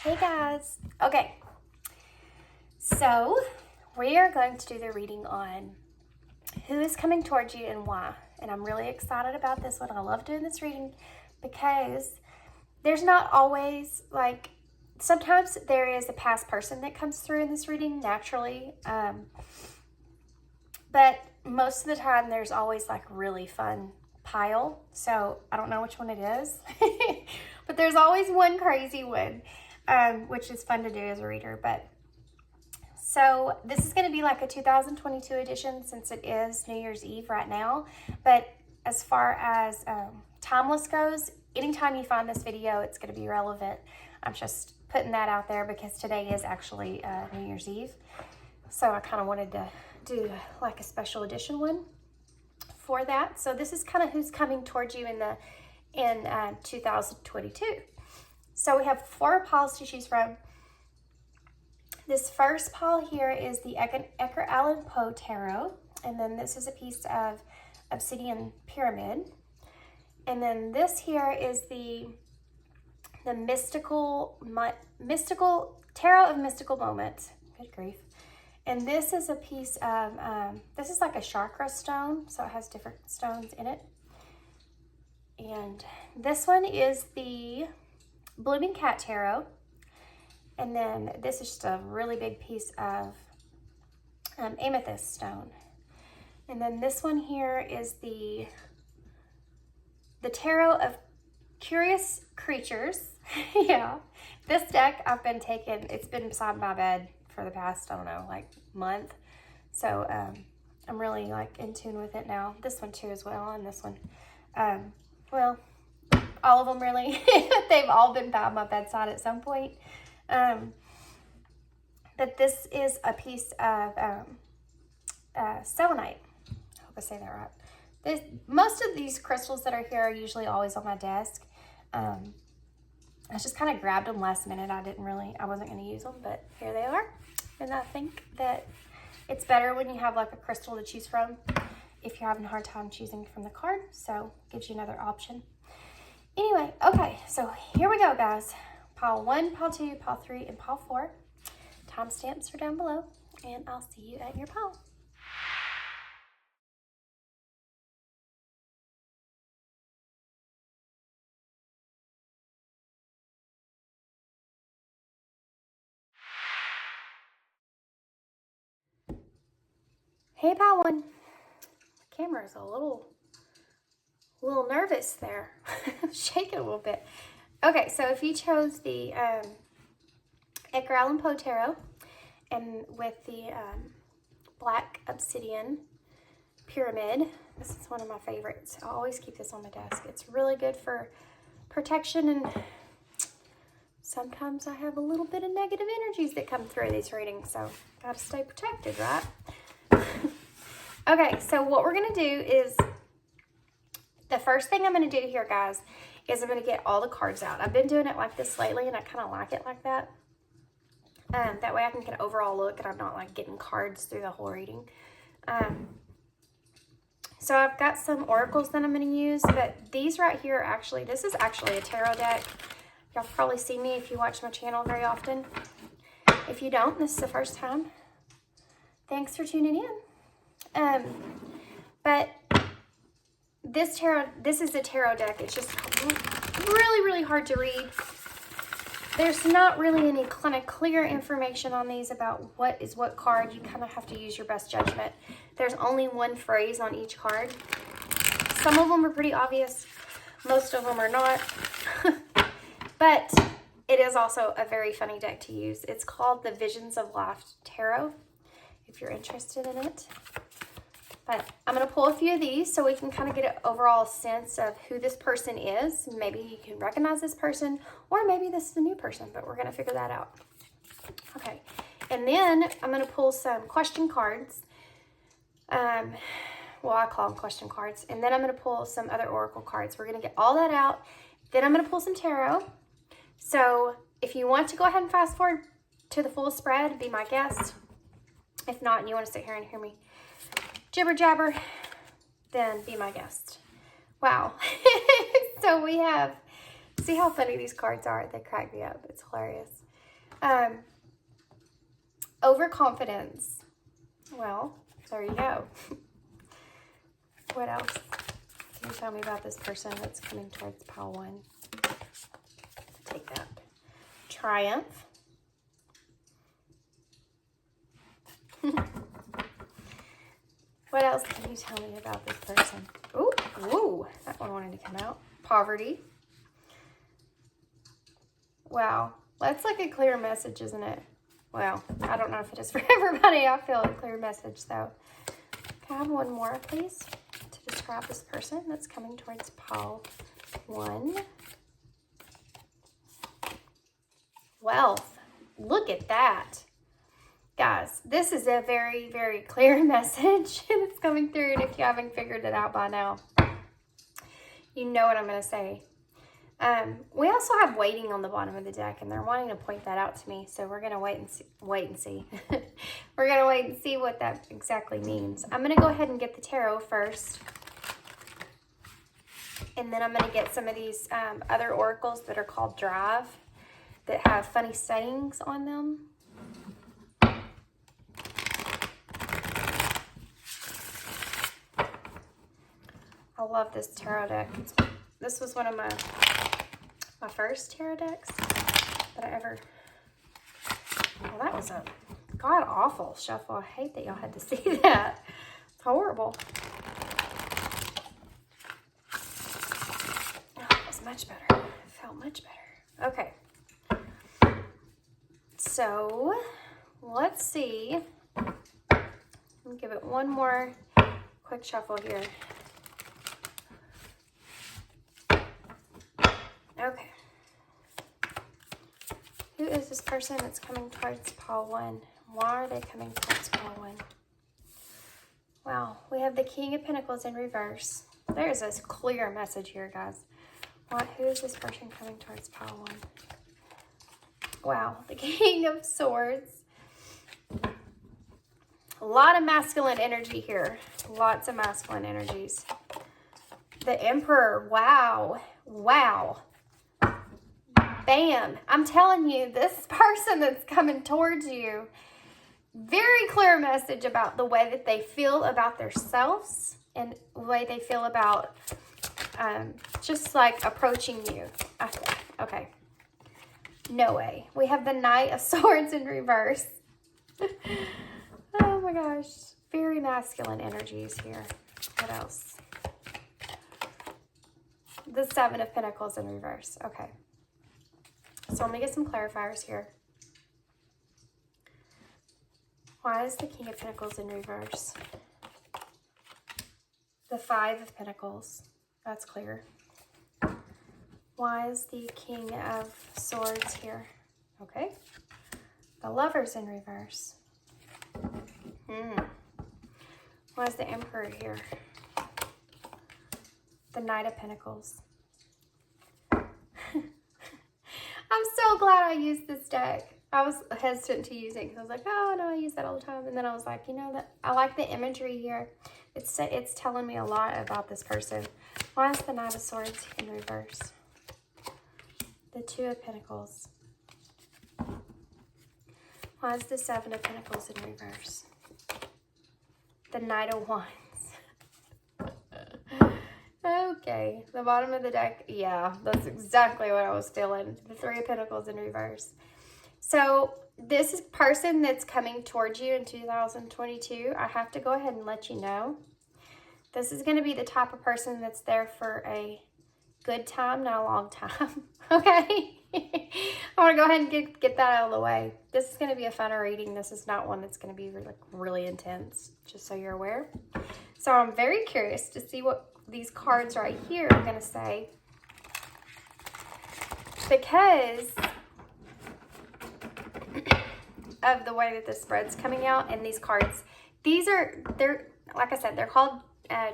Hey guys. Okay, so we are going to do the reading on who is coming towards you and why. And I'm really excited about this one. I love doing this reading because there's not always, like, sometimes there is a past person that comes through in this reading naturally. But most of the time there's always like really fun pile. So I don't know which one it is, but there's always one crazy one. Which is fun to do as a reader. But so this is going to be like a 2022 edition since it is New Year's Eve right now. But as far as timeless goes, anytime you find this video, it's going to be relevant. I'm just putting that out there because today is actually New Year's Eve. So I kind of wanted to do like a special edition one for that. So this is kind of who's coming towards you in 2022. So we have 4 piles to choose from. This first pile here is the Edgar Allan Poe Tarot. And then this is a piece of obsidian pyramid. And then this here is the mystical Tarot of Mystical Moments. Good grief. And this is a piece of, this is like a chakra stone. So it has different stones in it. And this one is the Blooming Cat Tarot. And then this is just a really big piece of amethyst stone. And then this one here is the Tarot of Curious Creatures. Yeah, this deck I've been taking, it's been beside my bed for the past, I don't know, like month. So I'm really like in tune with it now. This one too as well, and this one. Well, all of them really. They've all been by my bedside at some point. But this is a piece of selenite. I hope I say that right. Most of these crystals that are here are usually always on my desk. I just kind of grabbed them last minute. I wasn't going to use them, but here they are. And I think that it's better when you have like a crystal to choose from if you're having a hard time choosing from the card. So it gives you another option. Anyway, okay, so here we go, guys. Pile 1, pile 2, pile 3, and pile 4. Timestamps are down below, and I'll see you at your pile. Hey, pile 1. The camera's a little nervous there. Shaking a little bit. Okay, so if you chose the Edgar Allan Poe Tarot and with the black obsidian pyramid, this is one of my favorites. I always keep this on my desk. It's really good for protection, and sometimes I have a little bit of negative energies that come through these readings, so gotta stay protected, right? Okay, so what we're gonna do is, the first thing I'm going to do here, guys, is I'm going to get all the cards out. I've been doing it like this lately, and I kind of like it like that. That way I can get an overall look, and I'm not like getting cards through the whole reading. So I've got some oracles that I'm going to use, but these right here are actually, this is actually a tarot deck. Y'all probably see me if you watch my channel very often. If you don't, this is the first time. Thanks for tuning in. But this is a tarot deck. It's just really, really hard to read. There's not really any kind of clear information on these about what is what card. You kind of have to use your best judgment. There's only one phrase on each card. Some of them are pretty obvious. Most of them are not. But it is also a very funny deck to use. It's called the Visions of Life Tarot, if you're interested in it. But I'm going to pull a few of these so we can kind of get an overall sense of who this person is. Maybe you can recognize this person, or maybe this is a new person, but we're going to figure that out. Okay, and then I'm going to pull some question cards. Well, I call them question cards. And then I'm going to pull some other oracle cards. We're going to get all that out. Then I'm going to pull some tarot. So if you want to go ahead and fast forward to the full spread, be my guest. If not, and you want to sit here and hear me jibber jabber, then be my guest. Wow. So we have, see how funny these cards are? They crack me up. It's hilarious. Overconfidence. Well, there you go. What else can you tell me about this person that's coming towards pile 1? Take that. Triumph. What else can you tell me about this person? Ooh, that one wanted to come out. Poverty. Wow, that's like a clear message, isn't it? Well, I don't know if it is for everybody. I feel a clear message, though. Can I have one more, please, to describe this person that's coming towards pile 1? Wealth. Look at that. Guys, this is a very, very clear message that's coming through, and if you haven't figured it out by now, you know what I'm going to say. We also have waiting on the bottom of the deck, and they're wanting to point that out to me, so we're going to wait and see. We're going to wait and see what that exactly means. I'm going to go ahead and get the tarot first, and then I'm going to get some of these other oracles that are called Drive that have funny sayings on them. I love this tarot deck. This was one of my first tarot decks that I ever... Well, that was a god-awful shuffle. I hate that y'all had to see that. It's horrible. Oh, it was much better. It felt much better. Okay. So, let's see. I'll give it one more quick shuffle here. Okay. Who is this person that's coming towards pile 1? Why are they coming towards pile 1? Wow, we have the King of Pentacles in reverse. There's a clear message here, guys. Who is this person coming towards pile 1? Wow, the King of Swords. A lot of masculine energy here. Lots of masculine energies. The Emperor, wow. Bam. I'm telling you, this person that's coming towards you, very clear message about the way that they feel about themselves and the way they feel about just like approaching you. Okay. No way. We have the Knight of Swords in reverse. Oh my gosh. Very masculine energies here. What else? The Seven of Pentacles in reverse. Okay. So I'm going to get some clarifiers here. Why is the King of Pentacles in reverse? The Five of Pentacles. That's clear. Why is the King of Swords here? Okay. The Lovers in reverse. Why is the Emperor here? The Knight of Pentacles. I'm so glad I used this deck. I was hesitant to use it because I was like, oh no, I use that all the time. And then I was like, you know, that I like the imagery here. It's telling me a lot about this person. Why is the Knight of Swords in reverse? The Two of Pentacles. Why is the Seven of Pentacles in reverse? The Knight of Wands. Okay, the bottom of the deck, yeah, that's exactly what I was feeling. The Three of Pentacles in reverse. So this is person that's coming towards you in 2022. I have to go ahead and let you know. This is going to be the type of person that's there for a good time, not a long time. Okay? I want to go ahead and get that out of the way. This is going to be a funner reading. This is not one that's going to be really intense, just so you're aware. So I'm very curious to see what these cards right here are going to say, because of the way that the spread's coming out. And these cards, they're like I said, they're called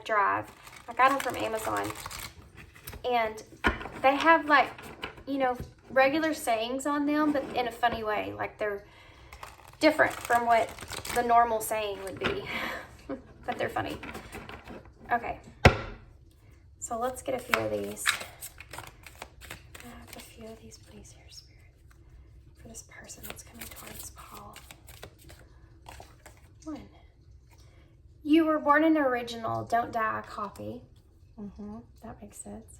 Drive. I got them from Amazon, and they have, like, you know, regular sayings on them, but in a funny way. Like, they're different from what the normal saying would be, but they're funny. Okay. So let's get a few of these. A few of these, please, here, Spirit. For for this person that's coming towards Paul. 1. You were born an original, don't die a copy. That makes sense.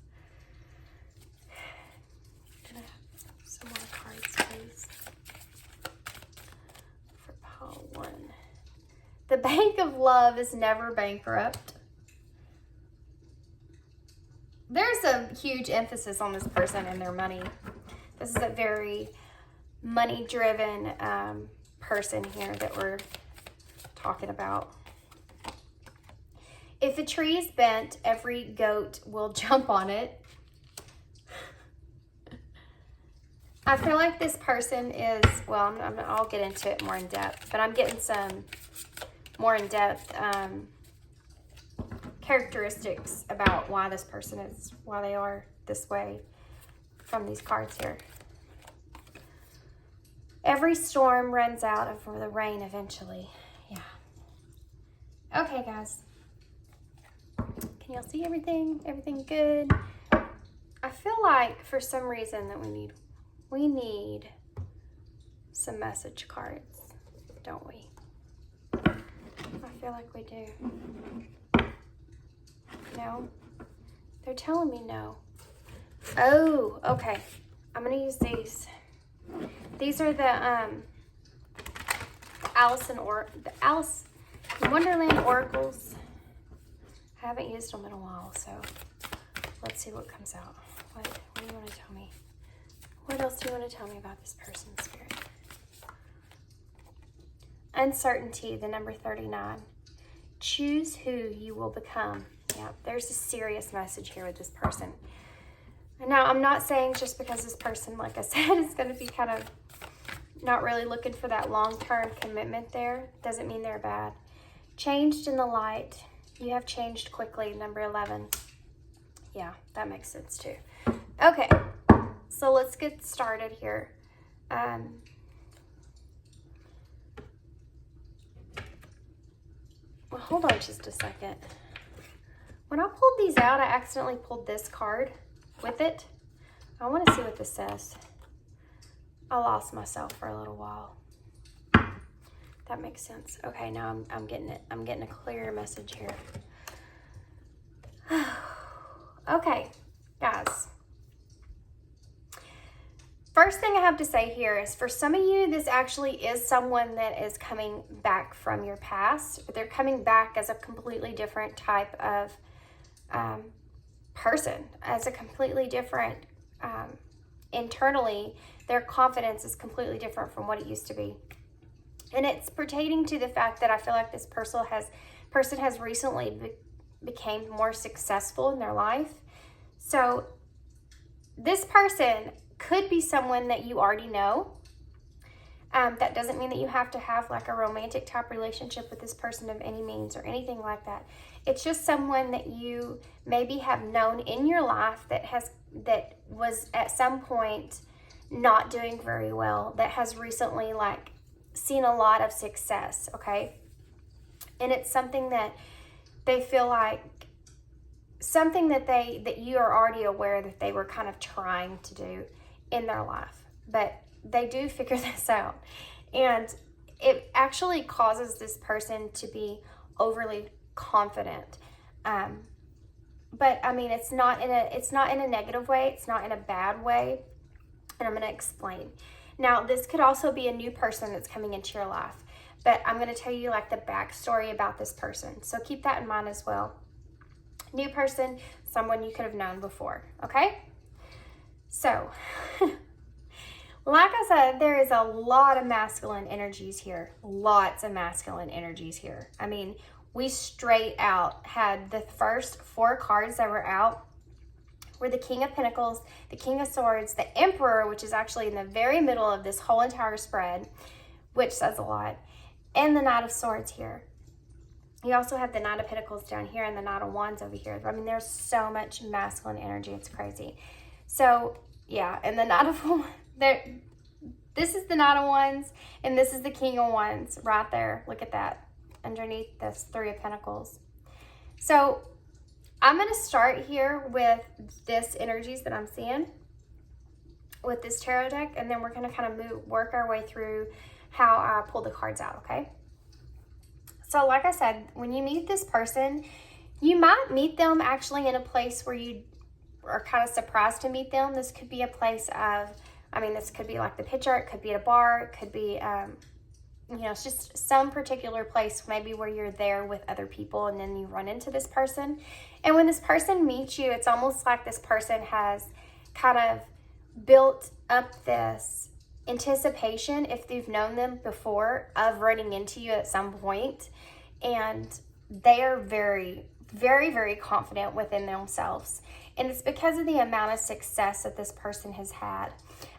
Can I have some more cards, please? For Paul 1. The bank of love is never bankrupt. There's a huge emphasis on this person and their money. This is a very money-driven person here that we're talking about. If a tree is bent, every goat will jump on it. I feel like this person is, well, I'll get into it more in depth, but I'm getting some more in depth characteristics about why this person is, why they are this way from these cards here. Every storm runs out of the rain eventually. Yeah. Okay, guys. Can y'all see everything? Everything good? I feel like for some reason that we need some message cards, don't we? I feel like we do. No? They're telling me no. Oh, okay. I'm gonna use these. These are the Alice in Wonderland oracles. I haven't used them in a while, so let's see what comes out. What do you want to tell me? What else do you want to tell me about this person, Spirit? Uncertainty, the number 39. Choose who you will become. Yeah, there's a serious message here with this person. Now, I'm not saying just because this person, like I said, is going to be kind of not really looking for that long-term commitment there. Doesn't mean they're bad. Changed in the light. You have changed quickly, number 11. Yeah, that makes sense too. Okay, so let's get started here. Well, hold on just a second. When I pulled these out, I accidentally pulled this card with it. I want to see what this says. I lost myself for a little while. That makes sense. Okay, now I'm getting it. I'm getting a clear message here. Okay, guys. First thing I have to say here is for some of you, this actually is someone that is coming back from your past. But they're coming back as a completely different type of person, as a completely different, internally, their confidence is completely different from what it used to be. And it's pertaining to the fact that I feel like this person has recently became more successful in their life. So this person could be someone that you already know. That doesn't mean that you have to have like a romantic type relationship with this person of any means or anything like that. It's just someone that you maybe have known in your life that was at some point not doing very well, that has recently like seen a lot of success, okay? And it's something that they feel like, something that you are already aware that they were kind of trying to do in their life, but they do figure this out. And it actually causes this person to be overly confident. But I mean, it's not in a negative way. It's not in a bad way. And I'm going to explain. Now, this could also be a new person that's coming into your life, but I'm going to tell you like the backstory about this person. So keep that in mind as well. New person, someone you could have known before, okay? So, like I said, there is a lot of masculine energies here. Lots of masculine energies here. I mean, we straight out had the first 4 cards that were out were the King of Pentacles, the King of Swords, the Emperor, which is actually in the very middle of this whole entire spread, which says a lot, and the Knight of Swords here. You also have the Knight of Pentacles down here and the Knight of Wands over here. I mean, there's so much masculine energy. It's crazy. So, yeah, and the Knight of this is the Knight of Wands, and this is the King of Wands right there. Look at that, underneath this 3 of Pentacles. So, I'm going to start here with this energies that I'm seeing. with this tarot deck, and then we're going to kind of work our way through how I pull the cards out, okay? So like I said, when you meet this person, you might meet them actually in a place where you are kind of surprised to meet them. This could be a place of, I mean, this could be like the picture, it could be at a bar, it could be, you know, it's just some particular place maybe where you're there with other people and then you run into this person. And when this person meets you, it's almost like this person has kind of built up this anticipation, if you've known them before, of running into you at some point. And they are very, very, very confident within themselves. And it's because of the amount of success that this person has had.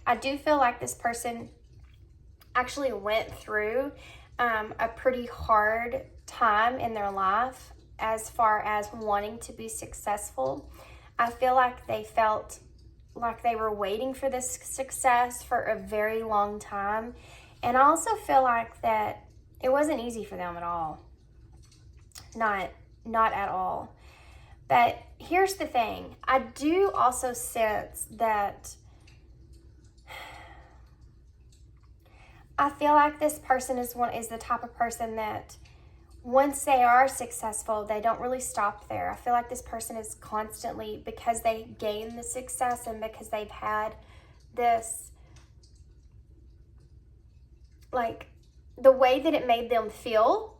I do feel like this person actually went through a pretty hard time in their life as far as wanting to be successful. I feel like they felt like they were waiting for this success for a very long time. And I also feel like that it wasn't easy for them at all. Not at all. But here's the thing. I do also sense that I feel like this person is the type of person that once they are successful, they don't really stop there. I feel like this person is constantly, because they gain the success and because they've had this, like, the way that it made them feel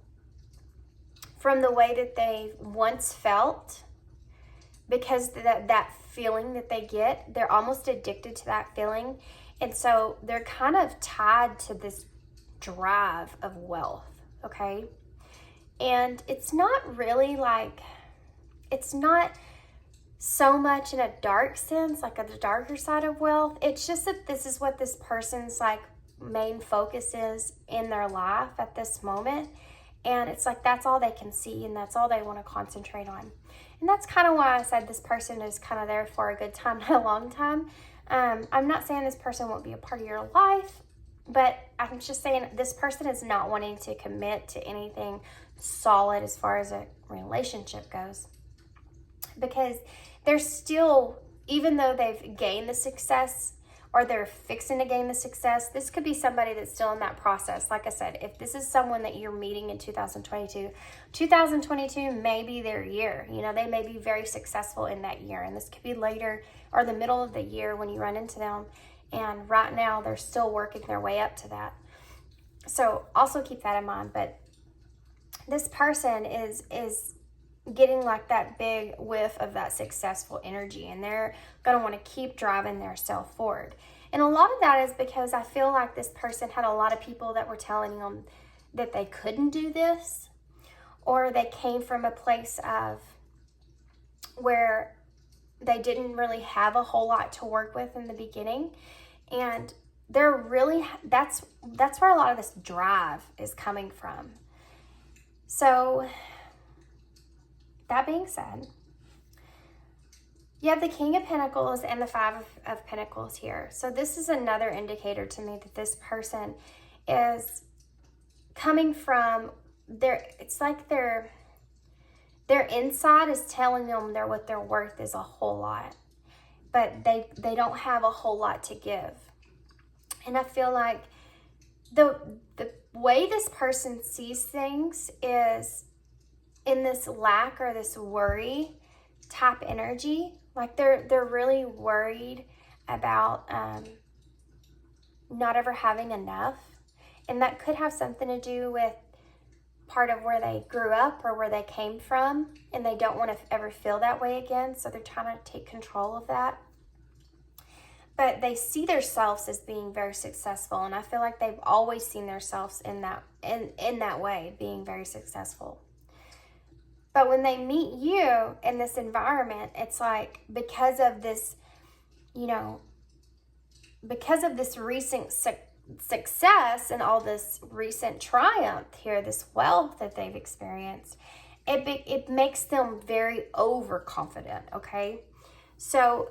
from the way that they once felt, because that feeling that they get, they're almost addicted to that feeling. And so they're kind of tied to this drive of wealth, okay? And it's not really like, it's not so much in a dark sense, like the darker side of wealth. It's just that this is what this person's like main focus is in their life at this moment. And it's like, that's all they can see and that's all they want to concentrate on. And that's kind of why I said this person is kind of there for a good time, not a long time. I'm not saying this person won't be a part of your life, but I'm just saying this person is not wanting to commit to anything solid as far as a relationship goes. Because they're still, even though they've gained the success or they're fixing to gain the success, this could be somebody that's still in that process. Like I said, if this is someone that you're meeting in 2022 may be their year. You know, they may be very successful in that year. And this could be later or the middle of the year when you run into them. And right now, they're still working their way up to that. So also keep that in mind. But this person is getting like that big whiff of that successful energy, and they're going to want to keep driving their self forward. And a lot of that is because I feel like this person had a lot of people that were telling them that they couldn't do this, or they came from a place of where they didn't really have a whole lot to work with in the beginning. And they're really, that's where a lot of this drive is coming from. So that being said, you have the King of Pentacles and the Five of Pentacles here. So this is another indicator to me that this person is coming from it's like their inside is telling them what their worth is a whole lot, but they don't have a whole lot to give. And I feel like the way this person sees things is in this lack or this worry type energy. Like they're really worried about not ever having enough. And that could have something to do with part of where they grew up or where they came from, and they don't want to ever feel that way again. So they're trying to take control of that. But they see themselves as being very successful, and I feel like they've always seen themselves in that way, being very successful. But when they meet you in this environment, it's like because of this, you know, because of this recent success and all this recent triumph here, this wealth that they've experienced, it makes them very overconfident, okay? So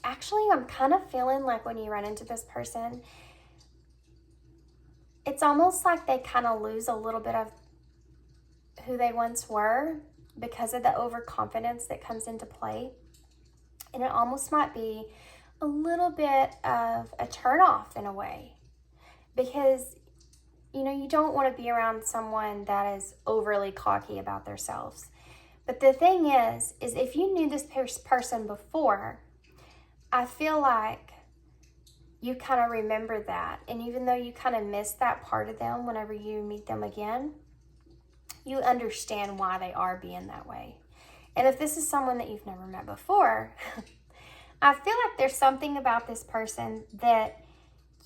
actually, I'm kind of feeling like when you run into this person, it's almost like they kind of lose a little bit of who they once were because of the overconfidence that comes into play. And it almost might be a little bit of a turnoff in a way, because you don't want to be around someone that is overly cocky about themselves. But the thing is if you knew this person before, I feel like you kind of remember that. And even though you kind of miss that part of them whenever you meet them again, you understand why they are being that way. And if this is someone that you've never met before, I feel like there's something about this person that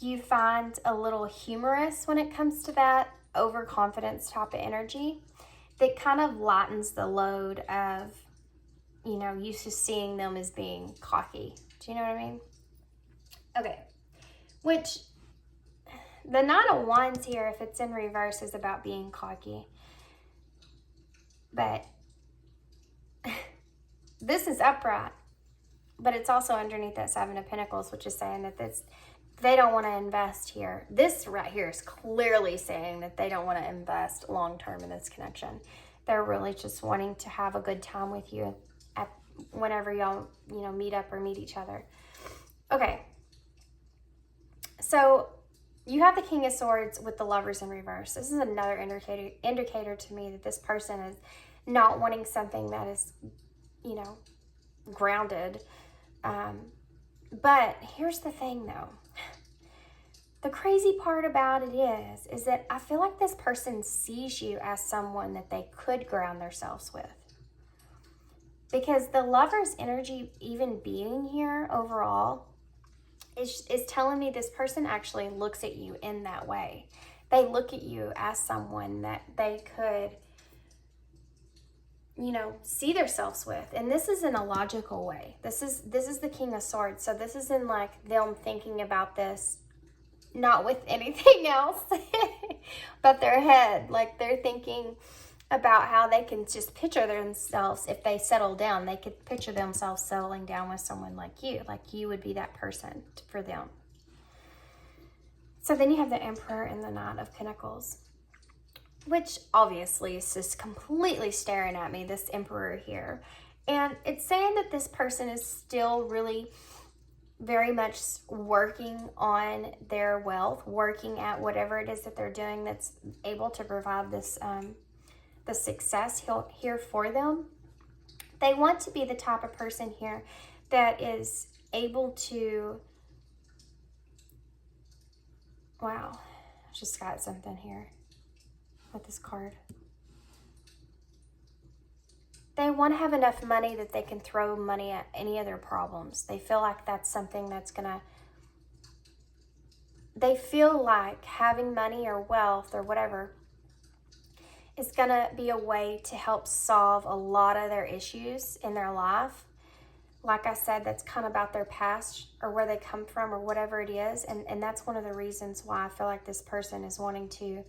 you find a little humorous when it comes to that overconfidence type of energy that kind of lightens the load of, you just seeing them as being cocky. Do you know what I mean? Okay. Which, the Nine of Wands here, if it's in reverse, is about being cocky. But this is upright. But it's also underneath that Seven of Pentacles, which is saying that they don't want to invest here. This right here is clearly saying that they don't want to invest long-term in this connection. They're really just wanting to have a good time with you whenever y'all, meet up or meet each other. Okay. So you have the King of Swords with the Lovers in reverse. This is another indicator to me that this person is not wanting something that is, grounded. But here's the thing though. The crazy part about it is that I feel like this person sees you as someone that they could ground themselves with. Because the Lover's energy even being here overall is telling me this person actually looks at you in that way. They look at you as someone that they could, see themselves with. And this is in a logical way. This is the King of Swords. So this is in like them thinking about this, not with anything else but their head. Like they're thinking about how they can just picture themselves. If they settle down, they could picture themselves settling down with someone like you would be that person for them. So then you have the Emperor and the Knight of Pentacles, which obviously is just completely staring at me, this Emperor here. And it's saying that this person is still really very much working on their wealth, working at whatever it is that they're doing that's able to provide this the success here for them. They want to be the type of person here that is able to, wow, I just got something here with this card. They want to have enough money that they can throw money at any of their problems. They feel like that's something that's they feel like having money or wealth or whatever is going to be a way to help solve a lot of their issues in their life. Like I said, that's kind of about their past or where they come from or whatever it is. And that's one of the reasons why I feel like this person is wanting to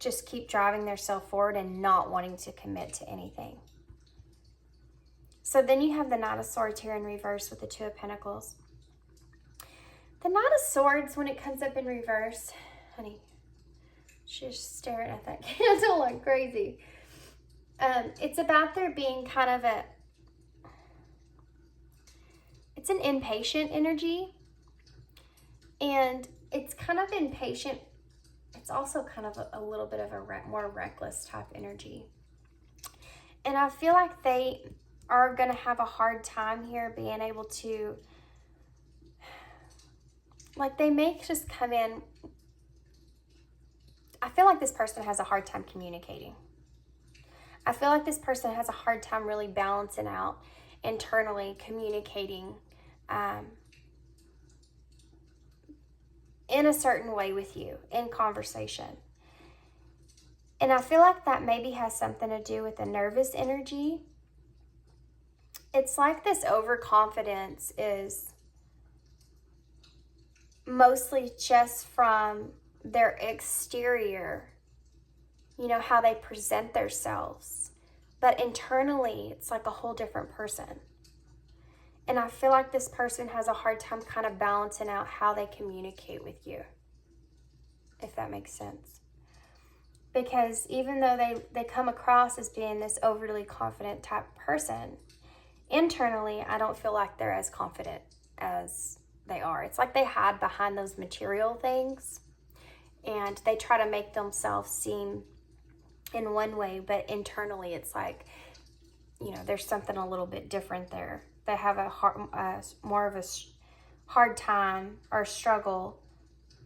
just keep driving themselves forward and not wanting to commit to anything. So then you have the Knight of Swords here in reverse with the Two of Pentacles. The Knight of Swords, when it comes up in reverse, honey, she's staring at that candle like crazy. It's about there being kind of it's an impatient energy. And it's kind of impatient. It's also kind of a little bit of a more reckless type energy. And I feel like they are going to have a hard time here being able to, like they may just come in. I feel like this person has a hard time communicating. I feel like this person has a hard time really balancing out internally, communicating in a certain way with you in conversation. And I feel like that maybe has something to do with the nervous energy. It's like this overconfidence is mostly just from their exterior, how they present themselves. But internally, it's like a whole different person. And I feel like this person has a hard time kind of balancing out how they communicate with you, if that makes sense. Because even though they come across as being this overly confident type person, internally, I don't feel like they're as confident as they are. It's like they hide behind those material things and they try to make themselves seem in one way, but internally it's like, you know, there's something a little bit different there. They have a more of a hard time or struggle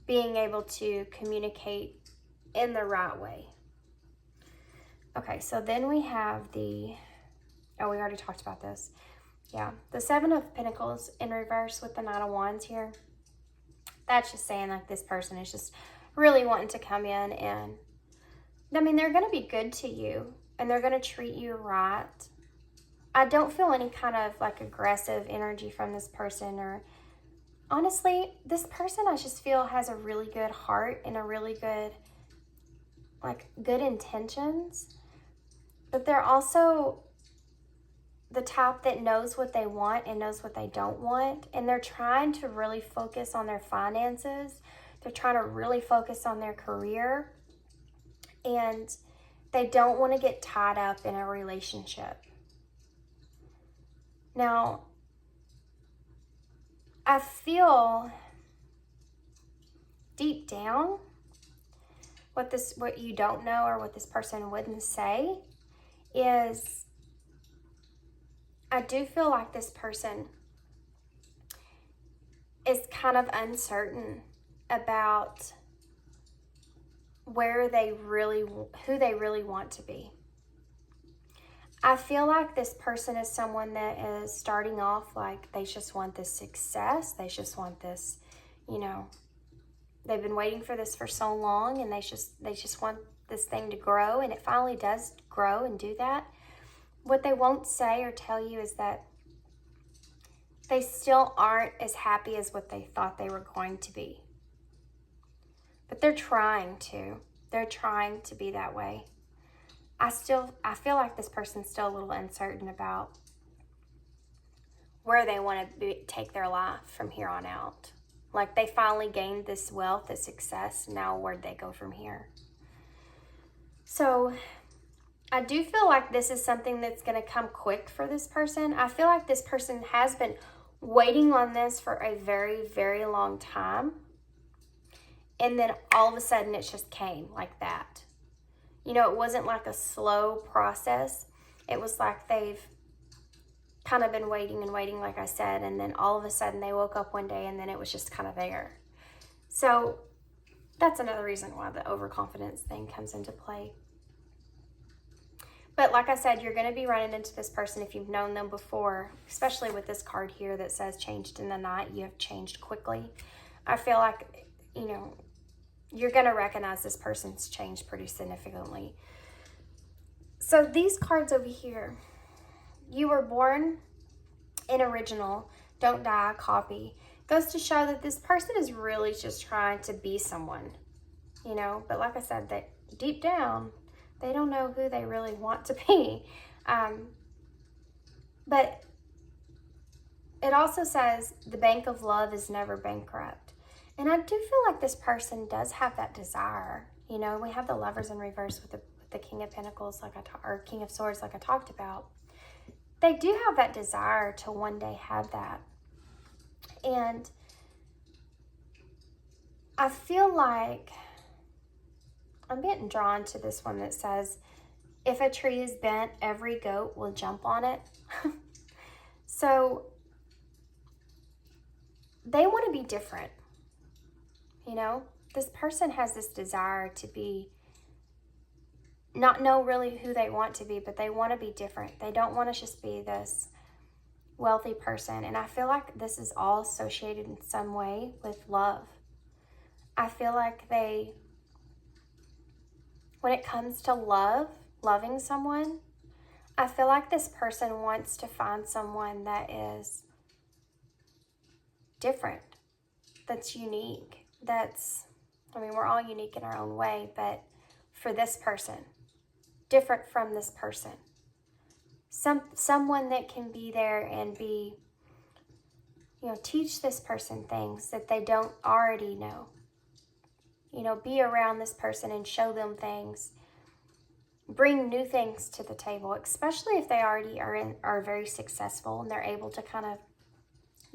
being able to communicate in the right way. Okay, so then we have the, oh, we already talked about this. Yeah, the Seven of Pentacles in reverse with the Knight of Wands here. That's just saying like this person is just really wanting to come in and, I mean, they're going to be good to you and they're going to treat you right. I don't feel any kind of like aggressive energy from this person, or honestly, this person I just feel has a really good heart and a really good, like good intentions, but they're also the type that knows what they want and knows what they don't want. And they're trying to really focus on their finances. They're trying to really focus on their career. And they don't want to get tied up in a relationship. Now, I feel deep down what you don't know or what this person wouldn't say is, I do feel like this person is kind of uncertain about who they really want to be. I feel like this person is someone that is starting off like they just want this success. They just want this, you know, they've been waiting for this for so long and they just want this thing to grow, and it finally does grow and do that. What they won't say or tell you is that they still aren't as happy as what they thought they were going to be. But they're trying to. They're trying to be that way. I feel like this person's still a little uncertain about where they want to take their life from here on out. Like they finally gained this wealth, this success. Now where'd they go from here? So I do feel like this is something that's going to come quick for this person. I feel like this person has been waiting on this for a very, very long time. And then all of a sudden it just came like that. You know, it wasn't like a slow process. It was like they've kind of been waiting and waiting, like I said, and then all of a sudden they woke up one day and then it was just kind of there. So that's another reason why the overconfidence thing comes into play. But like I said, you're going to be running into this person if you've known them before, especially with this card here that says changed in the night. You have changed quickly. I feel like, you know, you're going to recognize this person's changed pretty significantly. So these cards over here, you were born in original, don't die, copy, goes to show that this person is really just trying to be someone, you know. But like I said, that deep down, they don't know who they really want to be. But it also says the bank of love is never bankrupt. And I do feel like this person does have that desire. You know, we have the Lovers in reverse with the King of Pentacles, or King of Swords, like I talked about. They do have that desire to one day have that. And I feel like I'm getting drawn to this one that says, if a tree is bent, every goat will jump on it. So they want to be different. You know, this person has this desire to be, not know really who they want to be, but they want to be different. They don't want to just be this wealthy person. And I feel like this is all associated in some way with love. I feel like when it comes to loving someone, I feel like this person wants to find someone that is different, that's unique. We're all unique in our own way, but for this person, different from this person. Someone that can be there and be, you know, teach this person things that they don't already know. You know, be around this person and show them things. Bring new things to the table, especially if they already are very successful and they're able to kind of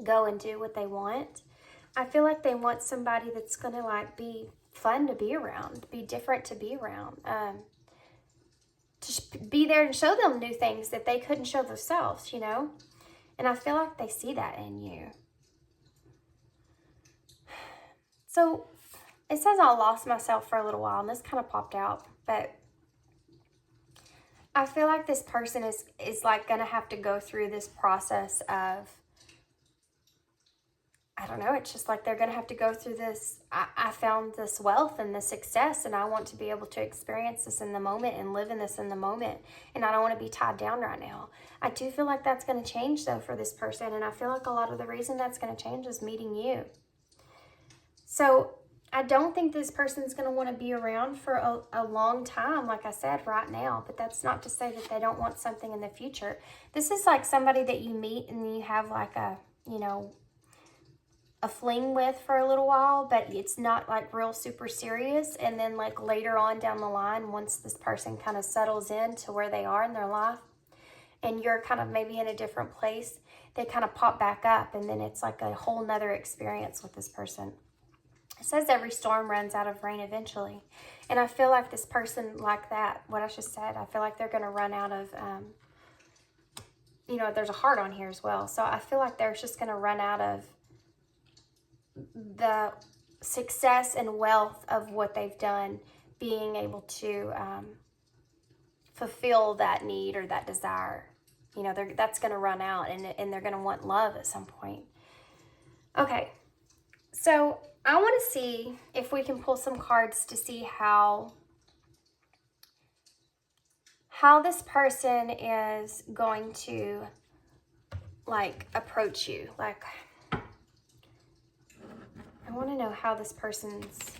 go and do what they want. I feel like they want somebody that's going to like be fun to be around, be different to be around, to be there and show them new things that they couldn't show themselves, you know? And I feel like they see that in you. So it says I lost myself for a little while, and this kind of popped out, but I feel like this person is like going to have to go through this process of, I don't know, it's just like they're going to have to go through this. I found this wealth and this success, and I want to be able to experience this in the moment and live in this in the moment, and I don't want to be tied down right now. I do feel like that's going to change, though, for this person, and I feel like a lot of the reason that's going to change is meeting you. So I don't think this person's going to want to be around for a long time, like I said, right now. But that's not to say that they don't want something in the future. This is like somebody that you meet and you have like a, you know, a fling with for a little while, but it's not like real super serious. And then like later on down the line, once this person kind of settles in to where they are in their life and you're kind of maybe in a different place, they kind of pop back up, and then it's like a whole nother experience with this person. It says every storm runs out of rain eventually. And I feel like this person like that, what I just said, I feel like they're going to run out of, you know, there's a heart on here as well. So I feel like they're just going to run out of the success and wealth of what they've done, being able to fulfill that need or that desire. You know, that's going to run out, and they're going to want love at some point. Okay, so I want to see if we can pull some cards to see how this person is going to like approach you. Like, I want to know how this person's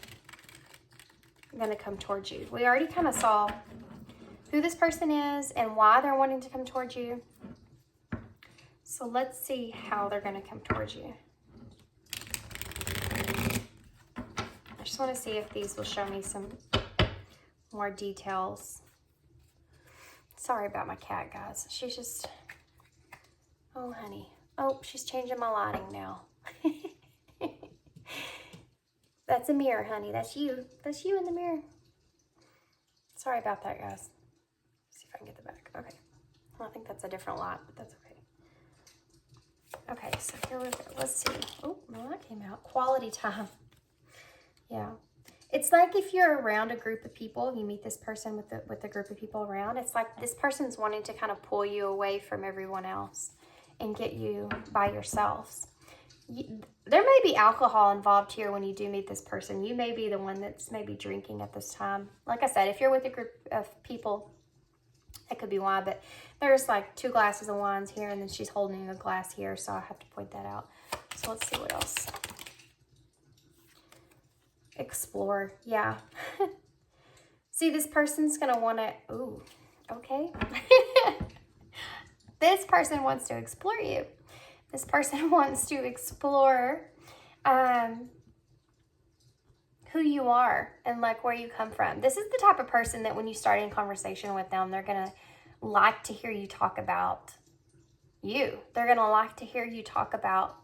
going to come towards you. We already kind of saw who this person is and why they're wanting to come towards you. So let's see how they're going to come towards you. I just want to see if these will show me some more details. Sorry about my cat, guys. She's just, oh, honey. Oh, she's changing my lighting now. That's a mirror, honey. That's you. That's you in the mirror. Sorry about that, guys. Let's see if I can get the back. Okay. Well, I think that's a different light, but that's okay. Okay, so here we go. Let's see. Oh, no, that came out. Quality time. Yeah. It's like if you're around a group of people, you meet this person with a group of people around, it's like this person's wanting to kind of pull you away from everyone else and get you by yourselves. There may be alcohol involved here when you do meet this person. You may be the one that's maybe drinking at this time. Like I said, if you're with a group of people, that could be why, but there's like 2 glasses of wines here, and then she's holding a glass here, so I have to point that out. So let's see what else. Explore, yeah. See, this person's gonna want to, ooh, okay. This person wants to explore you. This person wants to explore who you are and like where you come from. This is the type of person that when you start in conversation with them, they're gonna like to hear you talk about you. They're gonna like to hear you talk about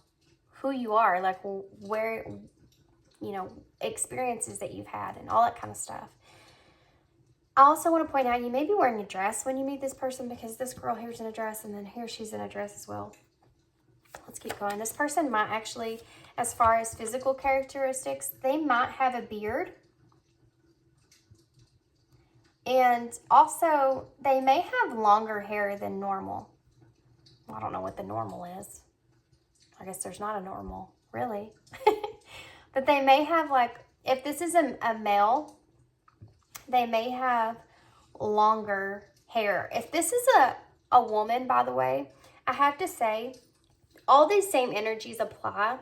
who you are, like where, you know, experiences that you've had and all that kind of stuff. I also want to point out, you may be wearing a dress when you meet this person, because this girl here's in a dress, and then here she's in a dress as well. Let's keep going. This person might actually, as far as physical characteristics, they might have a beard. And also, they may have longer hair than normal. I don't know what the normal is. I guess there's not a normal, really. But they may have, like, if this is a male, they may have longer hair. If this is a woman, by the way, I have to say, all these same energies apply,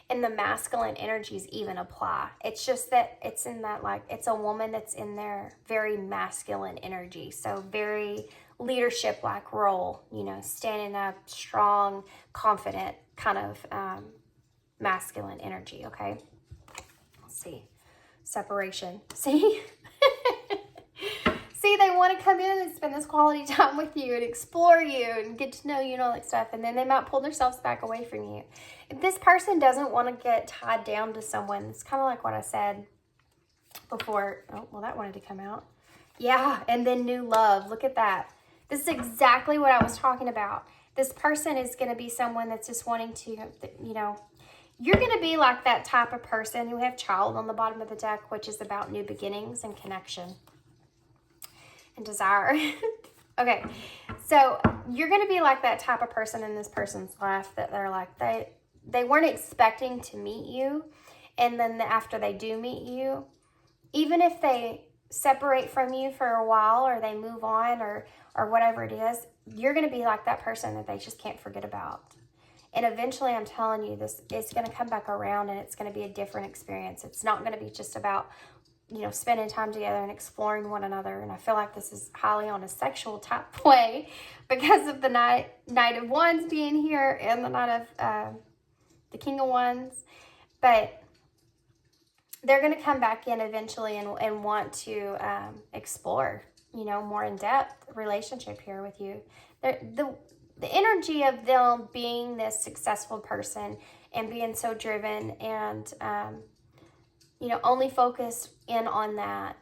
and the masculine energies even apply. It's just that it's in that, like, it's a woman that's in their very masculine energy. So very leadership-like role, you know, standing up, strong, confident, kind of masculine energy, okay? Let's see. Separation. See? See, See, they want to come in and spend this quality time with you and explore you and get to know you and all that stuff. And then they might pull themselves back away from you. If this person doesn't want to get tied down to someone, it's kind of like what I said before. Oh, well, that wanted to come out. Yeah, and then new love. Look at that. This is exactly what I was talking about. This person is going to be someone that's just wanting to, you know, you're going to be like that type of person. You have child on the bottom of the deck, which is about new beginnings and connection and desire. Okay, so you're going to be like that type of person in this person's life that they're like, they weren't expecting to meet you. And then after they do meet you, even if they separate from you for a while or they move on or whatever it is, you're going to be like that person that they just can't forget about. And eventually, I'm telling you, this is going to come back around and it's going to be a different experience. It's not going to be just about, you know, spending time together and exploring one another. And I feel like this is highly on a sexual type way because of the Knight of Wands being here and the Knight of the King of Wands. But they're going to come back in eventually and want to explore, you know, more in-depth relationship here with you. The energy of them being this successful person and being so driven and, you know, only focus in on that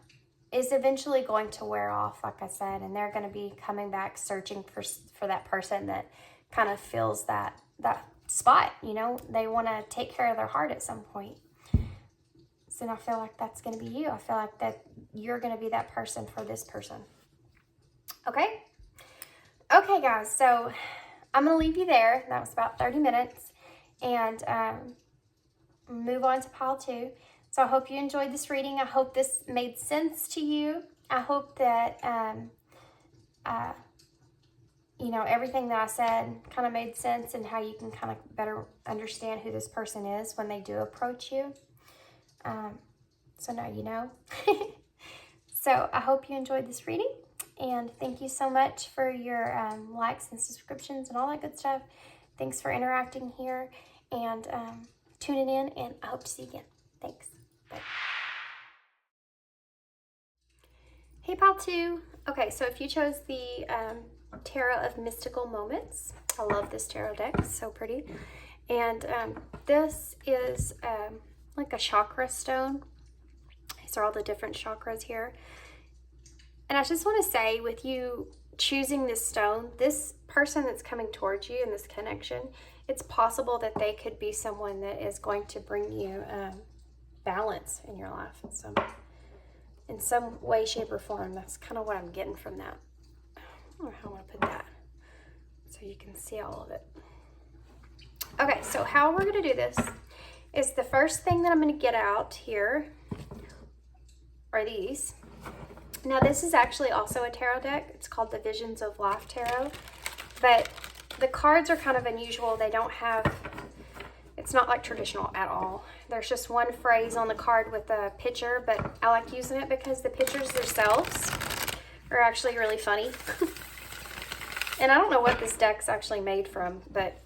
is eventually going to wear off, like I said, and they're going to be coming back searching for that person that kind of fills that spot, you know. They want to take care of their heart at some point. So I feel like that's going to be you. I feel like that you're going to be that person for this person. Okay? Okay, guys. So I'm going to leave you there. That was about 30 minutes. And move on to pile 2. So I hope you enjoyed this reading. I hope this made sense to you. I hope that, you know, everything that I said kind of made sense and how you can kind of better understand who this person is when they do approach you. So now you know. So I hope you enjoyed this reading. And thank you so much for your likes and subscriptions and all that good stuff. Thanks for interacting here and tuning in. And I hope to see you again. Thanks. Bye. Hey, pile 2. Okay, so if you chose the Tarot of Mystical Moments, I love this tarot deck. It's so pretty. And this is like a chakra stone. These are all the different chakras here. And I just want to say, with you choosing this stone, this person that's coming towards you in this connection, it's possible that they could be someone that is going to bring you balance in your life in some way, shape, or form. That's kind of what I'm getting from that. I don't know how I want to put that so you can see all of it. Okay, so how we're going to do this is the first thing that I'm going to get out here are these. Now, this is actually also a tarot deck. It's called the Visions of Life Tarot. But the cards are kind of unusual. They don't have, it's not like traditional at all. There's just one phrase on the card with a picture, but I like using it because the pictures themselves are actually really funny. And I don't know what this deck's actually made from, but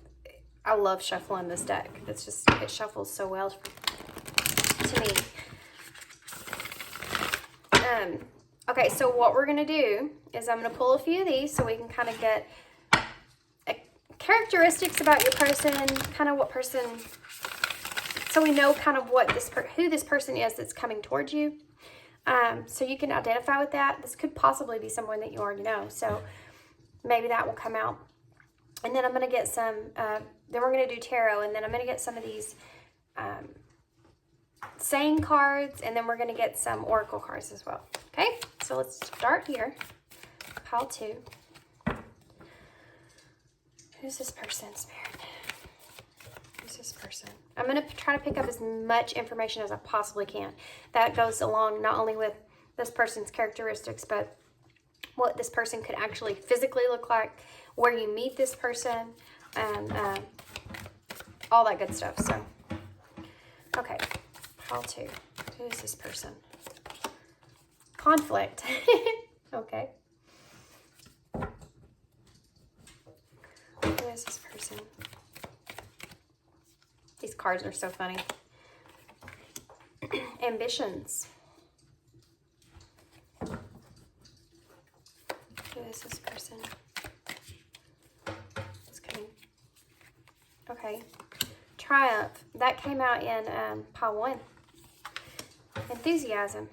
I love shuffling this deck. It's just, it shuffles so well to me. Okay, so what we're going to do is I'm going to pull a few of these so we can kind of get characteristics about your person, kind of what person, so we know kind of what who this person is that's coming towards you. So you can identify with that. This could possibly be someone that you already know, so maybe that will come out. And then I'm going to get some, then we're going to do tarot, and then I'm going to get some of these saying cards, and then we're going to get some oracle cards as well. Okay, so let's start here. Pile 2. Who's this person, Spirit? Who's this person? I'm going to try to pick up as much information as I possibly can. That goes along not only with this person's characteristics, but what this person could actually physically look like, where you meet this person, and all that good stuff. So, okay, pile 2. Who is this person? Conflict. Okay. Who is this person? These cards are so funny. Ambitions. is this person? It's coming. Okay. Triumph. That came out in pile 1. Enthusiasm.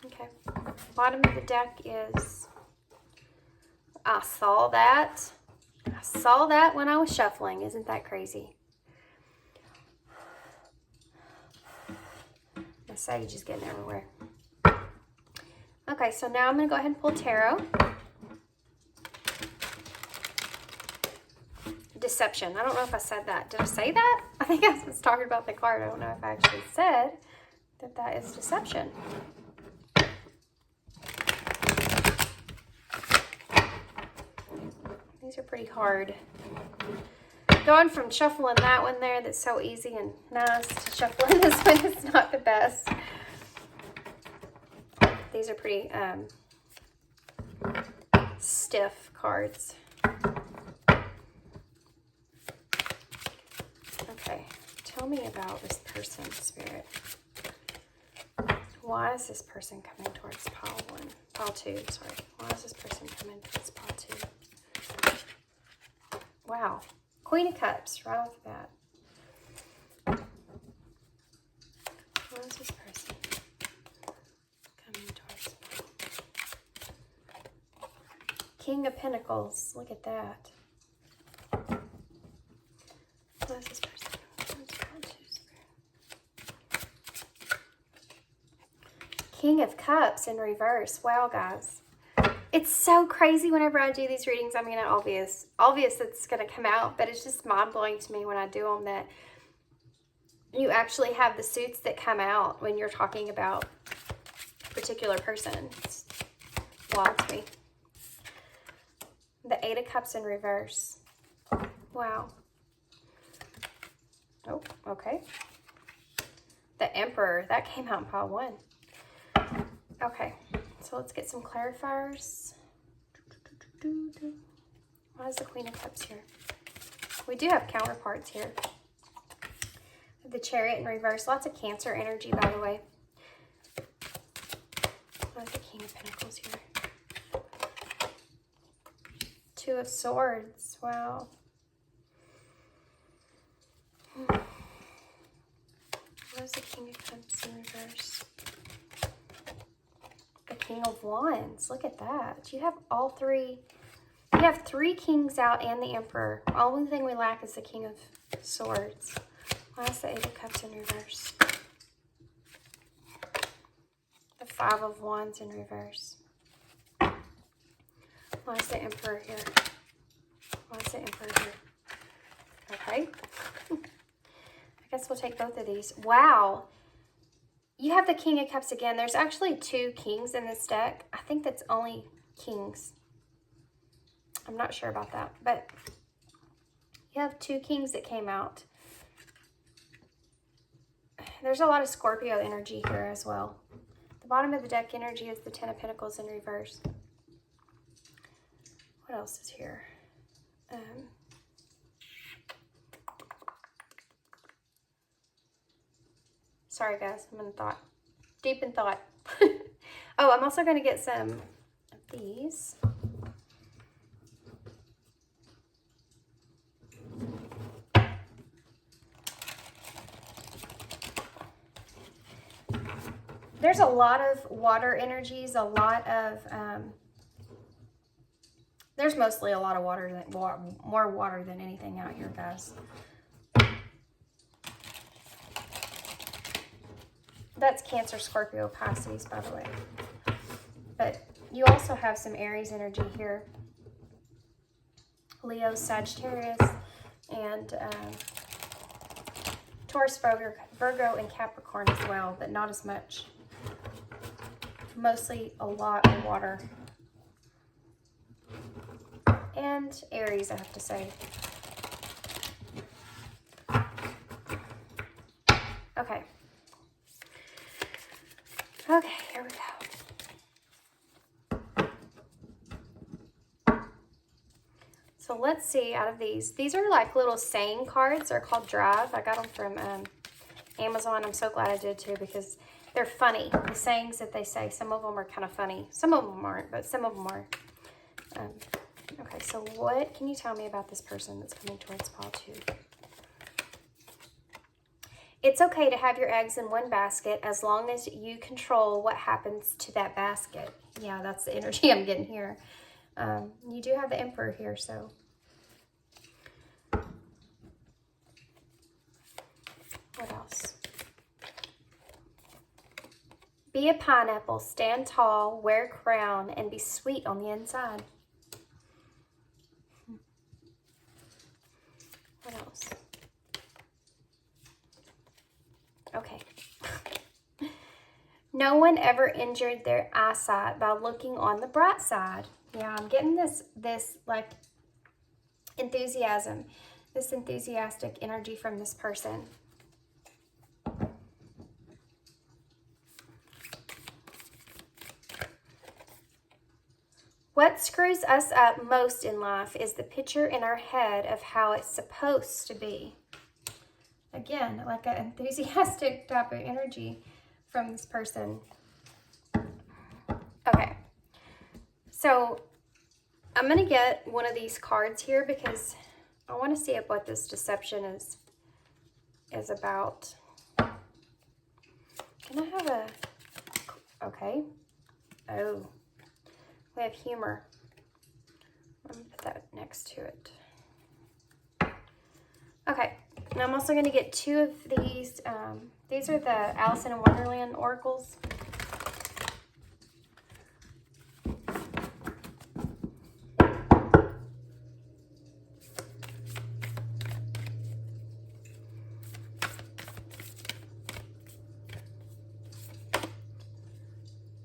Okay. Bottom of the deck is, I saw that. I saw that when I was shuffling. Isn't that crazy? My sage is getting everywhere. Okay, so now I'm going to go ahead and pull tarot. Deception. I don't know if I said that. Did I say that? I think I was talking about the card. I don't know if I actually said that that is deception. These are pretty hard. Going from shuffling that one there that's so easy and nice to shuffling this one that's not the best. These are pretty stiff cards. Okay, tell me about this person, Spirit. Why is this person coming towards pile 2, sorry. Why is this person coming towards pile 2? Wow. Queen of Cups, right off the bat. Why is this person coming towards pile? King of Pentacles, look at that. Why is this person coming towards pile 2? King of Cups in reverse. Wow, guys. It's so crazy whenever I do these readings. I mean, obvious it's going to come out, but it's just mind-blowing to me when I do them that you actually have the suits that come out when you're talking about a particular person. It's wild to me. The 8 of Cups in reverse. Wow. Oh, okay. The Emperor. That came out in pile 1. Okay. So let's get some clarifiers. Why is the Queen of Cups here? We do have counterparts here. The Chariot in reverse. Lots of Cancer energy, by the way. Why is the King of Pentacles here? 2 of Swords. Wow. Why is the King of Cups in reverse? The King of Wands. Look at that. You have all 3. You have 3 kings out and the Emperor. The only thing we lack is the King of Swords. Why is the 8 of Cups in reverse? The 5 of Wands in reverse. Why is the Emperor here? Why is the Emperor here? Okay. I guess we'll take both of these. Wow. You have the King of Cups again. There's actually 2 kings in this deck. I think that's only kings. I'm not sure about that. But you have 2 kings that came out. There's a lot of Scorpio energy here as well. The bottom of the deck energy is the 10 of Pentacles in reverse. What else is here? Sorry, guys. I'm in thought. Deep in thought. Oh, I'm also going to get some of these. There's a lot of water energies, a lot of, there's mostly a lot of water, more water than anything out here, guys. That's Cancer, Scorpio, Pisces, by the way. But you also have some Aries energy here. Leo, Sagittarius, and Taurus, Virgo, and Capricorn as well, but not as much. Mostly a lot of water. And Aries, I have to say. Okay. Okay, here we go. So let's see out of these. These are like little saying cards. They're called Drive. I got them from Amazon. I'm so glad I did too, because they're funny. The sayings that they say, some of them are kind of funny. Some of them aren't, but some of them are. Okay, so what can you tell me about this person that's coming towards pile 2? It's okay to have your eggs in one basket as long as you control what happens to that basket. Yeah, that's the energy I'm getting here. You do have the Emperor here, so. What else? Be a pineapple, stand tall, wear a crown, and be sweet on the inside. What else? Okay. No one ever injured their eyesight by looking on the bright side. Yeah, I'm getting this like enthusiasm, this enthusiastic energy from this person. What screws us up most in life is the picture in our head of how it's supposed to be. Again, like an enthusiastic type of energy from this person. Okay, so I'm going to get one of these cards here because I want to see what this deception is about. Can I have a... Okay. Oh. We have humor. I'm going to put that next to it. Okay. And I'm also going to get 2 of these. These are the Alice in Wonderland oracles.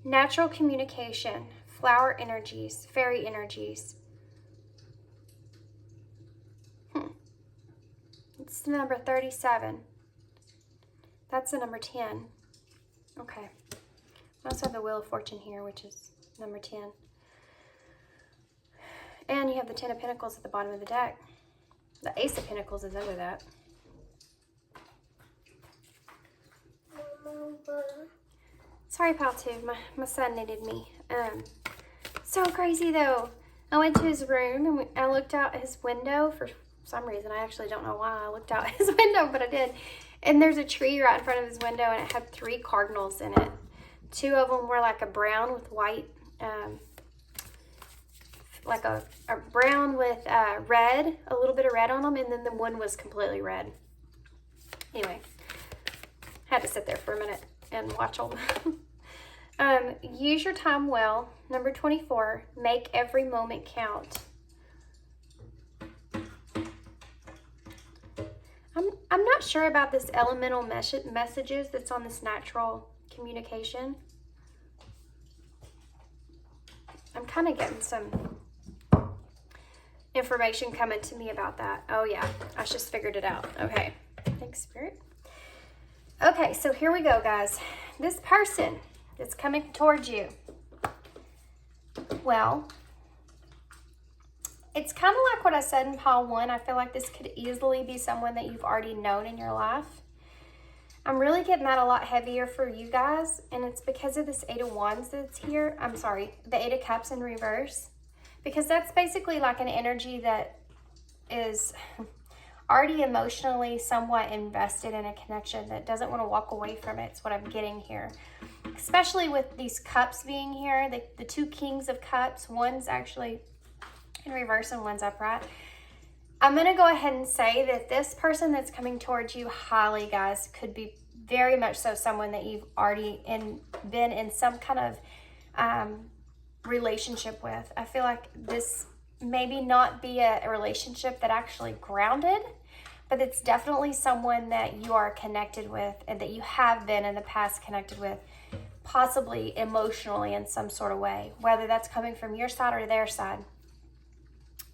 Natural communication, flower energies, fairy energies. It's the number 37. That's the number 10. Okay. I also have the Wheel of Fortune here, which is number 10. And you have the 10 of Pentacles at the bottom of the deck. The Ace of Pentacles is under that. Sorry, pal, too. My son needed me. So crazy, though. I went to his room and I looked out his window for some reason. I actually don't know why I looked out his window, but I did. And there's a tree right in front of his window, and it had 3 cardinals in it. 2 of them were like a brown with white, like a brown with red, a little bit of red on them, and then the one was completely red. Anyway, had to sit there for a minute and watch all them. Use your time well. Number 24, make every moment count. I'm not sure about this elemental messages that's on this natural communication. I'm kind of getting some information coming to me about that. Oh yeah, I just figured it out. Okay, thanks, Spirit. Okay, so here we go, guys. This person that's coming towards you. Well, it's kind of like what I said in pile 1. I feel like this could easily be someone that you've already known in your life. I'm really getting that a lot heavier for you guys, and it's because of this 8 of Wands that's here. I'm sorry, the 8 of Cups in reverse. Because that's basically like an energy that is already emotionally somewhat invested in a connection that doesn't want to walk away from it. It's what I'm getting here. Especially with these cups being here, the 2 Kings of Cups. One's actually in reverse and one's upright. I'm going to go ahead and say that this person that's coming towards you highly, guys, could be very much so someone that you've already been in some kind of relationship with. I feel like this maybe not be a relationship that actually grounded, but it's definitely someone that you are connected with and that you have been in the past connected with, possibly emotionally in some sort of way, whether that's coming from your side or their side.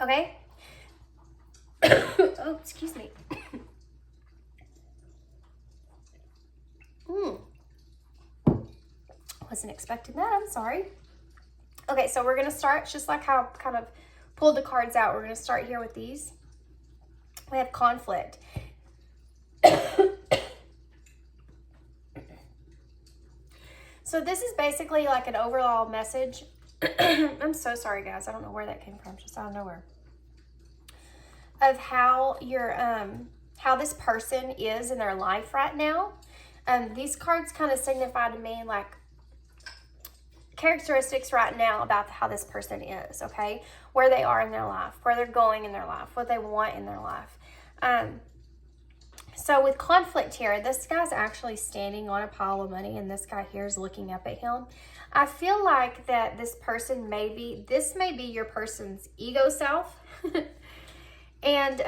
Okay? Oh, excuse me. Wasn't expecting that. I'm sorry. Okay, so we're going to start just like how I kind of pulled the cards out. We're going to start here with these. We have conflict. So this is basically like an overall message. I'm so sorry, guys. I don't know where that came from. Just out of nowhere. Of how your how this person is in their life right now. These cards kind of signify to me like characteristics right now about how this person is, okay? Where they are in their life, where they're going in their life, what they want in their life. So with conflict here, this guy's actually standing on a pile of money and this guy here is looking up at him. I feel like that this person this may be your person's ego self and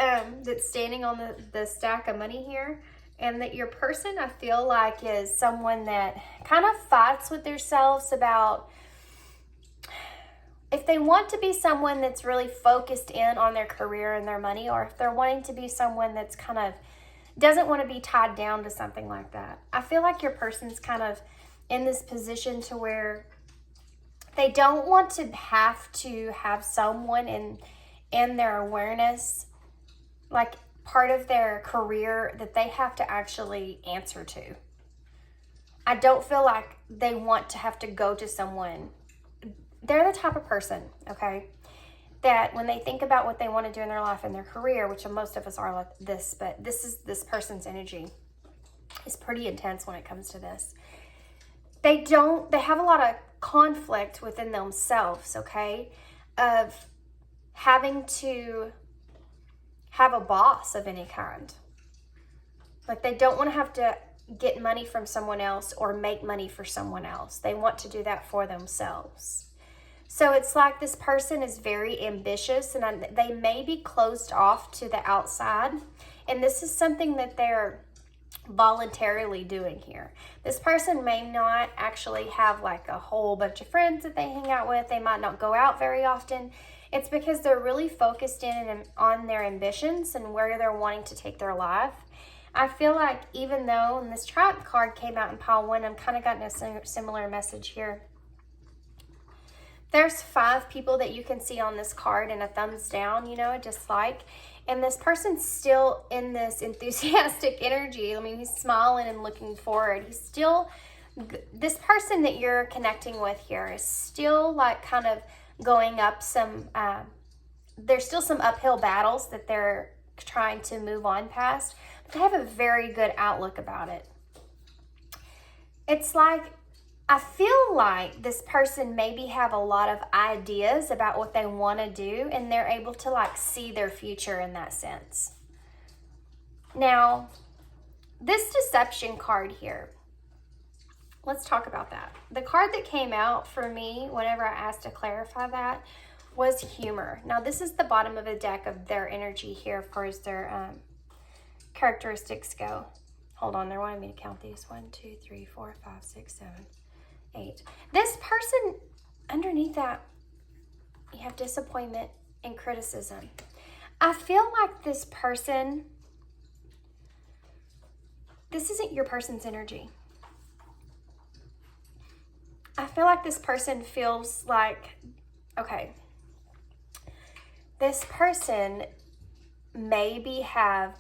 that's standing on the stack of money here. And that your person, I feel like, is someone that kind of fights with themselves about if they want to be someone that's really focused in on their career and their money, or if they're wanting to be someone that's kind of doesn't want to be tied down to something like that. I feel like your person's kind of in this position to where they don't want to have someone in their awareness, like part of their career, that they have to actually answer to. I don't feel like they want to have to go to someone. They're the type of person, okay, that when they think about what they want to do in their life and their career, which most of us are like this, but this person's energy is pretty intense when it comes to this. They have a lot of conflict within themselves, okay, of having to have a boss of any kind. Like they don't want to have to get money from someone else or make money for someone else. They want to do that for themselves. So it's like this person is very ambitious and they may be closed off to the outside. And this is something that they're voluntarily doing here. This person may not actually have like a whole bunch of friends that they hang out with. They might not go out very often. It's because they're really focused on their ambitions and where they're wanting to take their life. I feel like even though, and this Triumph card came out in pile 1, I'm kind of getting a similar message here. There's 5 people that you can see on this card and a thumbs down, you know, a dislike. And this person's still in this enthusiastic energy. I mean, he's smiling and looking forward. He's still, this person that you're connecting with here is still like kind of going up some, there's still some uphill battles that they're trying to move on past, but they have a very good outlook about it. It's like, I feel like this person maybe have a lot of ideas about what they want to do, and they're able to like see their future in that sense. Now, this deception card here, let's talk about that. The card that came out for me whenever I asked to clarify that was humor. Now, this is the bottom of the deck of their energy here as far as their characteristics go. Hold on, they're wanting me to count these. 1, 2, 3, 4, 5, 6, 7, 8. This person, underneath that, you have disappointment and criticism. I feel like this person, this isn't your person's energy. I feel like this person feels like, okay, this person maybe has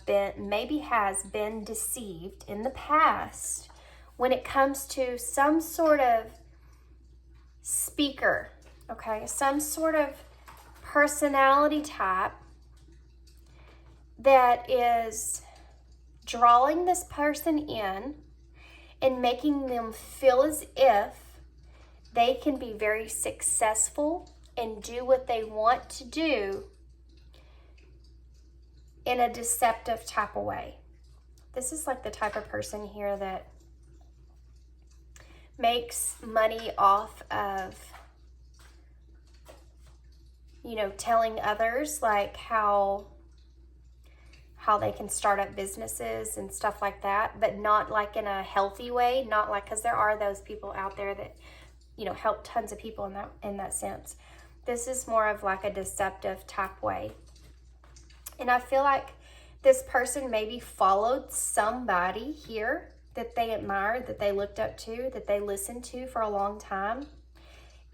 been deceived in the past when it comes to some sort of speaker, okay, some sort of personality type that is drawing this person in and making them feel as if they can be very successful and do what they want to do in a deceptive type of way. This is like the type of person here that makes money off of, you know, telling others like how they can start up businesses and stuff like that, but not like in a healthy way, not like, because there are those people out there that, you know, help tons of people in that sense. This is more of like a deceptive type way. And I feel like this person maybe followed somebody here that they admired, that they looked up to, that they listened to for a long time.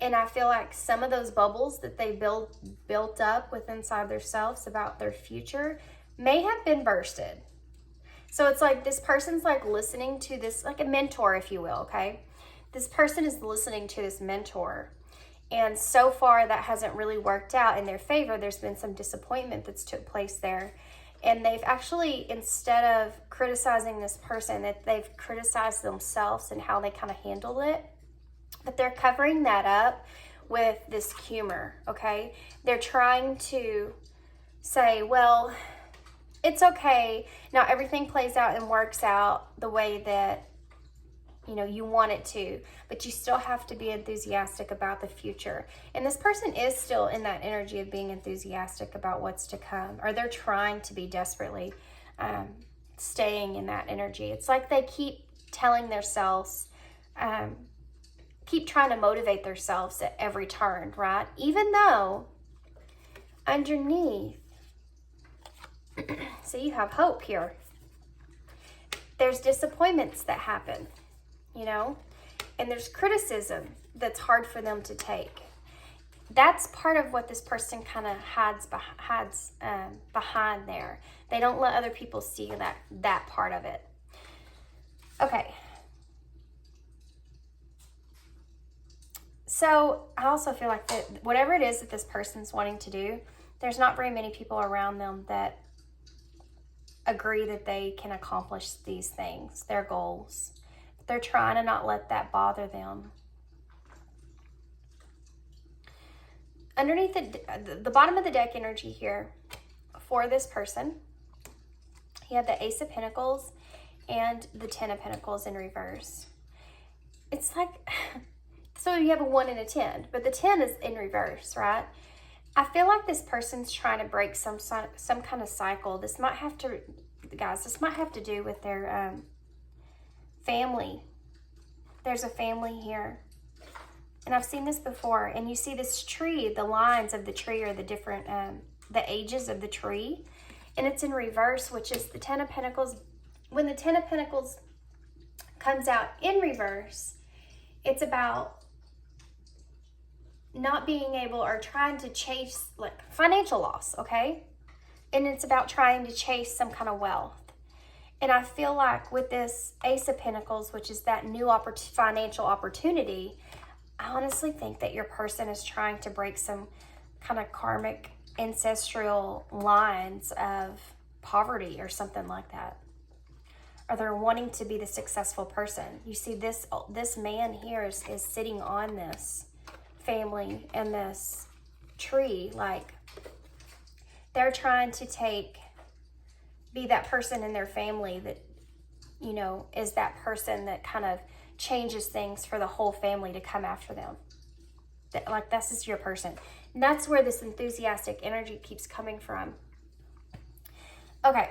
And I feel like some of those bubbles that they built up with inside themselves about their future may have been bursted. So it's like this person's like listening to this, like a mentor, if you will, okay? this person is listening to this mentor. And so far, that hasn't really worked out in their favor. There's been some disappointment that's took place there. And they've actually, instead of criticizing this person, that they've criticized themselves and how they kind of handled it. But they're covering that up with this humor, okay? They're trying to say, well, it's okay. Now everything plays out and works out the way that, you know, you want it to, but you still have to be enthusiastic about the future. And this person is still in that energy of being enthusiastic about what's to come, or they're trying to be desperately staying in that energy. It's like they keep telling themselves, keep trying to motivate themselves at every turn, right? Even though underneath, so you have hope here. There's disappointments that happen, you know, and there's criticism that's hard for them to take. That's part of what this person kind of hides behind there. They don't let other people see that part of it. Okay. So I also feel like that whatever it is that this person's wanting to do, there's not very many people around them that agree that they can accomplish these things, their goals. They're trying to not let that bother them. Underneath the bottom of the deck energy here for this person, you have the Ace of Pentacles and the Ten of Pentacles in reverse. It's like, so you have a 1 and a 10, but the 10 is in reverse, right? I feel like this person's trying to break some kind of cycle. This might have to, guys, this might have to do with their family. There's a family here. And I've seen this before. And you see this tree, the lines of the tree are the different, the ages of the tree. And it's in reverse, which is the Ten of Pentacles. When the Ten of Pentacles comes out in reverse, it's about not being able or trying to chase like financial loss, okay? And it's about trying to chase some kind of wealth. And I feel like with this Ace of Pentacles, which is that new financial opportunity, I honestly think that your person is trying to break some kind of karmic ancestral lines of poverty or something like that. Or they're wanting to be the successful person. You see this man here is sitting on this family and this tree, like they're trying to be that person in their family that, you know, is that person that kind of changes things for the whole family to come after them. Like this is your person. And that's where this enthusiastic energy keeps coming from. Okay.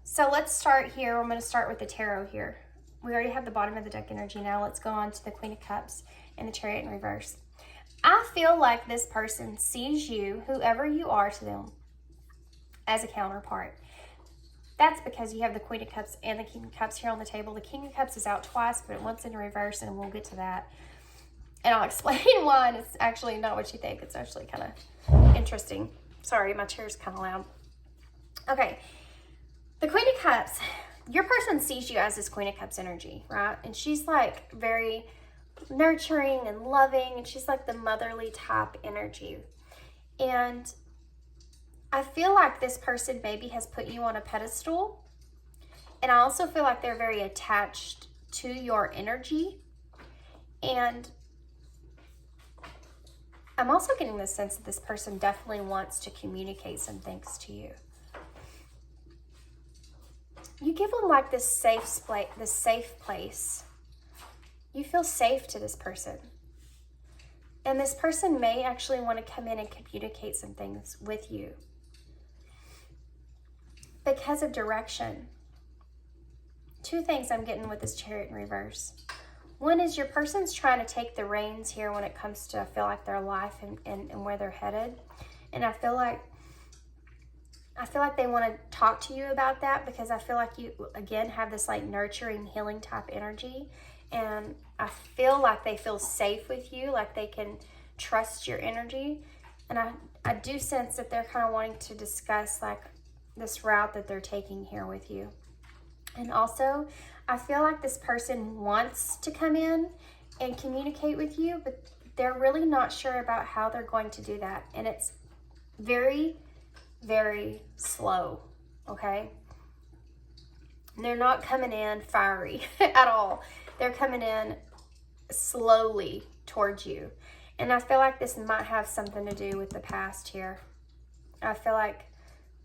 So let's start here. I'm going to start with the tarot here. We already have the bottom of the deck energy. Now let's go on to the Queen of Cups and the Chariot in reverse. I feel like this person sees you, whoever you are to them, as a counterpart. That's because you have the Queen of Cups and the King of Cups here on the table. The King of Cups is out twice, but once in reverse, and we'll get to that. And I'll explain why, and it's actually not what you think. It's actually kind of interesting. Sorry, my chair's kind of loud. Okay, the Queen of Cups, your person sees you as this Queen of Cups energy, right? And she's like very nurturing and loving, and she's like the motherly type energy. And I feel like this person maybe has put you on a pedestal. And I also feel like they're very attached to your energy. And I'm also getting the sense that this person definitely wants to communicate some things to you. You give them like this safe place. You feel safe to this person. And this person may actually want to come in and communicate some things with you. Because of direction. Two things I'm getting with this Chariot in reverse. One is your person's trying to take the reins here when it comes to, I feel like, their life and where they're headed. And I feel like they want to talk to you about that, because I feel like you, again, have this like nurturing, healing type energy. And I feel like they feel safe with you, like they can trust your energy. And I do sense that they're kind of wanting to discuss like this route that they're taking here with you. And also, I feel like this person wants to come in and communicate with you, but they're really not sure about how they're going to do that. And it's very, very slow, okay? They're not coming in fiery at all. They're coming in slowly towards you. And I feel like this might have something to do with the past here. I feel like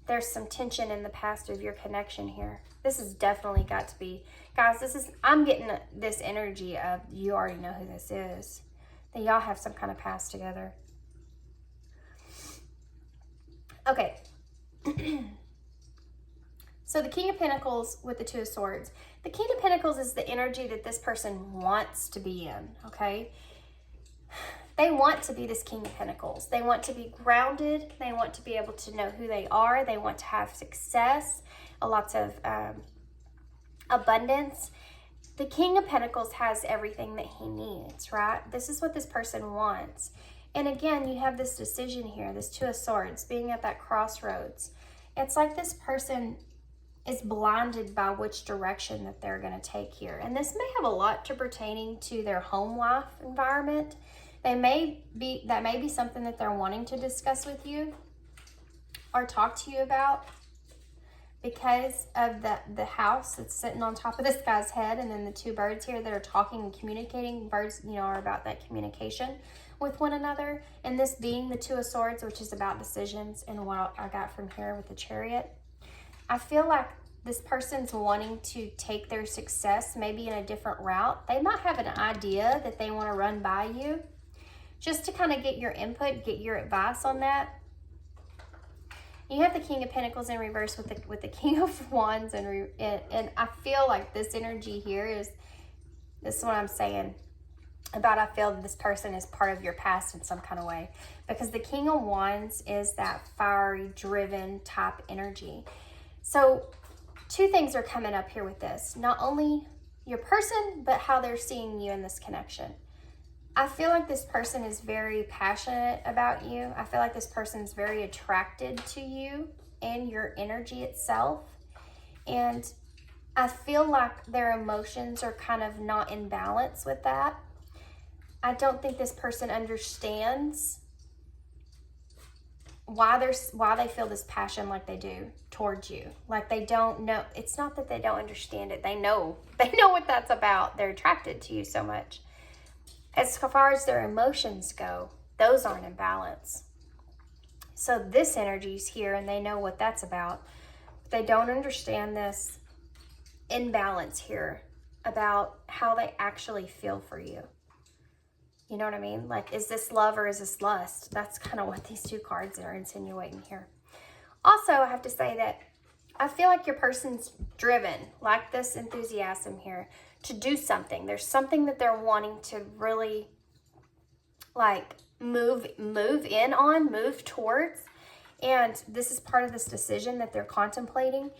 there's some tension in the past of your connection here. This has definitely got to be, guys, I'm getting this energy of you already know who this is. That y'all have some kind of past together. Okay. So the King of Pentacles with the Two of Swords. The King of Pentacles is the energy that this person wants to be in, okay? They want to be this King of Pentacles. They want to be grounded. They want to be able to know who they are. They want to have success, lots of abundance. The King of Pentacles has everything that he needs, right? This is what this person wants. And again, you have this decision here, this Two of Swords, being at that crossroads. It's like this person is blinded by which direction that they're going to take here. And this may have a lot to pertaining to their home life environment. That may be something that they're wanting to discuss with you or talk to you about because of the house that's sitting on top of this guy's head, and then the two birds here that are talking and communicating. Birds, you know, are about that communication with one another. And this being the Two of Swords, which is about decisions, and what I got from here with the Chariot. I feel like this person's wanting to take their success maybe in a different route. They might have an idea that they want to run by you, just to kind of get your input, get your advice on that. You have the King of Pentacles in reverse with the King of Wands, and I feel like this energy here this is what I'm saying about, I feel this person is part of your past in some kind of way, because the King of Wands is that fiery, driven type energy. So two things are coming up here with this. Not only your person, but how they're seeing you in this connection. I feel like this person is very passionate about you. I feel like this person is very attracted to you and your energy itself. And I feel like their emotions are kind of not in balance with that. I don't think this person understands why they feel this passion like they do towards you. Like they don't know. It's not that they don't understand it. They know what that's about. They're attracted to you so much. As far as their emotions go, those aren't in balance. So this energy's here and they know what that's about. They don't understand this imbalance here about how they actually feel for you. You know what I mean? Like, is this love or is this lust? That's kind of what these two cards are insinuating here. Also, I have to say that I feel like your person's driven, like this enthusiasm here, to do something. There's something that they're wanting to really, like, move in on, move towards. And this is part of this decision that they're contemplating.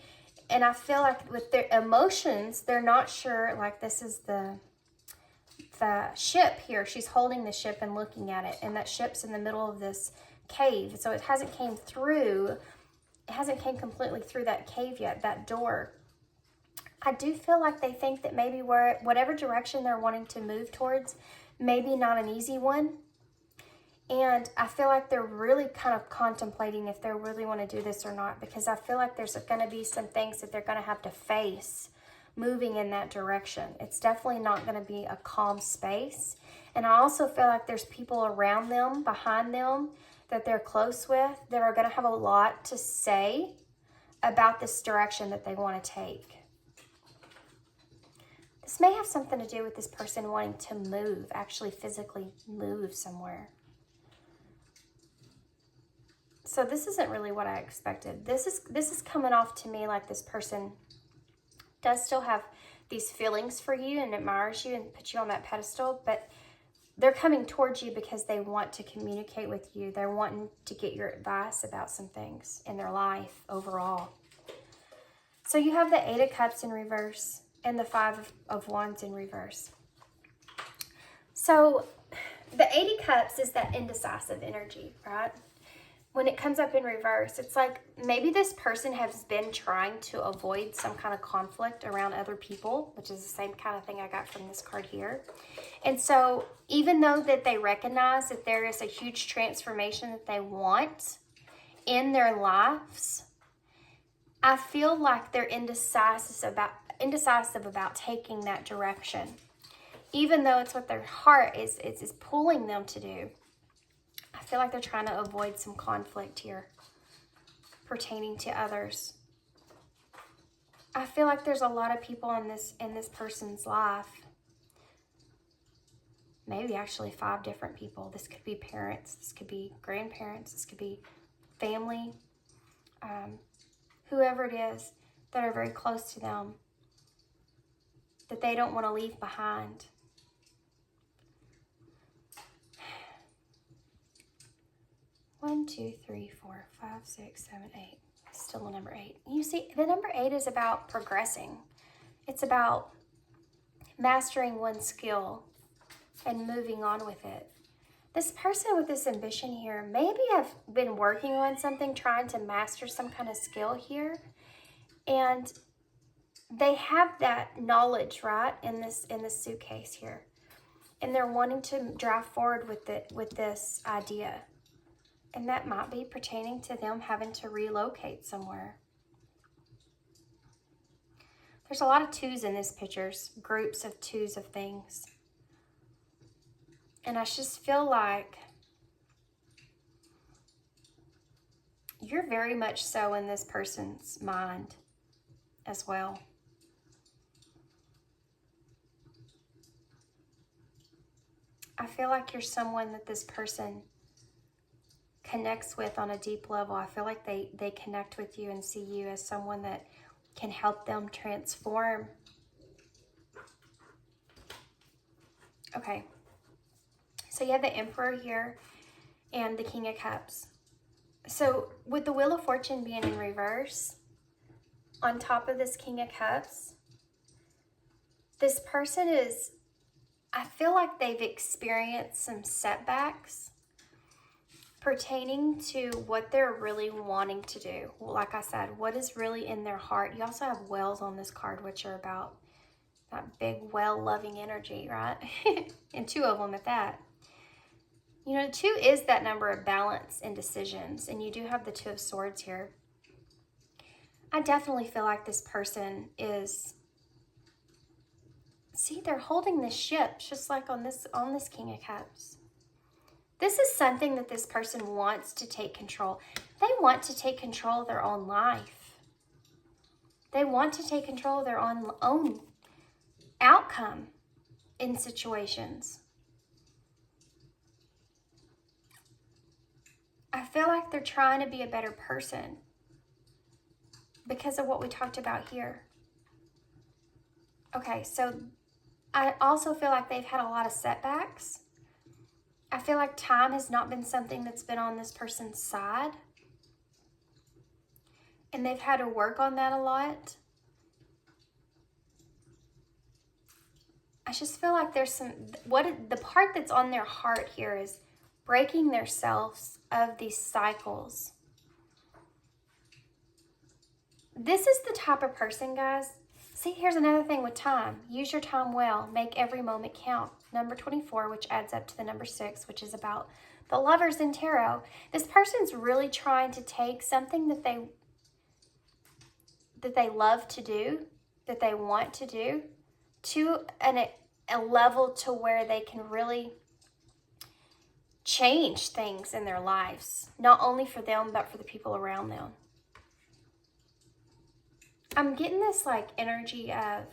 And I feel like with their emotions, they're not sure, like this is the ship here. She's holding the ship and looking at it. And that ship's in the middle of this cave. So it hasn't came completely through that cave yet, that door. I do feel like they think that maybe whatever direction they're wanting to move towards, maybe not an easy one. And I feel like they're really kind of contemplating if they really want to do this or not, because I feel like there's going to be some things that they're going to have to face moving in that direction. It's definitely not going to be a calm space. And I also feel like there's people around them, behind them, that they're close with, that are going to have a lot to say about this direction that they want to take. This may have something to do with this person wanting to move, actually physically move somewhere. So this isn't really what I expected. This is coming off to me like this person does still have these feelings for you and admires you and puts you on that pedestal, but they're coming towards you because they want to communicate with you. They're wanting to get your advice about some things in their life overall. So you have the Eight of Cups in reverse and the Five of Wands in reverse. So the Eight of Cups is that indecisive energy, right? when it comes up in reverse, it's like maybe this person has been trying to avoid some kind of conflict around other people, which is the same kind of thing I got from this card here. And so even though that they recognize that there is a huge transformation that they want in their lives, I feel like they're indecisive about taking that direction. Even though it's what their heart is pulling them to do. I feel like they're trying to avoid some conflict here pertaining to others. I feel like there's a lot of people in this person's life. Maybe actually 5 different people. This could be parents. This could be grandparents. This could be family. Whoever it is that are very close to them that they don't want to leave behind. One, 2, 3, 4, 5, 6, 7, 8. Still a number 8. You see, the number 8 is about progressing. It's about mastering one skill and moving on with it. This person with this ambition here maybe have been working on something, trying to master some kind of skill here. And they have that knowledge, right, in this suitcase here. And they're wanting to drive forward with this idea. And that might be pertaining to them having to relocate somewhere. There's a lot of 2s in this pictures, groups of 2s of things. And I just feel like you're very much so in this person's mind as well. I feel like you're someone that this person connects with on a deep level. I feel like they connect with you and see you as someone that can help them transform. Okay. So you have the Emperor here and the King of Cups. So with the Wheel of Fortune being in reverse, on top of this King of Cups, this person is, I feel like they've experienced some setbacks pertaining to what they're really wanting to do. Like I said, what is really in their heart. You also have wells on this card, which are about that big well-loving energy, right? And 2 of them at that. You know, 2 is that number of balance and decisions, and you do have the 2 of Swords here. I definitely feel like this person is, see, they're holding the ship just like on this King of Cups. This is something that this person wants to take control. They want to take control of their own life. They want to take control of their own outcome in situations. I feel like they're trying to be a better person because of what we talked about here. Okay, so I also feel like they've had a lot of setbacks. I feel like time has not been something that's been on this person's side. And they've had to work on that a lot. I just feel like there's the part that's on their heart here is breaking themselves of these cycles. This is the type of person, guys. See, here's another thing with time. Use your time well. Make every moment count. Number 24, which adds up to the number 6, which is about the Lovers in Tarot. This person's really trying to take something that they love to do, that they want to do, to a level to where they can really change things in their lives. Not only for them, but for the people around them. I'm getting this like energy of,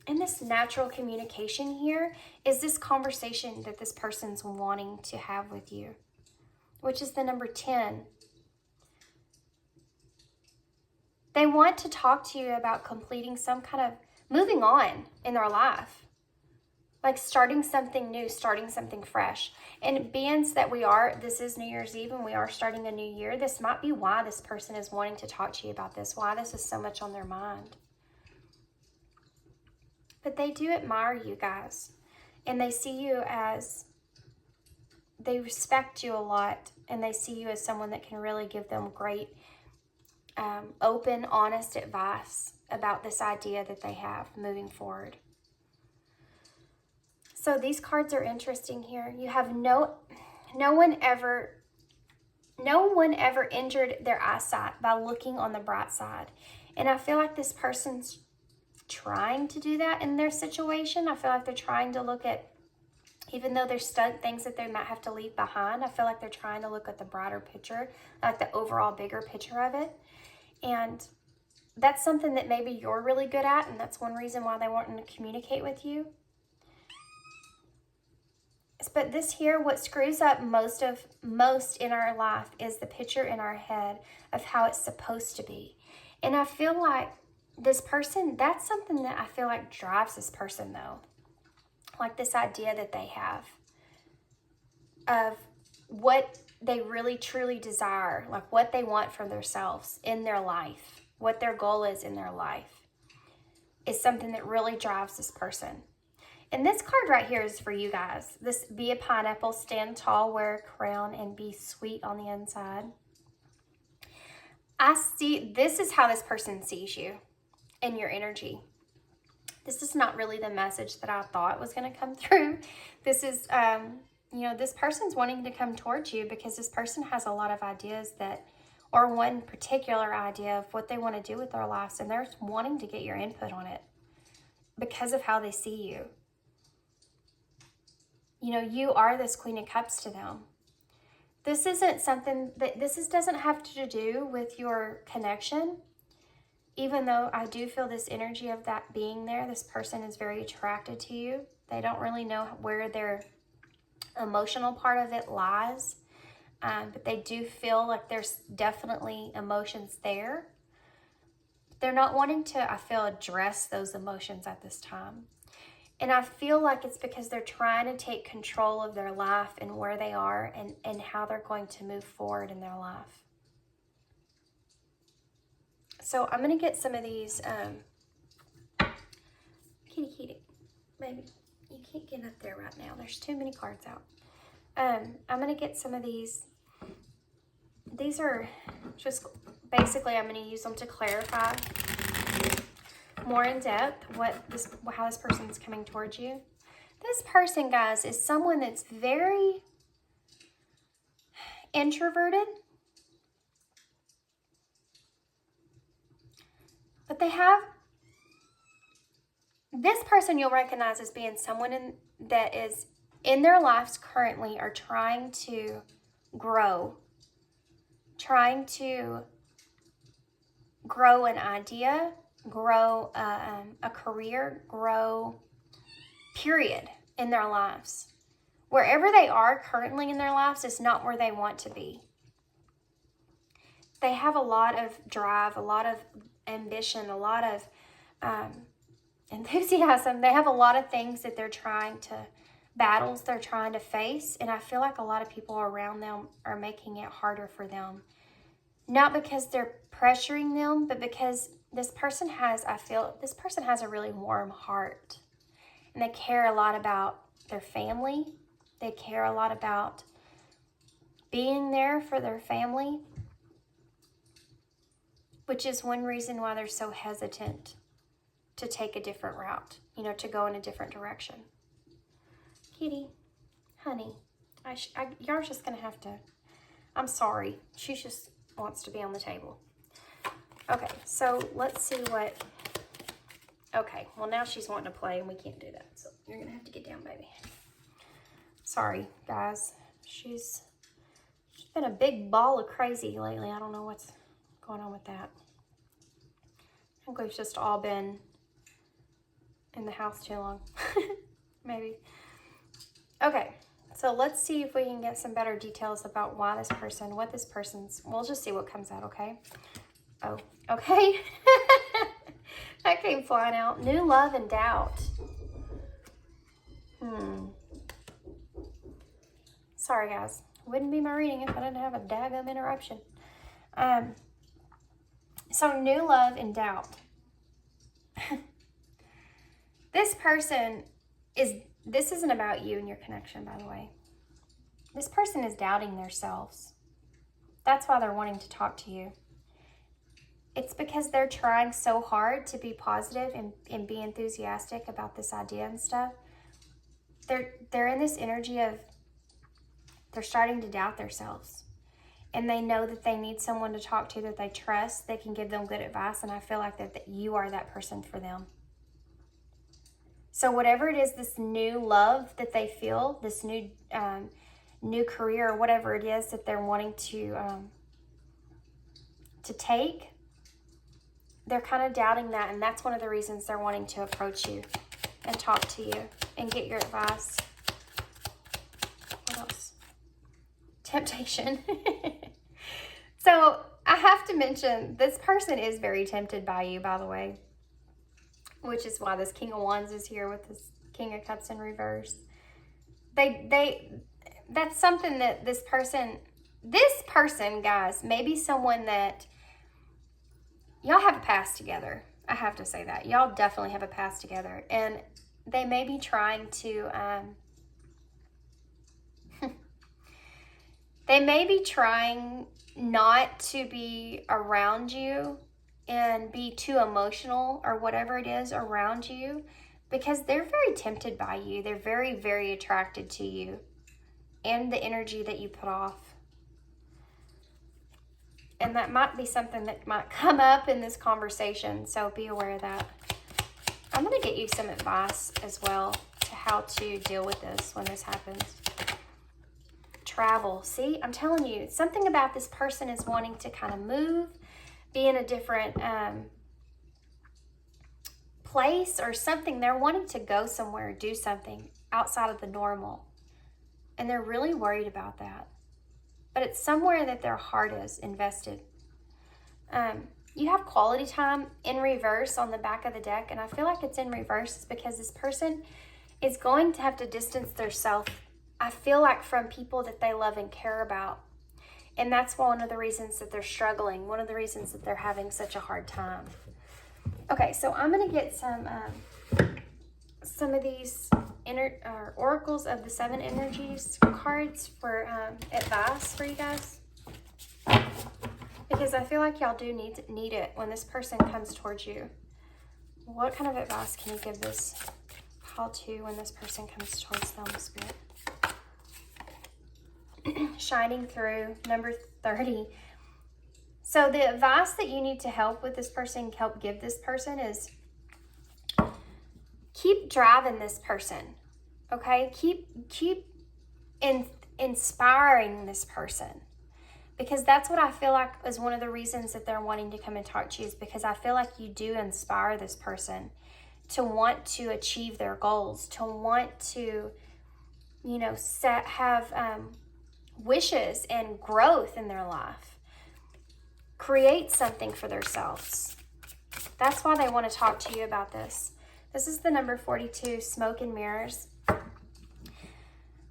and this natural communication here is this conversation that this person's wanting to have with you, which is the number 10. They want to talk to you about completing some kind of moving on in their life, like starting something new, starting something fresh. And being that this is New Year's Eve and we are starting a new year, this might be why this person is wanting to talk to you about this, why this is so much on their mind. But they do admire you guys, and they see you as, they respect you a lot and they see you as someone that can really give them great, open, honest advice about this idea that they have moving forward. So these cards are interesting here. You have no one ever injured their eyesight by looking on the bright side. And I feel like this person's trying to do that in their situation. I feel like they're trying to look at, even though there's things that they might have to leave behind, I feel like they're trying to look at the broader picture, like the overall bigger picture of it. And that's something that maybe you're really good at, and that's one reason why they want to communicate with you. But this here, what screws up most in our life is the picture in our head of how it's supposed to be. And I feel like this person, that's something that I feel like drives this person though. Like this idea that they have of what they really truly desire, like what they want for themselves in their life, what their goal is in their life, is something that really drives this person. And this card right here is for you guys. This be a pineapple, stand tall, wear a crown, and be sweet on the inside. I see, this is how this person sees you and your energy. This is not really the message that I thought was going to come through. This is, this person's wanting to come towards you because this person has a lot of ideas that, or one particular idea of what they want to do with their lives, and they're wanting to get your input on it because of how they see you. You are this Queen of Cups to them. This isn't something that, doesn't have to do with your connection. Even though I do feel this energy of that being there, this person is very attracted to you. They don't really know where their emotional part of it lies. But they do feel like there's definitely emotions there. They're not wanting to, I feel, address those emotions at this time. And I feel like it's because they're trying to take control of their life and where they are and how they're going to move forward in their life. So I'm going to get some of these, kitty, baby, you can't get up there right now. There's too many cards out. I'm going to get some of these. These are just, basically I'm going to use them to clarify more in depth how this person's coming towards you. This person, guys, is someone that's very introverted. But they have, this person you'll recognize as being someone that is in their lives currently are trying to grow. Trying to grow an idea, grow a career, grow, period, in their lives. Wherever they are currently in their lives is not where they want to be. They have a lot of drive, a lot of ambition, a lot of enthusiasm. They have a lot of things that they're trying to, battles they're trying to face. And I feel like a lot of people around them are making it harder for them. Not because they're pressuring them, but because this person has a really warm heart. And they care a lot about their family. They care a lot about being there for their family, which is one reason why they're so hesitant to take a different route, to go in a different direction. Kitty, honey, you're just going to have to, I'm sorry. She just wants to be on the table. Okay, so let's see what, okay, well now she's wanting to play and we can't do that. So you're going to have to get down, baby. Sorry, guys. She's been a big ball of crazy lately. I don't know what's going on with that. I think we've just all been in the house too long. Maybe. Okay, so let's see if we can get some better details about why this person, what this person's, we'll just see what comes out, okay? Oh, okay. That came flying out. New love and doubt. Sorry, guys. Wouldn't be my reading if I didn't have a daggum interruption. So new love and doubt. This person this isn't about you and your connection, by the way. This person is doubting themselves. That's why they're wanting to talk to you. It's because they're trying so hard to be positive and be enthusiastic about this idea and stuff. They're in this energy of they're starting to doubt themselves. And they know that they need someone to talk to that they trust. They can give them good advice. And I feel like that you are that person for them. So whatever it is, this new love that they feel, this new career, or whatever it is that they're wanting to take, they're kind of doubting that. And that's one of the reasons they're wanting to approach you and talk to you and get your advice. What else? Temptation. So I have to mention, this person is very tempted by you, by the way, which is why this King of Wands is here with this King of Cups in reverse. That's something that this person, guys, may be someone that y'all have a past together. I have to say that. Y'all definitely have a past together. And they may be trying to, they may be trying not to be around you and be too emotional or whatever it is around you, because they're very tempted by you. They're very, very attracted to you and the energy that you put off. And that might be something that might come up in this conversation, so be aware of that. I'm going to get you some advice as well to how to deal with this when this happens. Travel. See, I'm telling you, something about this person is wanting to kind of move, be in a different place or something. They're wanting to go somewhere, do something outside of the normal. And they're really worried about that. But it's somewhere that their heart is invested. You have quality time in reverse on the back of the deck. And I feel like it's in reverse because this person is going to have to distance themselves, I feel like, from people that they love and care about. And that's one of the reasons that they're struggling. One of the reasons that they're having such a hard time. Okay, so I'm going to get some of these oracles of the 7 energies cards for advice for you guys. Because I feel like y'all do need it when this person comes towards you. What kind of advice can you give this pile to when this person comes towards them, Spirit? Shining through, number 30. So the advice that you need to help this person give this person is keep driving this person, okay? Keep inspiring this person, because that's what I feel like is one of the reasons that they're wanting to come and talk to you, is because I feel like you do inspire this person to want to achieve their goals, to want to, have wishes and growth in their life, create something for themselves. That's why they want to talk to you about this. This is the number 42, smoke and mirrors.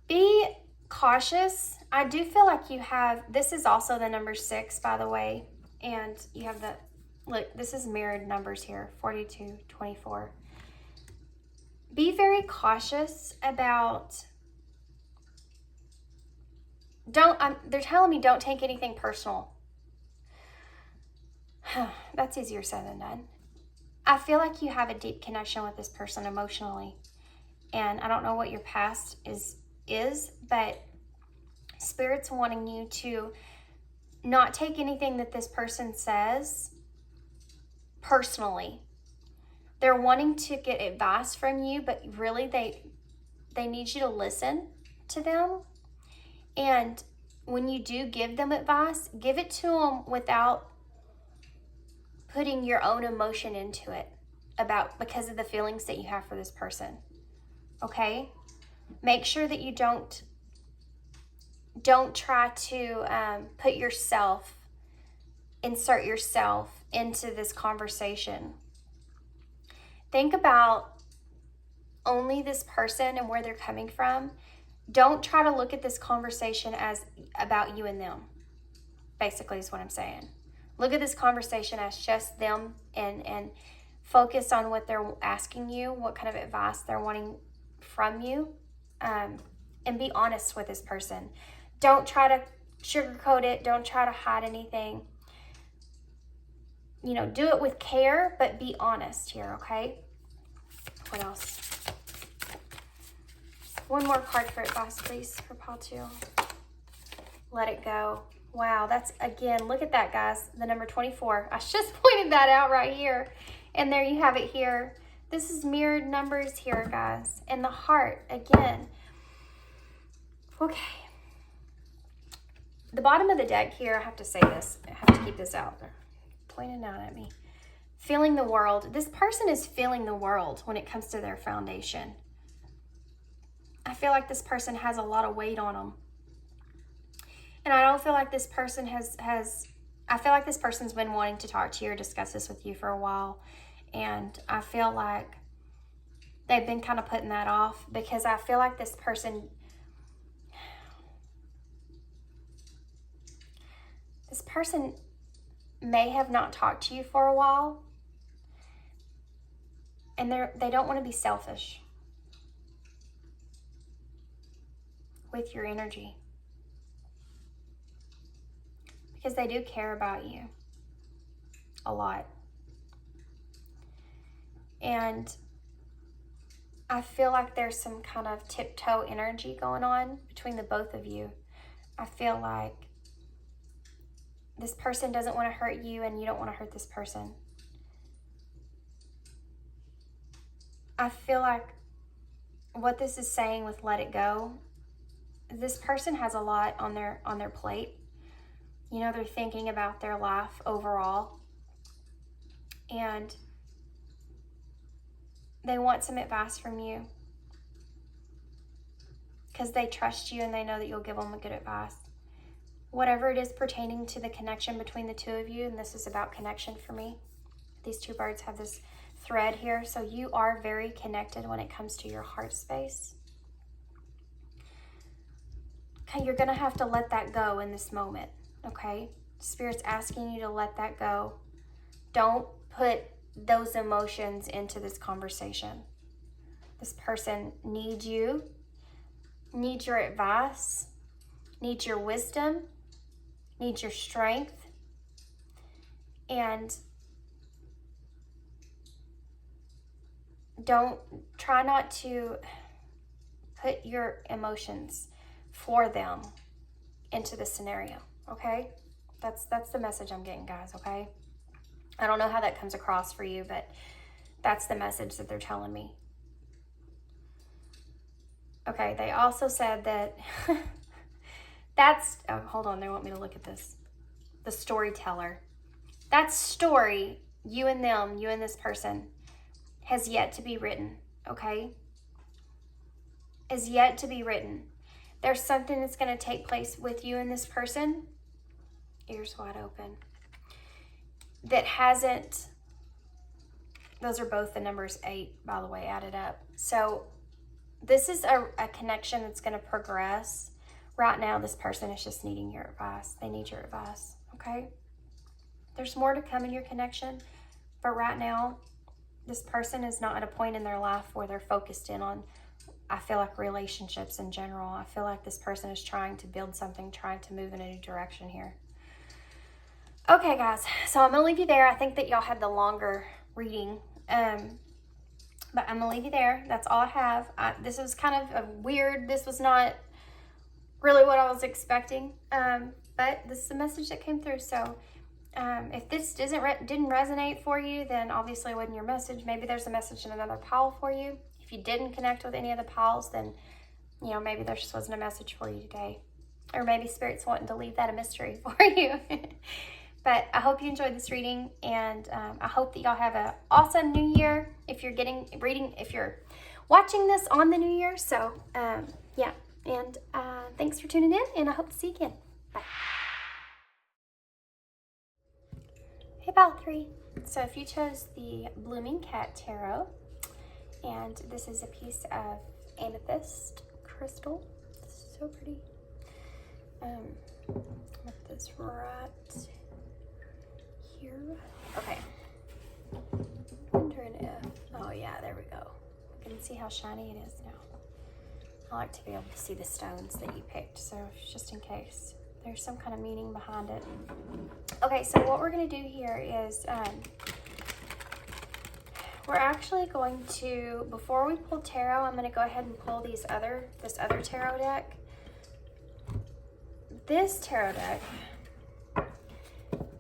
Be cautious. I do feel like you have, this is also the number 6, by the way, and you have the, look, this is mirrored numbers here, 42, 24. Be very cautious about, they're telling me don't take anything personal. That's easier said than done. I feel like you have a deep connection with this person emotionally. And I don't know what your past is, but Spirit's wanting you to not take anything that this person says personally. They're wanting to get advice from you, but really they need you to listen to them. And when you do give them advice, give it to them without putting your own emotion into it because of the feelings that you have for this person. Okay? Make sure that you don't try to insert yourself into this conversation. Think about only this person and where they're coming from. Don't try to look at this conversation as about you and them, basically is what I'm saying. Look at this conversation as just them and focus on what they're asking you, what kind of advice they're wanting from you, and be honest with this person. Don't try to sugarcoat it. Don't try to hide anything. You know, do it with care, but be honest here, okay? What else? One more card for advice, please, for pile 2. Let it go. Wow, that's, again, look at that, guys. The number 24. I just pointed that out right here. And there you have it here. This is mirrored numbers here, guys. And the heart, again. Okay. The bottom of the deck here, I have to say this. I have to keep this out there. Pointing out at me. Feeling the world. This person is feeling the world when it comes to their foundation. I feel like this person has a lot of weight on them. And I don't feel like this person I feel like this person's been wanting to talk to you or discuss this with you for a while. And I feel like they've been kind of putting that off because I feel like this person may have not talked to you for a while, and they don't want to be selfish with your energy because they do care about you a lot. And I feel like there's some kind of tiptoe energy going on between the both of you. I feel like this person doesn't want to hurt you and you don't want to hurt this person. I feel like what this is saying with let it go, this person has a lot on their plate. You know, they're thinking about their life overall. And they want some advice from you because they trust you and they know that you'll give them a good advice. Whatever it is pertaining to the connection between the two of you, and this is about connection for me. These two birds have this thread here, so you are very connected when it comes to your heart space. Okay, you're gonna have to let that go in this moment, okay? Spirit's asking you to let that go. Don't put those emotions into this conversation. This person needs you, needs your advice, needs your wisdom, needs your strength, and try not to put your emotions for them into the scenario, okay? That's the message I'm getting, guys, okay? I don't know how that comes across for you, but that's the message that they're telling me. Okay, they also said that oh, hold on, they want me to look at this. The storyteller. That story, you and this person, has yet to be written, okay? Is yet to be written. There's something that's going to take place with you and this person, ears wide open, that hasn't, those are both the numbers 8, by the way, added up. So this is a connection that's going to progress. Right now, this person is just needing your advice. They need your advice, okay? There's more to come in your connection, but right now, this person is not at a point in their life where they're focused in on, I feel like, relationships in general. I feel like this person is trying to build something, trying to move in a new direction here. Okay, guys, so I'm going to leave you there. I think that y'all had the longer reading, but I'm going to leave you there. That's all I have. This was kind of a weird, this was not really what I was expecting, but this is the message that came through. So if this didn't resonate for you, then obviously it wasn't your message. Maybe there's a message in another pile for you. If you didn't connect with any of the piles, then, you know, maybe there just wasn't a message for you today. Or maybe Spirit's wanting to leave that a mystery for you. But I hope you enjoyed this reading, and I hope that y'all have an awesome new year if you're if you're watching this on the new year. So, yeah. And thanks for tuning in, and I hope to see you again. Bye. Hey, pile 3. So if you chose the Blooming Cat Tarot, and this is a piece of amethyst crystal. This is so pretty. Put this right here. Okay. Wondering if, oh yeah, there we go. You can see how shiny it is now. I like to be able to see the stones that you picked, so just in case. There's some kind of meaning behind it. Okay, so what we're going to do here is we're actually going to, before we pull tarot, I'm going to go ahead and pull this other tarot deck. This tarot deck,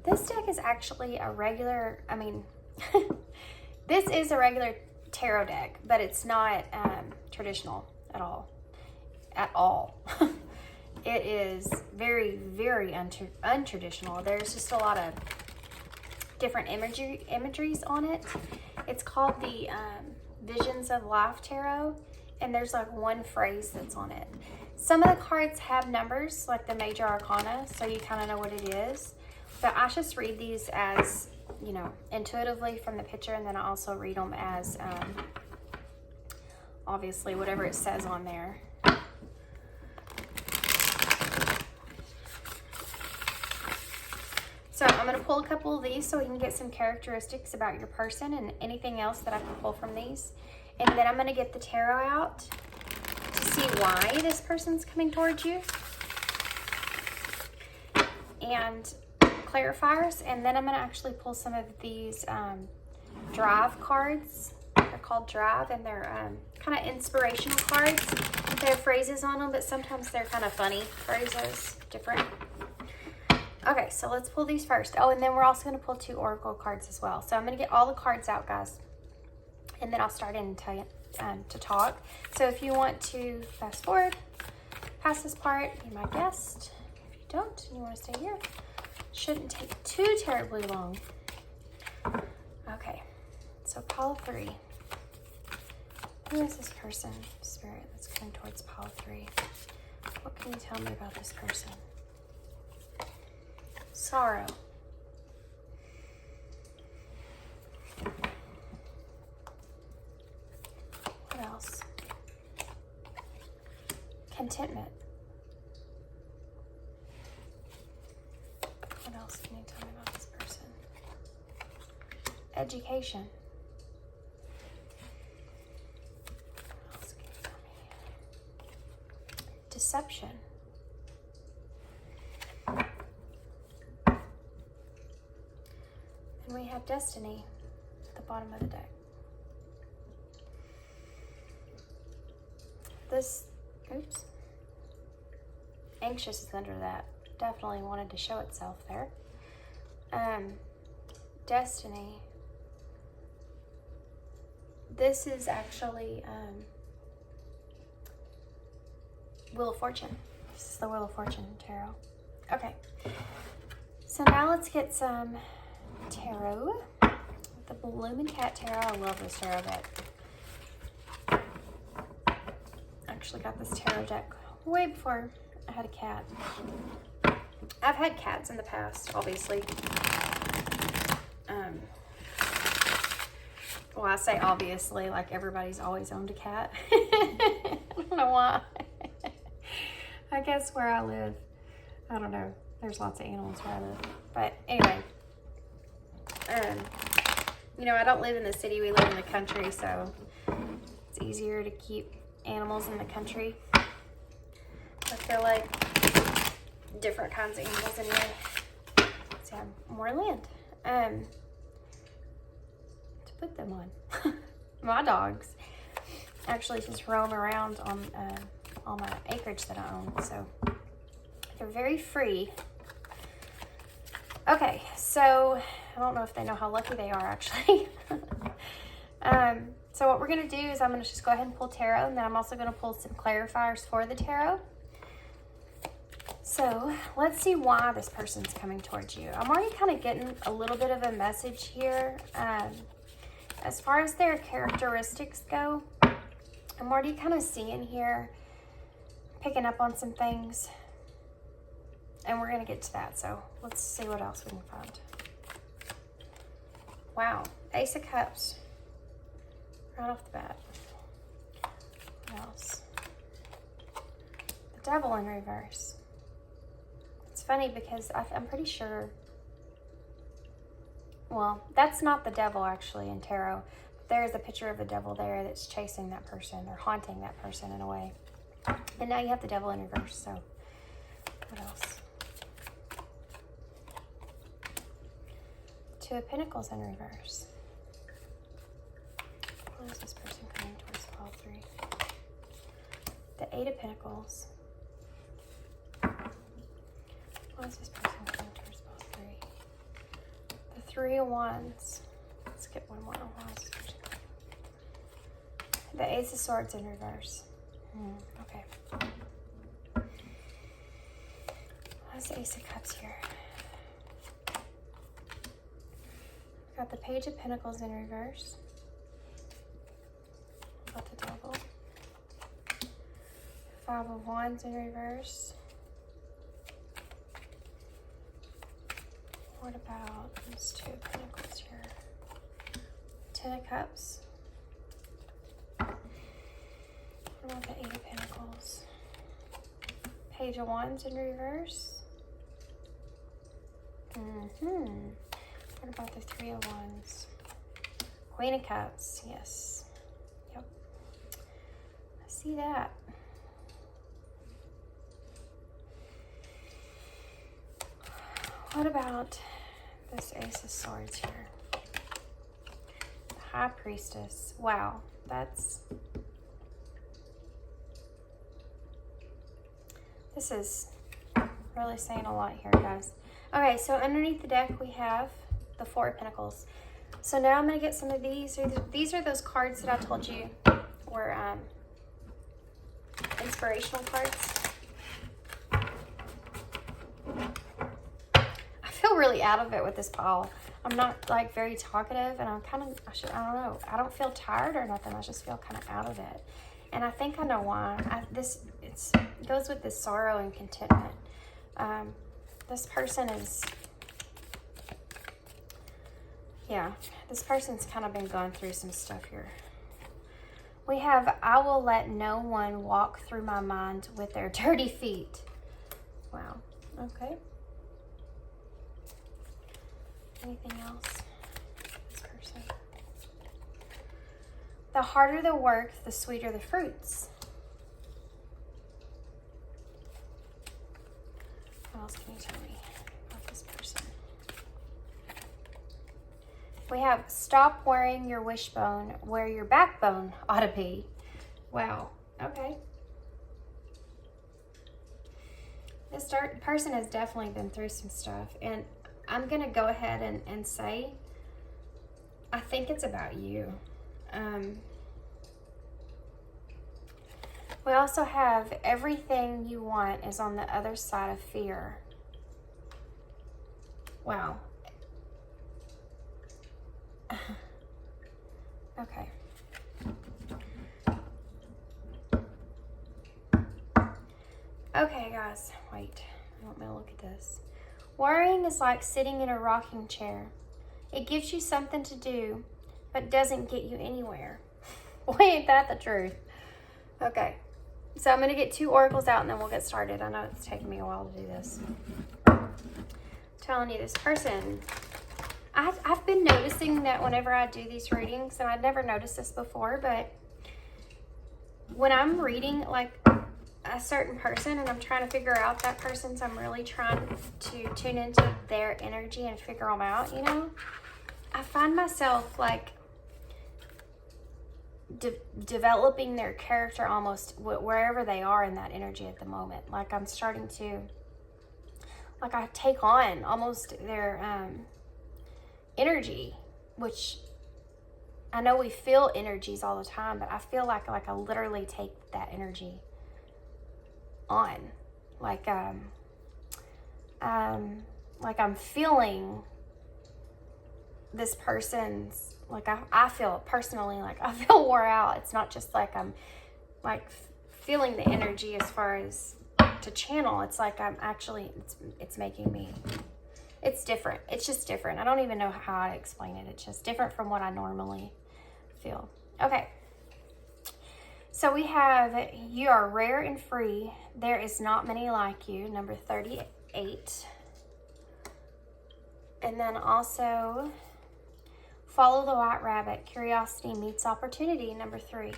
this deck is actually a regular, I mean, this is a regular tarot deck, but it's not traditional at all. At all. It is very, very untraditional. There's just a lot of different imageries on it. It's called the Visions of Life Tarot, and there's like one phrase that's on it. Some of the cards have numbers, like the major arcana, so you kind of know what it is. But I just read these as, you know, intuitively from the picture, and then I also read them as, obviously, whatever it says on there. So I'm going to pull a couple of these so we can get some characteristics about your person and anything else that I can pull from these. And then I'm going to get the tarot out to see why this person's coming towards you. And clarifiers. And then I'm going to actually pull some of these drive cards. They're called drive, and they're kind of inspirational cards. They have phrases on them, but sometimes they're kind of funny phrases, different. Okay, so let's pull these first. Oh, and then we're also going to pull 2 oracle cards as well. So I'm going to get all the cards out, guys, and then I'll start in and tell you to talk. So if you want to fast forward past this part, be my guest. If you don't and you want to stay here, shouldn't take too terribly long. Okay, so pile 3. Who is this person, Spirit, that's coming towards pile 3? What can you tell me about this person? Sorrow. What else? Contentment. What else can you tell me about this person? Education. What else can you tell me? Deception. And we have destiny at the bottom of the deck. This, oops, anxious is under that. Definitely wanted to show itself there. Destiny. This is actually Wheel of Fortune. This is the Wheel of Fortune tarot. Okay, so now let's get some tarot. The Blooming Cat Tarot. I love this tarot deck. Actually got this tarot deck way before I had a cat. I've had cats in the past, obviously. Well, I say obviously, like everybody's always owned a cat. I don't know why. I guess where I live, I don't know. There's lots of animals where I live. But anyway, you know, I don't live in the city. We live in the country, so it's easier to keep animals in the country. I feel like different kinds of animals anyway. So have more land to put them on. My dogs actually just roam around on all my acreage that I own, so they're very free. Okay, so I don't know if they know how lucky they are, actually. So what we're going to do is I'm going to just go ahead and pull tarot, and then I'm also going to pull some clarifiers for the tarot. So let's see why this person's coming towards you. I'm already kind of getting a little bit of a message here. As far as their characteristics go, I'm already kind of seeing here, picking up on some things. And we're going to get to that, so let's see what else we can find. Wow, Ace of Cups. Right off the bat. What else? The Devil in reverse. It's funny because I'm pretty sure, well, that's not the devil actually in tarot. There is a picture of the devil there that's chasing that person or haunting that person in a way. And now you have the Devil in reverse, so what else? Two of Pentacles in reverse. What is this person coming towards pile 3? The Eight of Pentacles. What is this person coming towards pile 3? The Three of Wands. Let's get one more. The Ace of Swords in reverse. Okay. What's the Ace of Cups here? Got the Page of Pentacles in reverse. Got the Devil. Five of Wands in reverse. What about these Two of Pentacles here? Ten of Cups. What about the Eight of Pentacles? Page of Wands in reverse. What about the Three of Wands? Queen of Cups, yes. Yep. I see that. What about this Ace of Swords here? The High Priestess. Wow, this is really saying a lot here, guys. Okay, so underneath the deck we have the Four of Pentacles. So now I'm going to get some of these. These are those cards that I told you were inspirational cards. I feel really out of it with this pile. I'm not like very talkative, and I'm kind of, I don't know. I don't feel tired or nothing. I just feel kind of out of it. And I think I know why. It goes with this sorrow and contentment. This person is, yeah, this person's kind of been going through some stuff here. We have, I will let no one walk through my mind with their dirty feet. Wow, okay. Anything else? This person. The harder the work, the sweeter the fruits. What else can you tell me about this person? We have stop wearing your wishbone where your backbone ought to be. Wow. Okay. This person has definitely been through some stuff. And I'm going to go ahead and say, I think it's about you. We also have everything you want is on the other side of fear. Wow. Okay. Okay, guys. Wait. I want me to look at this. Worrying is like sitting in a rocking chair. It gives you something to do, but doesn't get you anywhere. Boy, ain't that the truth. Okay. So I'm going to get two oracles out and then we'll get started. I know it's taking me a while to do this. I'm telling you, this person, I've been noticing that whenever I do these readings, and I'd never noticed this before, but when I'm reading like a certain person and I'm trying to figure out that person's, I'm really trying to tune into their energy and figure them out, you know? I find myself like developing their character almost wherever they are in that energy at the moment. Like I'm starting to, like I take on almost their energy, which I know we feel energies all the time, but I feel like I literally take that energy on. Like I'm feeling this person's, like I feel personally like I feel wore out. It's not just like I'm like feeling the energy as far as to channel. It's like I'm actually, it's making me, it's different. It's just different. I don't even know how to explain it. It's just different from what I normally feel. Okay. So we have, you are rare and free. There is not many like you, number 38. And then also, follow the white rabbit. Curiosity meets opportunity, number 3.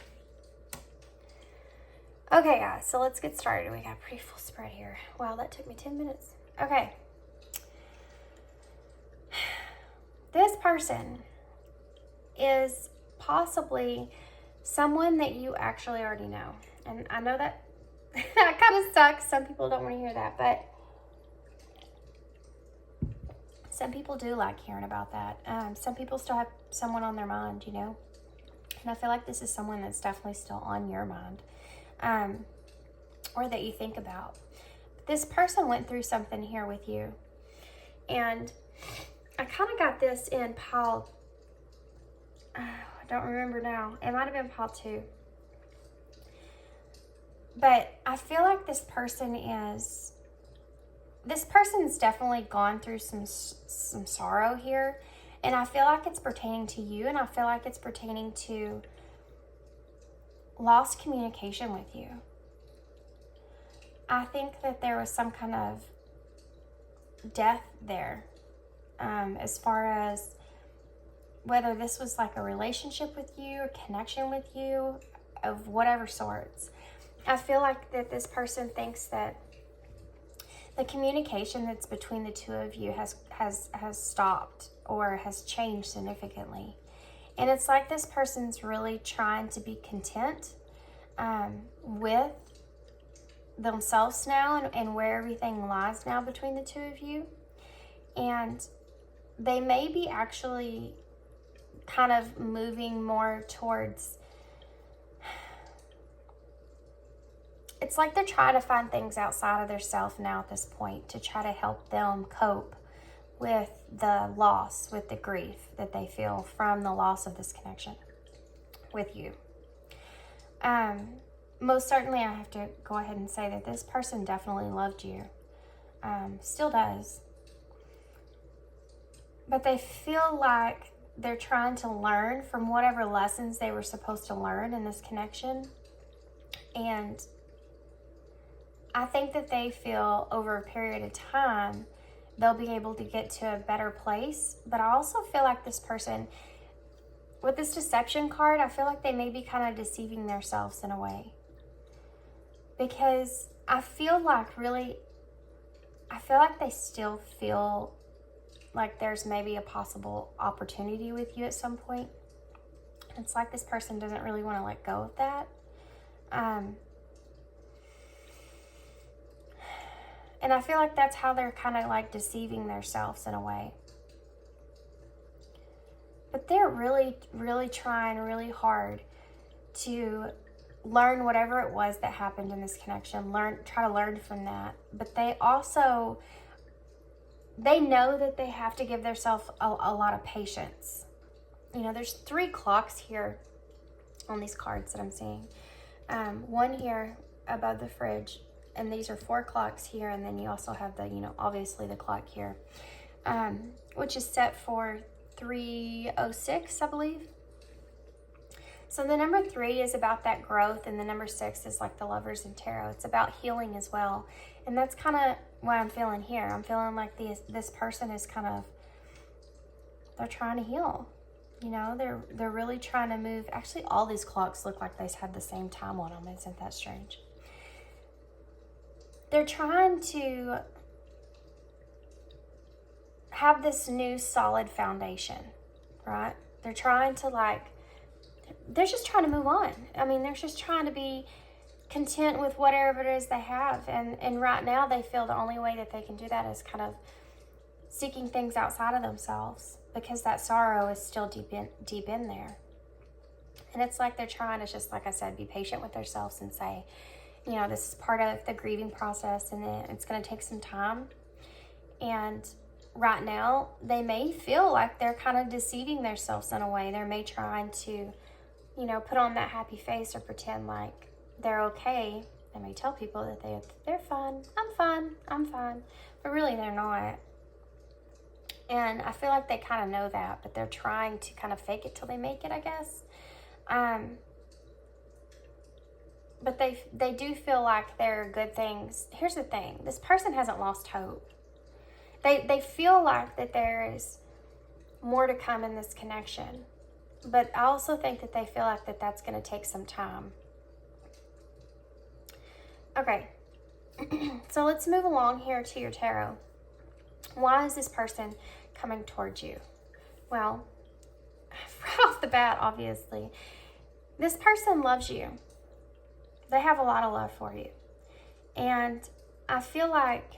Okay, guys, so let's get started. We got a pretty full spread here. Wow, that took me 10 minutes. Okay. This person is possibly someone that you actually already know. And I know that that kind of sucks. Some people don't want to hear that, but some people do like hearing about that. Some people still have someone on their mind, you know. And I feel like this is someone that's definitely still on your mind, or that you think about. This person went through something here with you. And I kind of got this in pile, I don't remember now. It might have been pile 2. But I feel like this person's definitely gone through some sorrow here. And I feel like it's pertaining to you, and I feel like it's pertaining to lost communication with you. I think that there was some kind of death there, as far as whether this was like a relationship with you, a connection with you, of whatever sorts. I feel like that this person thinks that the communication that's between the two of you has stopped or has changed significantly. And it's like this person's really trying to be content with themselves now and where everything lies now between the two of you. And they may be actually kind of moving more towards, it's like they're trying to find things outside of their self now at this point to try to help them cope with the loss, with the grief that they feel from the loss of this connection with you. Most certainly I have to go ahead and say that this person definitely loved you, still does. But they feel like they're trying to learn from whatever lessons they were supposed to learn in this connection. And I think that they feel over a period of time, they'll be able to get to a better place. But I also feel like this person, with this deception card, I feel like they may be kind of deceiving themselves in a way. Because I feel like they still feel like there's maybe a possible opportunity with you at some point. It's like this person doesn't really want to let go of that. And I feel like that's how they're kind of like deceiving themselves in a way. But they're really, really trying really hard to learn whatever it was that happened in this connection. Try to learn from that. But they also, they know that they have to give themselves a lot of patience. You know, there's 3 clocks here on these cards that I'm seeing. One here above the fridge. And these are 4 clocks here, and then you also have the, you know, obviously the clock here, which is set for 3:06, I believe. So the number 3 is about that growth, and the number 6 is like the Lovers in Tarot. It's about healing as well, and that's kind of what I'm feeling here. I'm feeling like this person is kind of, they're trying to heal. You know, they're really trying to move. Actually, all these clocks look like they had the same time on them. Isn't that strange? They're trying to have this new solid foundation, right? They're trying to they're just trying to move on. I mean, they're just trying to be content with whatever it is they have. And right now they feel the only way that they can do that is kind of seeking things outside of themselves, because that sorrow is still deep in there. And it's like they're trying to just, like I said, be patient with themselves and say, you know, this is part of the grieving process, and it's going to take some time. And right now, they may feel like they're kind of deceiving themselves in a way. They may trying to, you know, put on that happy face or pretend like they're okay. They may tell people that they're fine. I'm fine. But really, they're not. And I feel like they kind of know that, but they're trying to kind of fake it till they make it, I guess. But they do feel like there are good things. Here's the thing. This person hasn't lost hope. They feel like that there is more to come in this connection. But I also think that they feel like that's going to take some time. Okay. So let's move along here to your tarot. Why is this person coming towards you? Well, right off the bat, obviously, this person loves you. They have a lot of love for you. And I feel like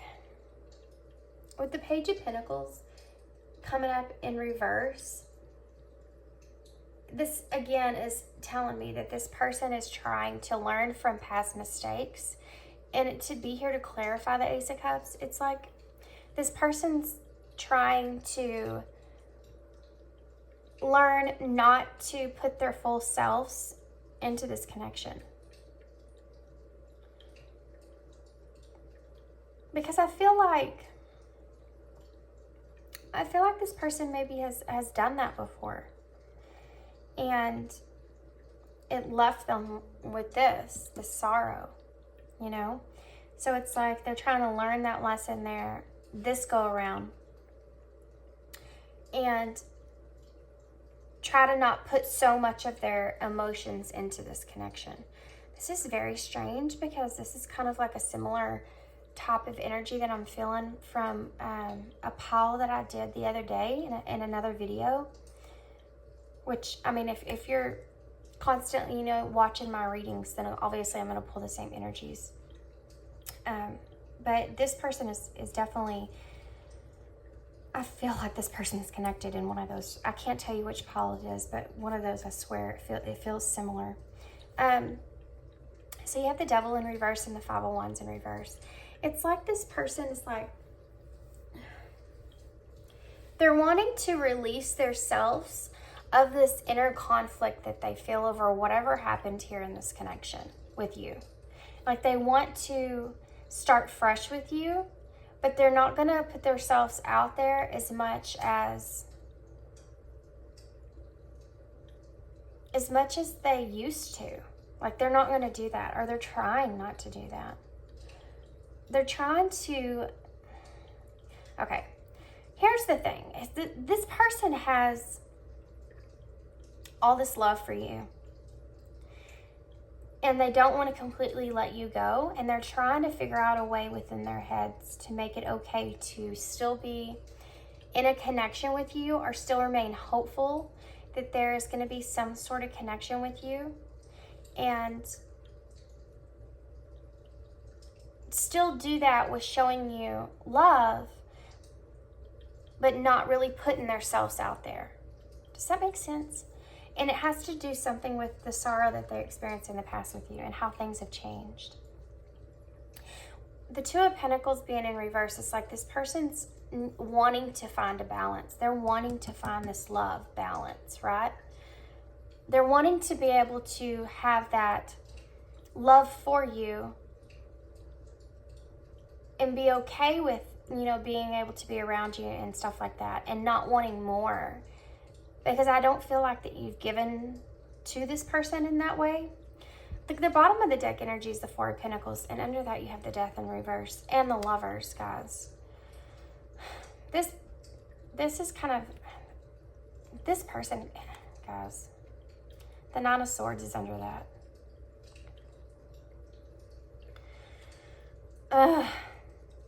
with the Page of Pentacles coming up in reverse, this again is telling me that this person is trying to learn from past mistakes. And to be here to clarify the Ace of Cups, it's like this person's trying to learn not to put their full selves into this connection. Because I feel like this person maybe has done that before. And it left them with this sorrow, you know? So it's like they're trying to learn that lesson there this go around. And try to not put so much of their emotions into this connection. This is very strange because this is kind of like a similar type of energy that I'm feeling from a pile that I did the other day in another video. Which, I mean, if you're constantly, you know, watching my readings, then obviously I'm going to pull the same energies. But this person is definitely, I feel like this person is connected in one of those. I can't tell you which pile it is, but one of those, I swear, it feels similar. So you have the Devil in reverse and the Five of Wands in reverse. It's like this person is like, they're wanting to release themselves of this inner conflict that they feel over whatever happened here in this connection with you. Like they want to start fresh with you, but they're not going to put themselves out there as much as they used to. Like they're not going to do that, or they're trying not to do that. They're trying to, okay, here's the thing, is that this person has all this love for you. And they don't want to completely let you go. And they're trying to figure out a way within their heads to make it okay to still be in a connection with you, or still remain hopeful that there is going to be some sort of connection with you. And still do that with showing you love, but not really putting themselves out there. Does that make sense? And it has to do something with the sorrow that they experienced in the past with you and how things have changed. The Two of Pentacles being in reverse, it's like this person's wanting to find a balance. They're wanting to find this love balance, right? They're wanting to be able to have that love for you and be okay with, you know, being able to be around you and stuff like that, and not wanting more. Because I don't feel like that you've given to this person in that way. Like the bottom of the deck energy is the Four of Pentacles, and under that you have the Death in reverse and the Lovers, guys. This is kind of, this person, guys, the Nine of Swords is under that.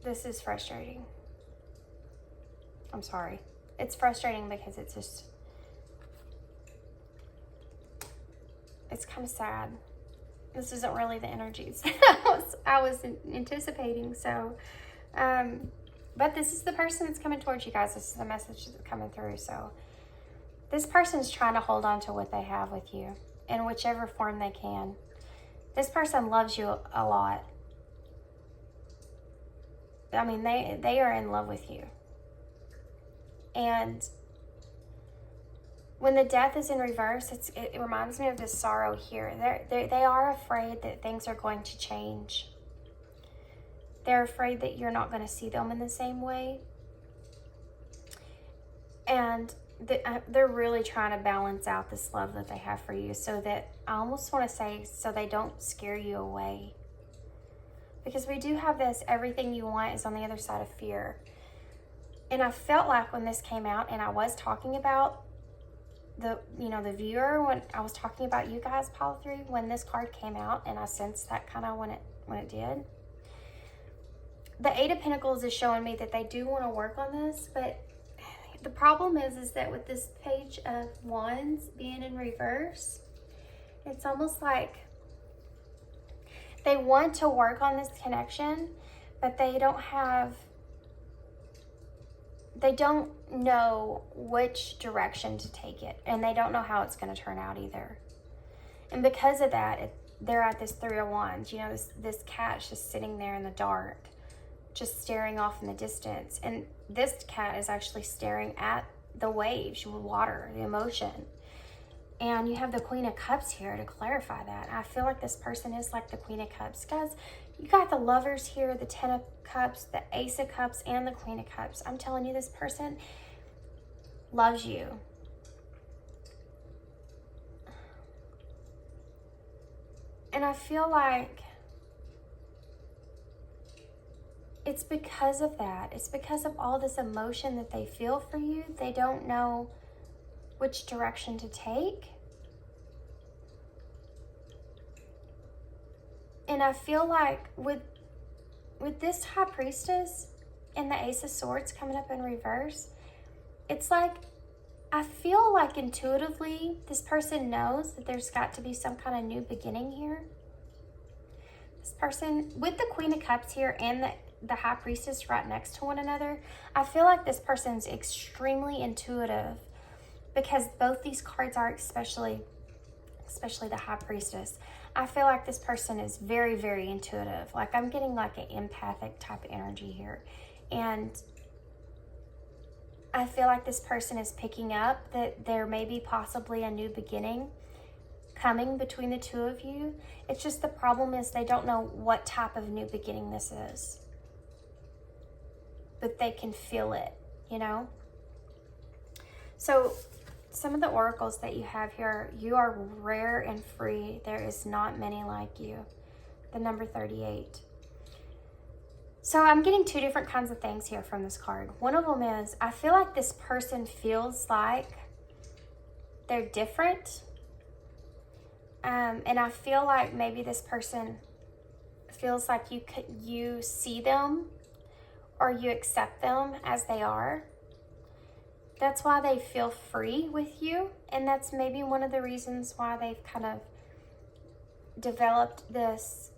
This is frustrating. I'm sorry. It's frustrating because it's just, it's kind of sad. This isn't really the energies I was anticipating. So, but this is the person that's coming towards you guys. This is the message that's coming through. So this person's trying to hold on to what they have with you in whichever form they can. This person loves you a lot. I mean, they are in love with you. And when the Death is in reverse, it reminds me of this sorrow here. They are afraid that things are going to change. They're afraid that you're not going to see them in the same way. And they're really trying to balance out this love that they have for you, so that, I almost want to say, so they don't scare you away. Because we do have this, everything you want is on the other side of fear. And I felt like when this came out, and I was talking about the viewer, when I was talking about you guys, pile 3, when this card came out, and I sensed that kind of when it did. The Eight of Pentacles is showing me that they do want to work on this, but The problem is that with this Page of Wands being in reverse, it's almost like they want to work on this connection, but they don't know which direction to take it, and they don't know how it's going to turn out either. And because of that, they're at this Three of Wands. You know, this cat's just sitting there in the dark, just staring off in the distance. And this cat is actually staring at the waves, water, the emotion. And you have the Queen of Cups here to clarify that. I feel like this person is like the Queen of Cups. Guys, you got the Lovers here, the Ten of Cups, the Ace of Cups, and the Queen of Cups. I'm telling you, this person loves you. And I feel like it's because of that. It's because of all this emotion that they feel for you. They don't know which direction to take. And I feel like with this High Priestess and the Ace of Swords coming up in reverse, it's like, I feel like intuitively this person knows that there's got to be some kind of new beginning here. This person, with the Queen of Cups here and the High Priestess right next to one another, I feel like this person's extremely intuitive, because both these cards are, especially the High Priestess. I feel like this person is very, very intuitive. Like, I'm getting like an empathic type of energy here. And I feel like this person is picking up that there may be possibly a new beginning coming between the two of you. It's just the problem is they don't know what type of new beginning this is. But they can feel it, you know? So some of the oracles that you have here, you are rare and free. There is not many like you. The number 38. So I'm getting two different kinds of things here from this card. One of them is, I feel like this person feels like they're different. And I feel like maybe this person feels like you see them or you accept them as they are. That's why they feel free with you. And that's maybe one of the reasons why they've kind of developed this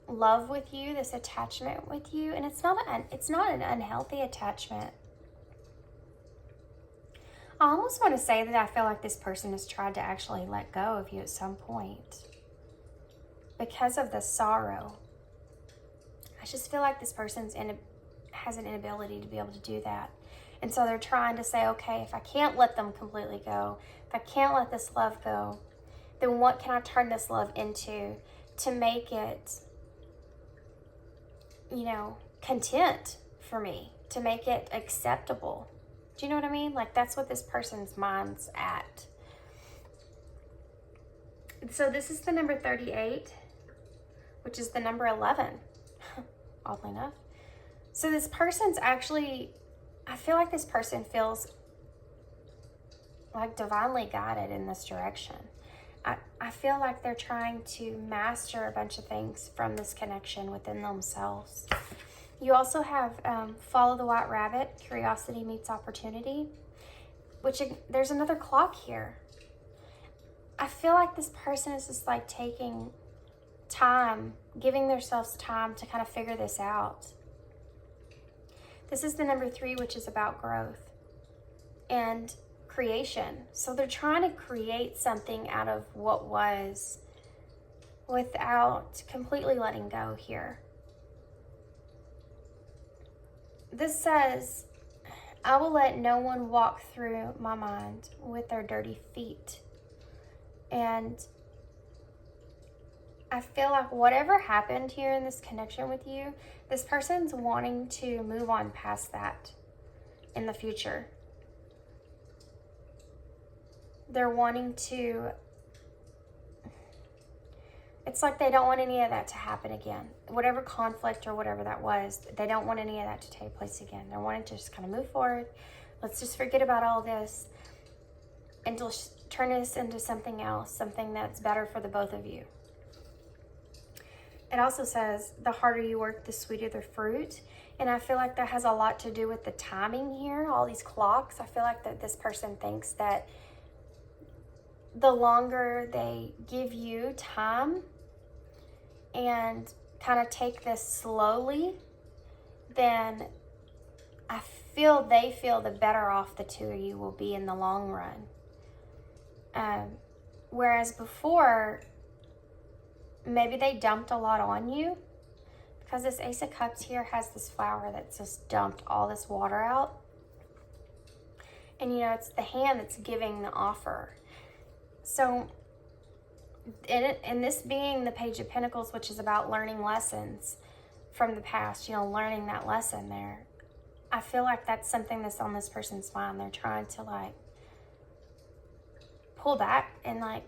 love with you, this attachment with you. And it's not an unhealthy attachment. I almost want to say that I feel like this person has tried to actually let go of you at some point because of the sorrow. I just feel like this person has an inability to be able to do that. And so they're trying to say, okay, if I can't let them completely go, if I can't let this love go, then what can I turn this love into to make it, you know, content for me, to make it acceptable? Do you know what I mean? Like, that's what this person's mind's at. So this is the number 38, which is the number 11, oddly enough. So this person's actually, I feel like this person feels like divinely guided in this direction. I feel like they're trying to master a bunch of things from this connection within themselves. You also have Follow the White Rabbit, Curiosity Meets Opportunity, which there's another clock here. I feel like this person is just like taking time, giving themselves time to kind of figure this out. This is the number 3, which is about growth and creation. So they're trying to create something out of what was without completely letting go here. This says, I will let no one walk through my mind with their dirty feet. And I feel like whatever happened here in this connection with you, this person's wanting to move on past that in the future. They're wanting to, it's like they don't want any of that to happen again. Whatever conflict or whatever that was, they don't want any of that to take place again. They're wanting to just kind of move forward. Let's just forget about all this and just turn this into something else, something that's better for the both of you. It also says, the harder you work, the sweeter the fruit. And I feel like that has a lot to do with the timing here, all these clocks. I feel like that this person thinks that the longer they give you time and kind of take this slowly, then I feel they feel the better off the two of you will be in the long run. Whereas before, maybe they dumped a lot on you, because this Ace of Cups here has this flower that's just dumped all this water out. And you know, it's the hand that's giving the offer. So, in this being the Page of Pentacles, which is about learning lessons from the past, you know, learning that lesson there, I feel like that's something that's on this person's mind. They're trying to like pull back and like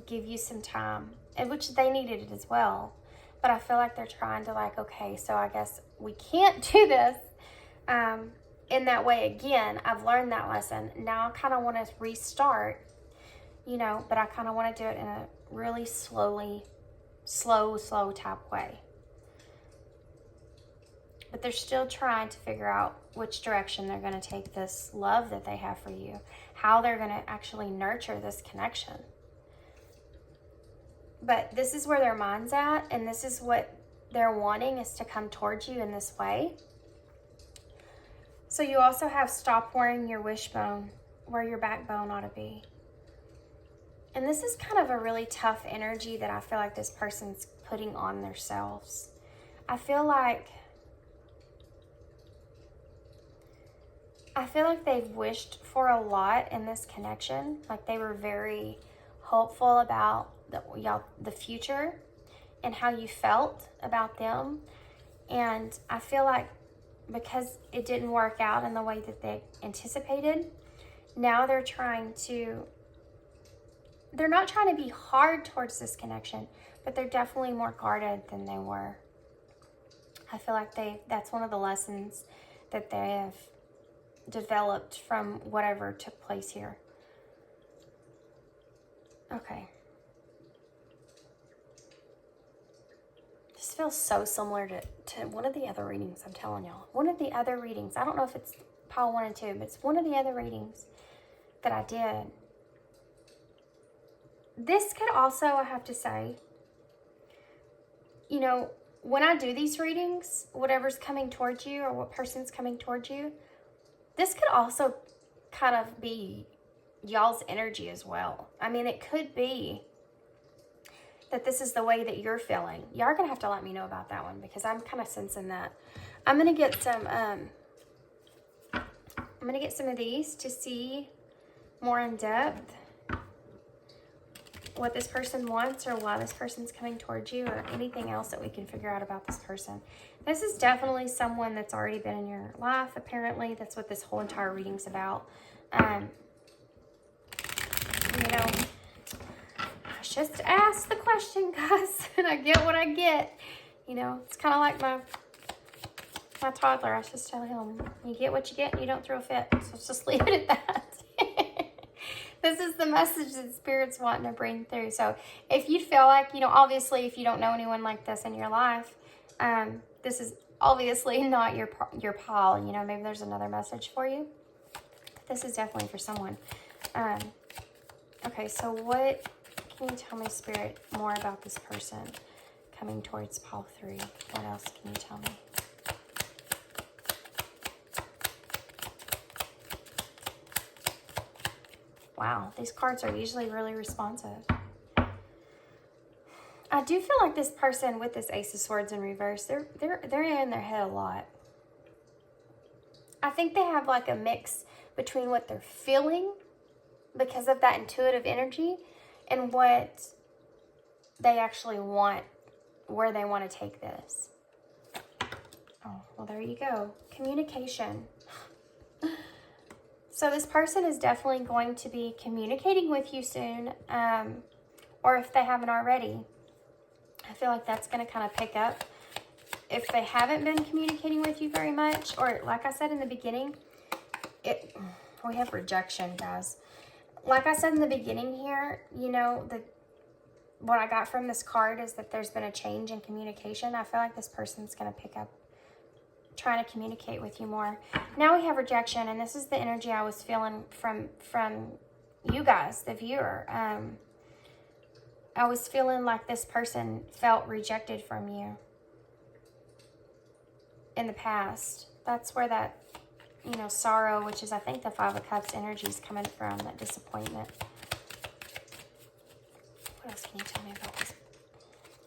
give you some time, and which they needed it as well. But I feel like they're trying to like, okay, so I guess we can't do this in that way again. I've learned that lesson. Now I kind of want to restart, you know, but I kind of want to do it in a really slow type way. But they're still trying to figure out which direction they're going to take this love that they have for you, how they're going to actually nurture this connection. But this is where their mind's at, and this is what they're wanting, is to come towards you in this way. So you also have stop wearing your wishbone where your backbone ought to be. And this is kind of a really tough energy that I feel like this person's putting on themselves. I feel like they've wished for a lot in this connection. Like they were very hopeful about the future and how you felt about them. And I feel like because it didn't work out in the way that they anticipated, now they're not trying to be hard towards this connection, but they're definitely more guarded than they were. I feel like that's one of the lessons that they have developed from whatever took place here. Okay. This feels so similar to one of the other readings, I'm telling y'all. One of the other readings. I don't know if it's pile 1 and 2, but it's one of the other readings that I did. This could also, I have to say, you know, when I do these readings, whatever's coming towards you or what person's coming towards you, this could also kind of be y'all's energy as well. I mean, it could be that this is the way that you're feeling. Y'all are going to have to let me know about that one, because I'm kind of sensing that. I'm going to get some, of these to see more in depth what this person wants or why this person's coming towards you, or anything else that we can figure out about this person. This is definitely someone that's already been in your life, apparently. That's what this whole entire reading's about. You know, I just asked the question, guys, and I get what I get. You know, it's kind of like my toddler. I just tell him, you get what you get and you don't throw a fit. So let's just leave it at that. This is the message that Spirit's wanting to bring through. So if you feel like, you know, obviously if you don't know anyone like this in your life, this is obviously not your pile. You know, maybe there's another message for you. This is definitely for someone. Okay, so what can you tell me, Spirit, more about this person coming towards pile 3? What else can you tell me? Wow, these cards are usually really responsive. I do feel like this person with this Ace of Swords in reverse, they're in their head a lot. I think they have like a mix between what they're feeling because of that intuitive energy and what they actually want, where they want to take this. Oh, well, there you go. Communication. So this person is definitely going to be communicating with you soon, or if they haven't already. I feel like that's going to kind of pick up. If they haven't been communicating with you very much, or like I said in the beginning, we have rejection, guys. Like I said in the beginning here, you know, what I got from this card is that there's been a change in communication. I feel like this person's going to pick up trying to communicate with you more. Now we have rejection, and this is the energy I was feeling from you guys, the viewer. I was feeling like this person felt rejected from you in the past. That's where that, you know, sorrow, which is I think the Five of Cups energy is coming from, that disappointment. What else can you tell me about this?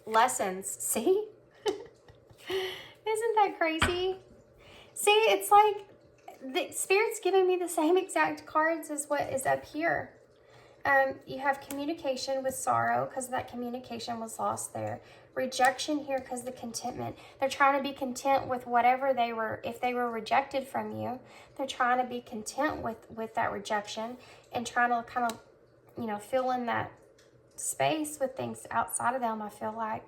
Lessons. See? Isn't that crazy? See, it's like the Spirit's giving me the same exact cards as what is up here. You have communication with sorrow because that communication was lost there. Rejection here because the contentment. They're trying to be content with whatever they were. If they were rejected from you, they're trying to be content with that rejection and trying to kind of, you know, fill in that space with things outside of them, I feel like,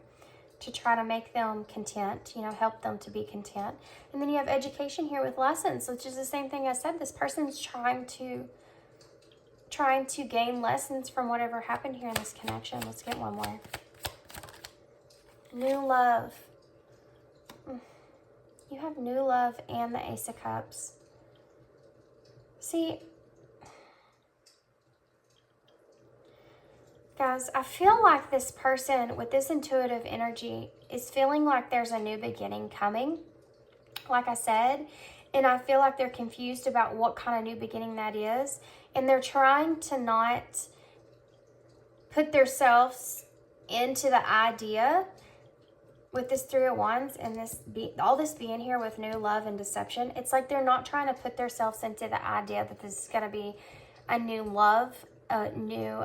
to try to make them content, you know, help them to be content. And then you have education here with lessons, which is the same thing I said. This person's trying to gain lessons from whatever happened here in this connection. Let's get one more. New love. You have new love and the Ace of Cups. See, guys, I feel like this person with this intuitive energy is feeling like there's a new beginning coming, like I said, and I feel like they're confused about what kind of new beginning that is, and they're trying to not put themselves into the idea with this Three of Wands and all this being here with new love and deception. It's like they're not trying to put themselves into the idea that this is going to be a new love, a new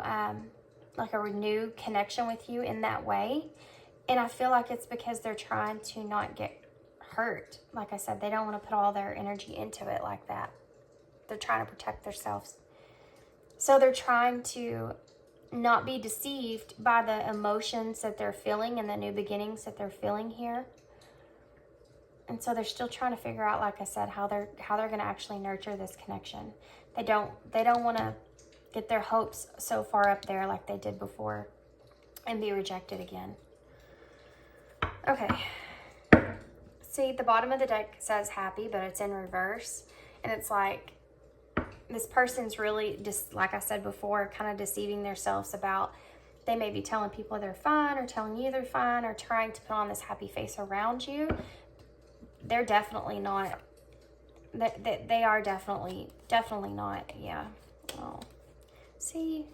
like a renewed connection with you in that way. And I feel like it's because they're trying to not get hurt. Like I said, they don't want to put all their energy into it like that. They're trying to protect themselves. So they're trying to not be deceived by the emotions that they're feeling and the new beginnings that they're feeling here. And so they're still trying to figure out, like I said, how they're going to actually nurture this connection. They don't want to get their hopes so far up there like they did before and be rejected again. Okay. See, the bottom of the deck says happy, but it's in reverse. And it's like this person's really just, like I said before, kind of deceiving themselves about, they may be telling people they're fine or telling you they're fine or trying to put on this happy face around you. They're definitely not. They are definitely not. Yeah. Oh. See?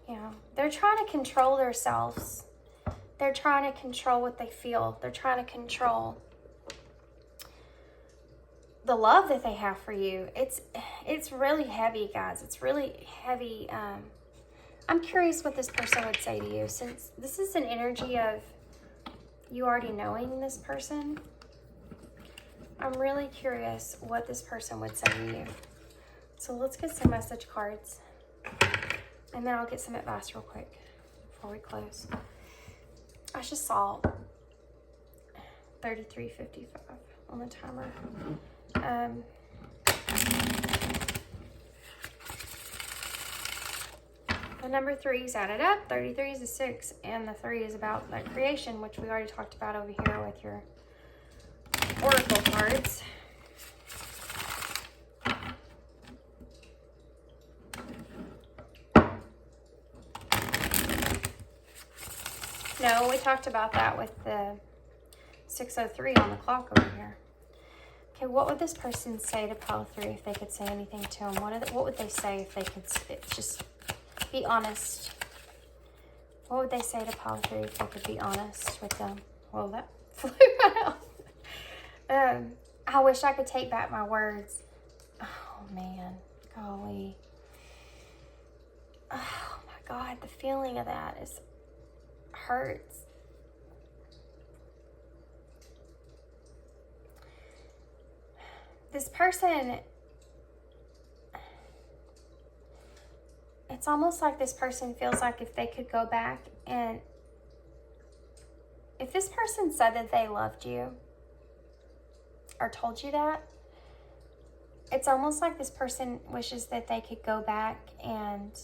Yeah. They're trying to control themselves. They're trying to control what they feel. They're trying to control the love that they have for you. It's really heavy, guys. It's really heavy. I'm curious what this person would say to you, since this is an energy of you already knowing this person. I'm really curious what this person would say to you. So let's get some message cards, and then I'll get some advice real quick before we close. I just saw 33:55 on the timer. The number 3's added up. 33 is a 6, and the 3 is about that creation, which we already talked about over here with your oracle cards. No, we talked about that with the 6:03 on the clock over here. Okay, what would this person say to pile 3 if they could say anything to him? What would they say if they could just be honest? What would they say to pile 3 if they could be honest with them? Well, that flew out. I wish I could take back my words. Oh, man. Golly. Oh, my God. The feeling of that hurts. This person, it's almost like this person feels like if they could go back and if this person said that they loved you or told you that, it's almost like this person wishes that they could go back and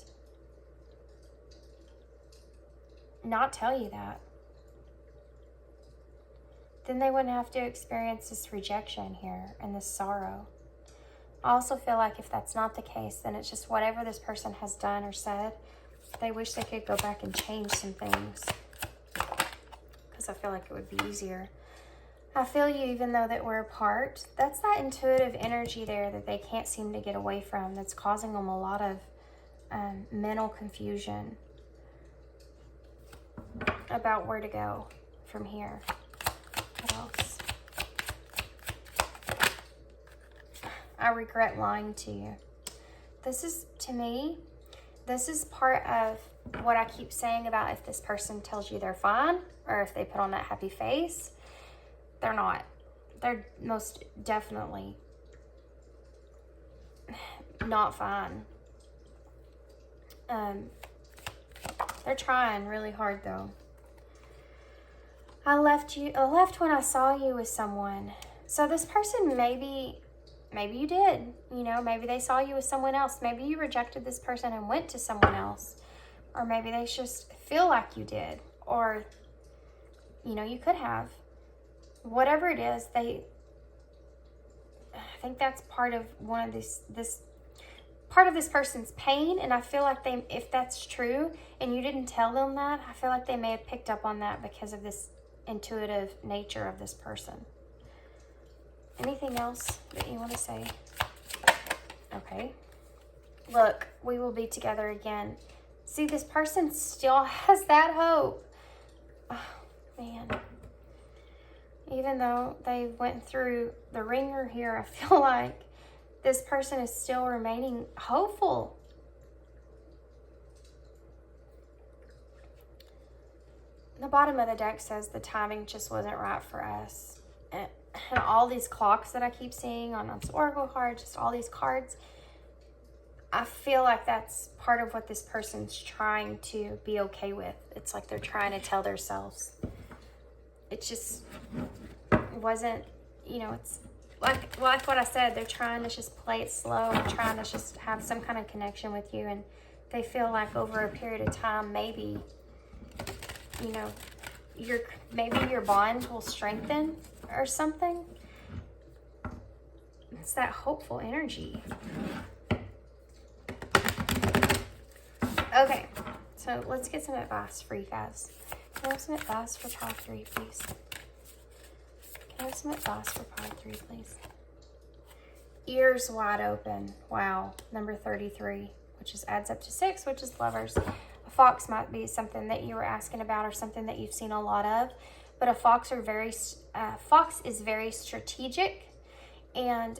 not tell you that. then they wouldn't have to experience this rejection here and this sorrow. I also feel like if that's not the case, then it's just whatever this person has done or said, they wish they could go back and change some things. Because I feel like it would be easier. I feel you even though that we're apart. That's that intuitive energy there that they can't seem to get away from. That's causing them a lot of mental confusion about where to go from here. What else? I regret lying to you. This is, to me, this is part of what I keep saying about if this person tells you they're fine or if they put on that happy face. They're not. They're most definitely not fine. They're trying really hard though. I left when I saw you with someone. So this person maybe you did, you know, maybe they saw you with someone else. Maybe you rejected this person and went to someone else. Or maybe they just feel like you did. Or, you know, you could have. Whatever it is, I think that's part of one of this part of this person's pain. And I feel like if that's true and you didn't tell them that, I feel like they may have picked up on that because of this intuitive nature of this person. Anything else that you want to say? Okay. Look, we will be together again. See, this person still has that hope. Oh, man. Even though they went through the ringer here, I feel like this person is still remaining hopeful. The bottom of the deck says the timing just wasn't right for us. And all these clocks that I keep seeing on this oracle card, just all these cards, I feel like that's part of what this person's trying to be okay with. It's like they're trying to tell themselves. It just wasn't, you know, it's like what I said, they're trying to just play it slow and trying to just have some kind of connection with you. And they feel like over a period of time, maybe, you know, maybe your bond will strengthen or something. It's that hopeful energy. Okay, so let's get some advice for you guys. Can I have some advice for pile 3, please? Can I have some advice for pile 3, please? Ears wide open. Wow, number 33, which adds up to 6, which is lovers. A fox might be something that you were asking about or something that you've seen a lot of. But a fox is very strategic and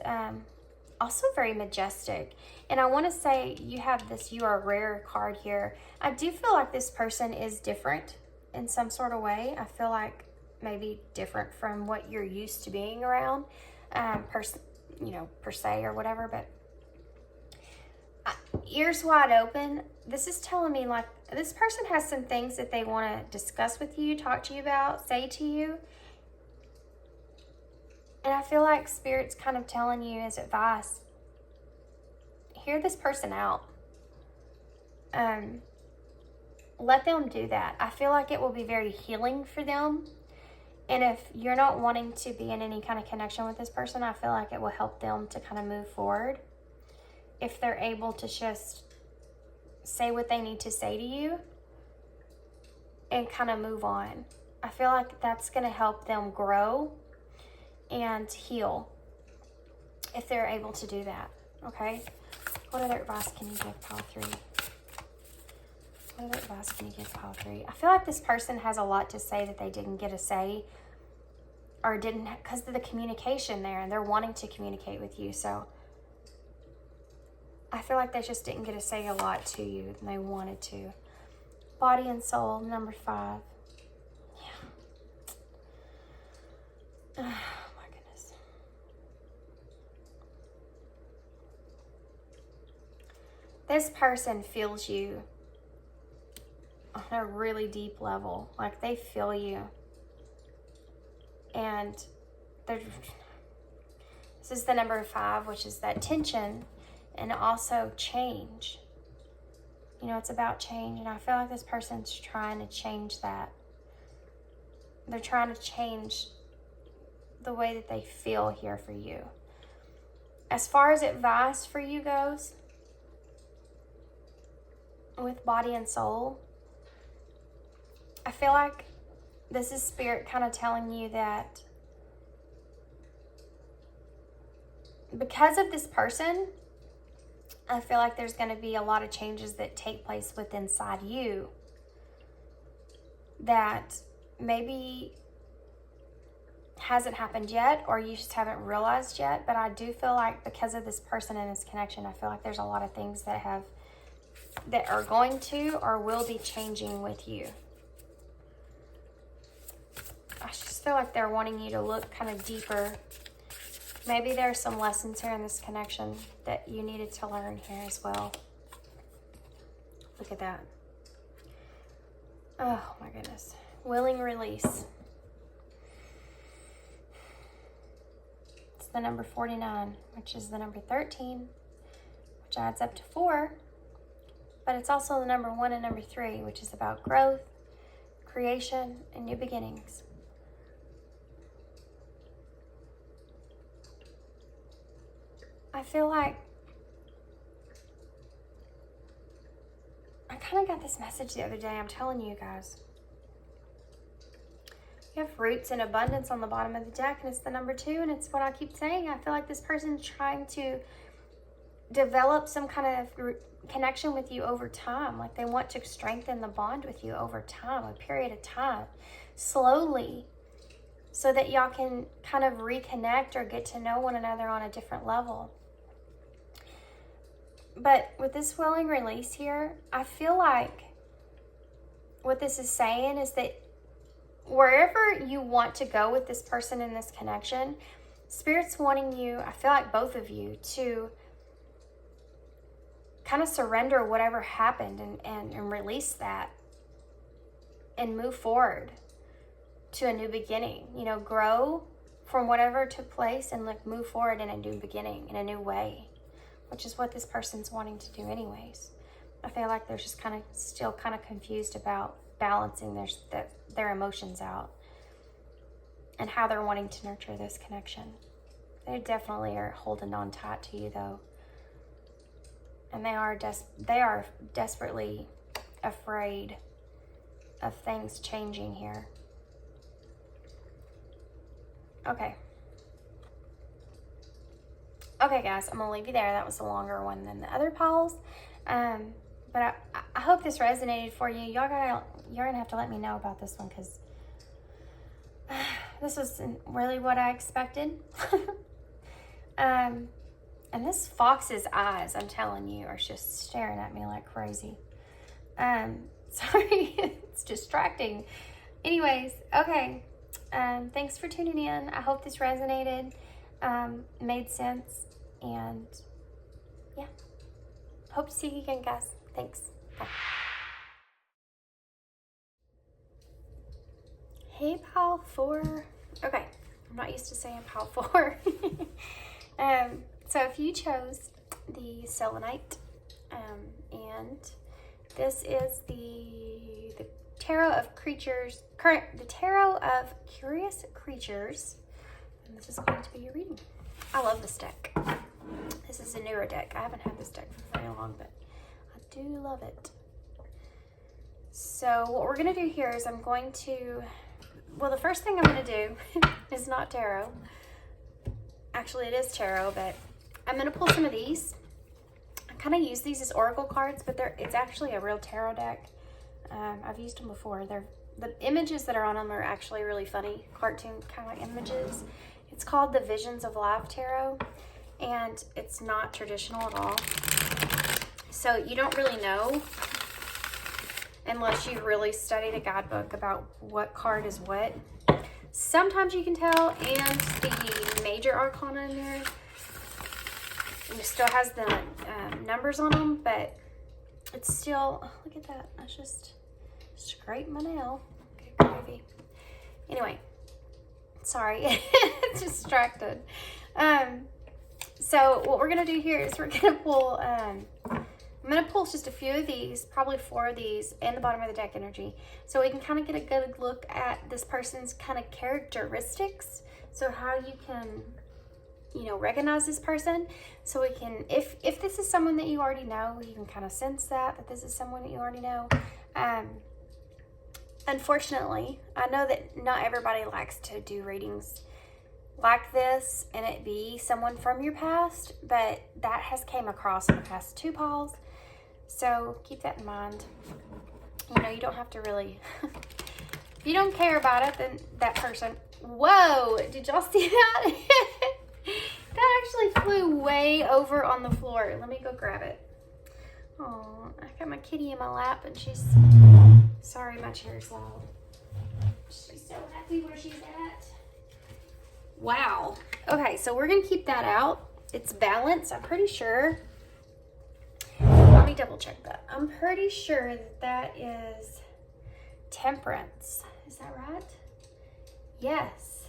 also very majestic. And I want to say you have this you are rare card here. I do feel like this person is different in some sort of way. I feel like maybe different from what you're used to being around, per se or whatever. But ears wide open. This is telling me like this person has some things that they want to discuss with you, talk to you about, say to you. And I feel like Spirit's kind of telling you as advice, hear this person out. Let them do that. I feel like it will be very healing for them. And if you're not wanting to be in any kind of connection with this person, I feel like it will help them to kind of move forward. If they're able to just say what they need to say to you and kind of move on. I feel like that's going to help them grow and heal if they're able to do that. Okay? What other advice can you give pile 3? What other advice can you give pile 3? I feel like this person has a lot to say that they didn't get to say or didn't because of the communication there, and they're wanting to communicate with you. So I feel like they just didn't get to say a lot to you and they wanted to. Body and soul, number 5. Yeah. Oh my goodness. This person feels you on a really deep level. Like they feel you. And this is the number 5, which is that tension. And also change. You know, it's about change. And I feel like this person's trying to change that. They're trying to change the way that they feel here for you. As far as advice for you goes, with body and soul, I feel like this is Spirit kind of telling you that because of this person, I feel like there's going to be a lot of changes that take place within inside you that maybe hasn't happened yet, or you just haven't realized yet. But I do feel like because of this person and this connection, I feel like there's a lot of things that are going to or will be changing with you. I just feel like they're wanting you to look kind of deeper. Maybe there's some lessons here in this connection that you needed to learn here as well. Look at that. Oh my goodness. Willing release. It's the number 49, which is the number 13, which adds up to 4. But it's also the number 1 and number 3, which is about growth, creation, and new beginnings. I feel like I kind of got this message the other day. I'm telling you guys. You have roots and abundance on the bottom of the deck, and it's the number 2, and it's what I keep saying. I feel like this person's trying to develop some kind of connection with you over time. Like they want to strengthen the bond with you over time, a period of time, slowly, so that y'all can kind of reconnect or get to know one another on a different level. But with this willing release here, I feel like what this is saying is that wherever you want to go with this person in this connection, Spirit's wanting you, I feel like both of you, to kind of surrender whatever happened and release that and move forward to a new beginning. You know, grow from whatever took place and like move forward in a new beginning, in a new way, which is what this person's wanting to do anyways. I feel like they're just kind of still kind of confused about balancing their emotions out and how they're wanting to nurture this connection. They definitely are holding on tight to you though. And they are desperately afraid of things changing here. Okay. Okay, guys, I'm going to leave you there. That was a longer one than the other piles. But I hope this resonated for you. You're going to have to let me know about this one because this wasn't really what I expected. And this fox's eyes, I'm telling you, are just staring at me like crazy. Sorry, it's distracting. Anyways, okay. Thanks for tuning in. I hope this resonated, made sense, and yeah. Hope to see you again, guys. Thanks. Bye. Hey, pile 4. Okay, I'm not used to saying pile 4. So if you chose the selenite, and this is the Tarot of Creatures, the Tarot of Curious Creatures, and this is going to be your reading. I love this deck. This is a newer deck. I haven't had this deck for very long, but I do love it. So what we're going to do here is I'm going to, well, the first thing I'm going to do is not tarot. Actually, it is tarot, but I'm going to pull some of these. I kind of use these as oracle cards, but it's actually a real tarot deck. I've used them before. The images that are on them are actually really funny, cartoon kind of like images. It's called the Visions of Life Tarot, and it's not traditional at all. So you don't really know unless you've really studied a guidebook about what card is what. Sometimes you can tell, and the major arcana in there it still has the numbers on them, but it's still, oh, look at that. I just scraped my nail. Okay, gravy. Anyway, sorry, distracted. So what we're gonna do here is we're gonna pull. I'm gonna pull just a few of these, probably 4 of these, and the bottom of the deck energy, so we can kind of get a good look at this person's kind of characteristics. So how you can, you know, recognize this person. So we can, if this is someone that you already know, you can kind of sense that this is someone that you already know. Unfortunately, I know that not everybody likes to do readings like this and it be someone from your past, but that has came across in the past 2 piles. So keep that in mind. You know, you don't have to really, if you don't care about it, then that person, whoa, did y'all see that? That actually flew way over on the floor. Let me go grab it. Oh, I got my kitty in my lap and she's, sorry, my chair's loud. She's so happy where she's at. Wow. Okay, so we're gonna keep that out. It's balanced, I'm pretty sure. Let me double check that. I'm pretty sure that is Temperance. Is that right? Yes,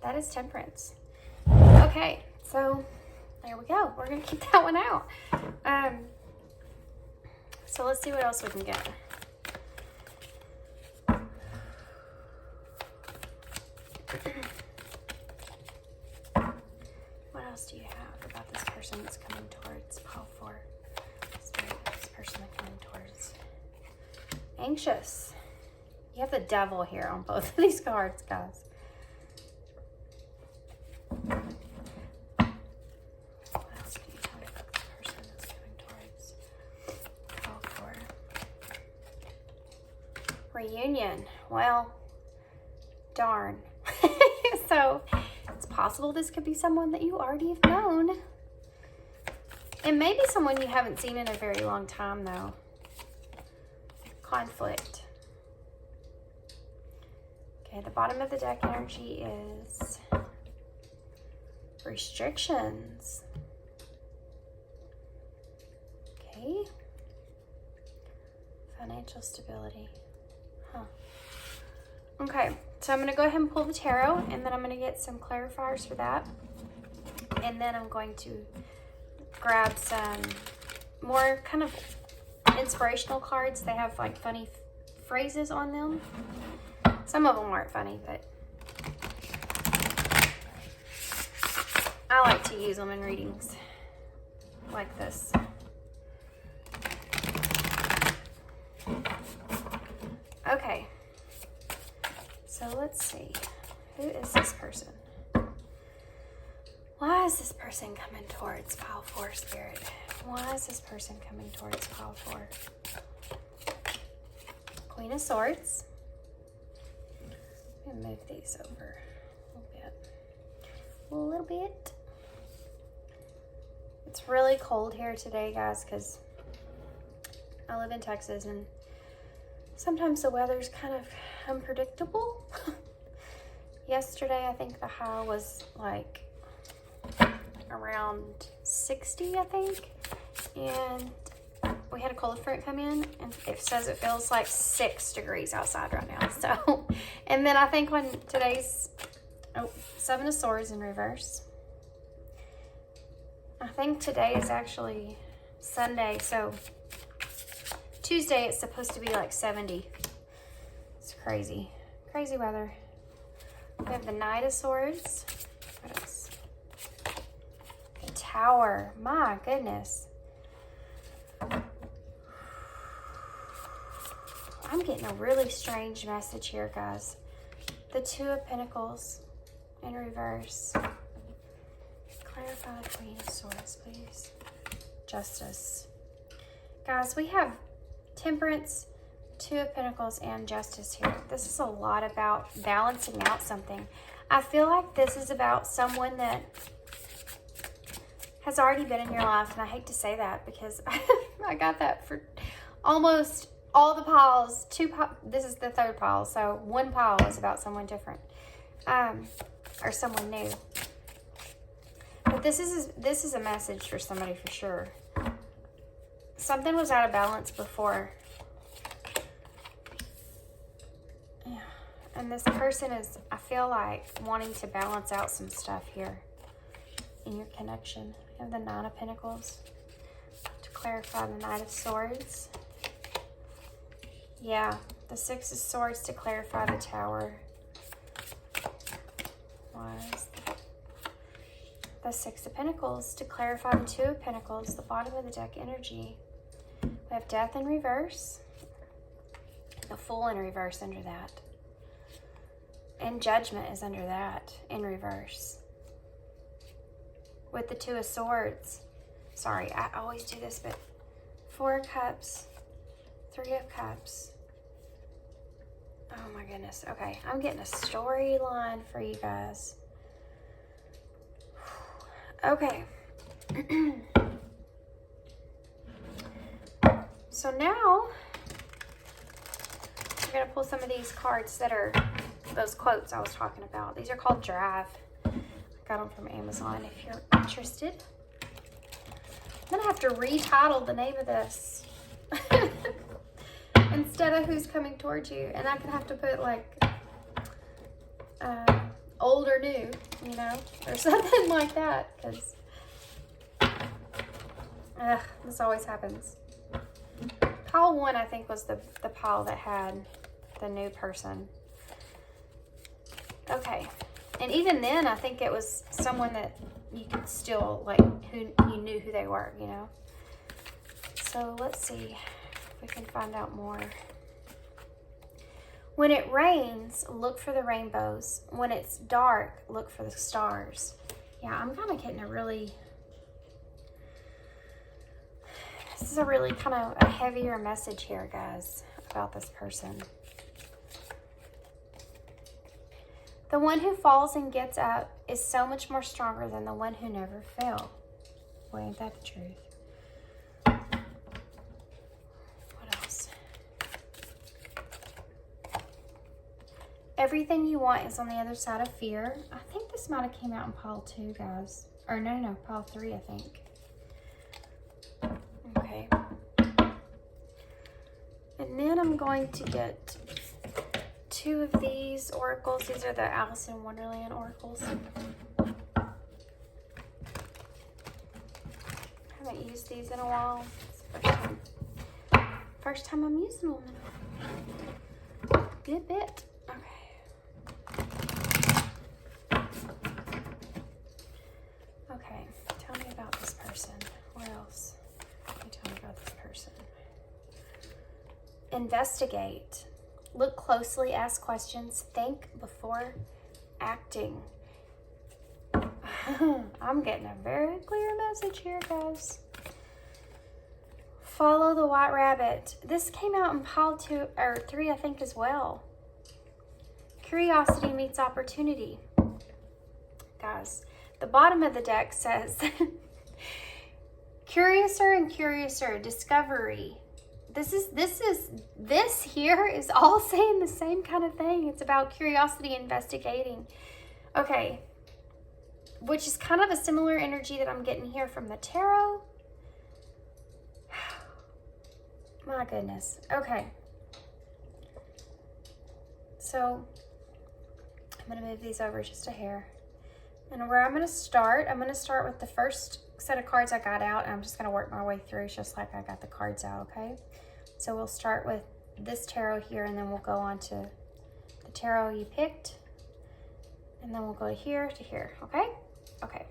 that is Temperance. Okay, so there we go. We're gonna keep that one out. So let's see what else we can get. What else do you have about this person that's coming towards pile 4? This person that's coming towards. Anxious. You have the devil here on both of these cards, guys. What else can you tell me about this person that's coming towards pile 4? Reunion. Well, darn. So it's possible this could be someone that you already have known. And maybe someone you haven't seen in a very long time, though. Conflict. Okay, the bottom of the deck energy is restrictions. Okay. Financial stability. Huh. Okay, so I'm going to go ahead and pull the tarot, and then I'm going to get some clarifiers for that. And then I'm going to grab some more kind of inspirational cards. They have like funny phrases on them. Some of them aren't funny, but I like to use them in readings like this. Okay. So let's see, who is this person? Why is this person coming towards pile 4, Spirit? Why is this person coming towards pile 4? Queen of Swords. I'm gonna move these over a little bit. It's really cold here today, guys, because I live in Texas and sometimes the weather's kind of unpredictable. Yesterday, I think the high was like around 60, I think. And we had a cold front come in and it says it feels like 6 degrees outside right now. So, and then I think when today's 7 of Swords in reverse. I think today is actually Sunday, so Tuesday it's supposed to be like 70. It's crazy. Crazy weather. We have the Knight of Swords. What else? The Tower. My goodness. I'm getting a really strange message here, guys. The 2 of Pentacles in reverse. Clarify the Queen of Swords, please. Justice. Guys, we have Temperance, 2 of Pentacles, and Justice here. This is a lot about balancing out something. I feel like this is about someone that has already been in your life, and I hate to say that because I got that for almost all the piles. This is the 3rd pile, so 1 pile is about someone different, or someone new. But this is a message for somebody for sure. Something was out of balance before. Yeah. And this person is, I feel like, wanting to balance out some stuff here in your connection. You have the 9 of Pentacles. To clarify, the Knight of Swords. Yeah, the 6 of Swords to clarify the Tower. was the Six of Pentacles. To clarify the Two of Pentacles, the bottom of the deck energy. We have Death in reverse. The Fool in reverse under that. And Judgment is under that in reverse. With the Two of Swords. Sorry, I always do this, but Four of Cups, Three of Cups. Oh my goodness. Okay, I'm getting a storyline for you guys. Okay. So now we're going to pull some of these cards that are those quotes I was talking about. These are called Giraffe. I got them from Amazon if you're interested. I'm going to have to retitle the name of this. Instead of Who's Coming Towards You. And I can have to put like old or new, you know, or something like that. Because this always happens. Pile 1, I think, was the pile that had the new person. Okay. And even then, I think it was someone that you could still, like, who you knew who they were, you know. So let's see if we can find out more. When it rains, look for the rainbows. When it's dark, look for the stars. Yeah, I'm kind of getting a really... This is a really kind of a heavier message here, guys, about this person. The one who falls and gets up is so much more stronger than the one who never fell. Boy, ain't that the truth. What else? Everything you want is on the other side of fear. I think this might have came out in pile 2, guys. Or no, pile 3, I think. Okay. And then I'm going to get 2 of these oracles. These are the Alice in Wonderland oracles. I haven't used these in a while. It's the first time I'm using them in a good bit. Okay, tell me about this person. What else? Tell me about this person. Investigate. Look closely, ask questions, think before acting. I'm getting a very clear message here, guys. Follow the white rabbit. This came out in pile 2 or 3, I think, as well. Curiosity meets opportunity. Guys, the bottom of the deck says curiouser and curiouser, discovery. This here is all saying the same kind of thing. It's about curiosity, investigating. Okay. Which is kind of a similar energy that I'm getting here from the tarot. My goodness. Okay. So, I'm going to move these over just a hair. And where I'm going to start with the first set of cards I got out. And I'm just going to work my way through just like I got the cards out, okay? So we'll start with this tarot here, and then we'll go on to the tarot you picked. And then we'll go here to here, okay? Okay.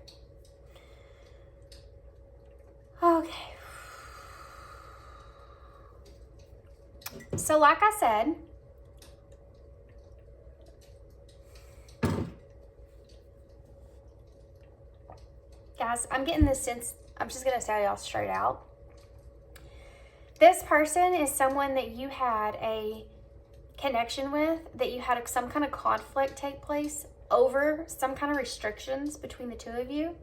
Okay. So like I said, guys, I'm getting this sense, I'm just going to tell y'all straight out. This person is someone that you had a connection with, that you had some kind of conflict take place over, some kind of restrictions between the two of you.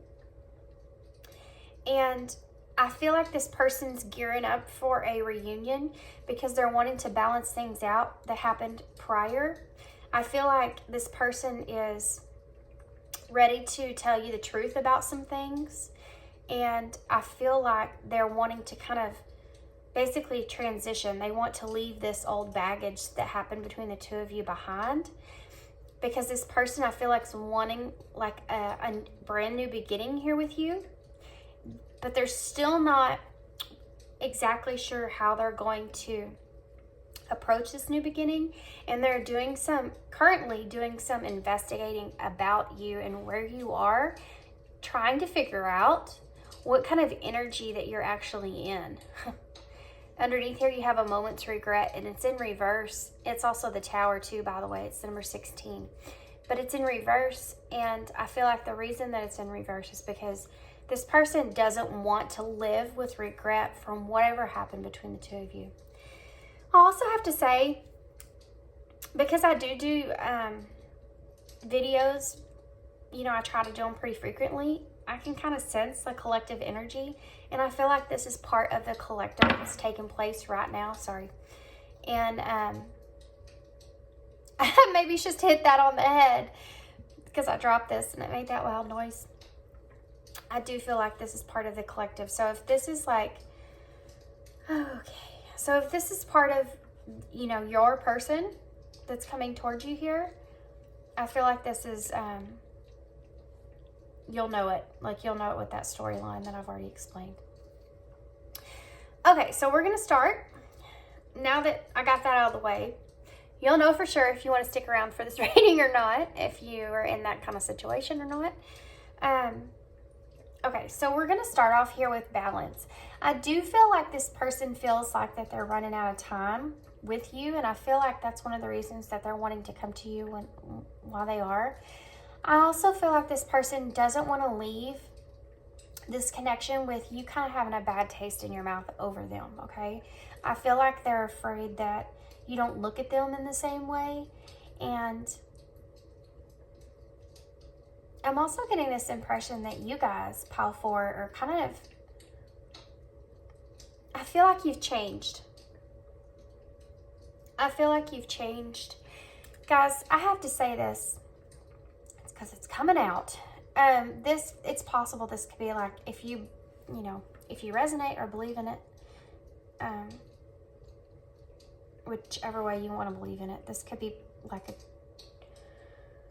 And I feel like this person's gearing up for a reunion because they're wanting to balance things out that happened prior. I feel like this person is ready to tell you the truth about some things. And I feel like they're wanting to kind of basically transition. They want to leave this old baggage that happened between the two of you behind. Because this person, I feel like, is wanting like a brand new beginning here with you. But they're still not exactly sure how they're going to approach this new beginning, and they're currently doing some investigating about you and where you are, trying to figure out what kind of energy that you're actually in. Underneath here, you have a moment's regret, and it's in reverse. It's also the Tower too, by the way. It's number 16, but it's in reverse. And I feel like the reason that it's in reverse is because this person doesn't want to live with regret from whatever happened between the two of you. I also have to say, because I do videos, you know, I try to do them pretty frequently, I can kind of sense the collective energy, and I feel like this is part of the collective that's taking place right now. Sorry. And maybe just hit that on the head because I dropped this and it made that loud noise. I do feel like this is part of the collective. So if this is like, okay. So if this is part of, you know, your person that's coming towards you here, I feel like this is, you'll know it. Like, you'll know it with that storyline that I've already explained. Okay, so we're going to start. Now that I got that out of the way, you'll know for sure if you want to stick around for this reading or not, if you are in that kind of situation or not. Okay, so we're going to start off here with balance. I do feel like this person feels like that they're running out of time with you, and I feel like that's one of the reasons that they're wanting to come to you while they are. I also feel like this person doesn't want to leave this connection with you kind of having a bad taste in your mouth over them, okay? I feel like they're afraid that you don't look at them in the same way, and I'm also getting this impression that you guys, Pile 4, are kind of, I feel like you've changed. I feel like you've changed. Guys, I have to say this. It's because it's coming out. It's possible this could be like, if you resonate or believe in it, whichever way you want to believe in it, this could be like a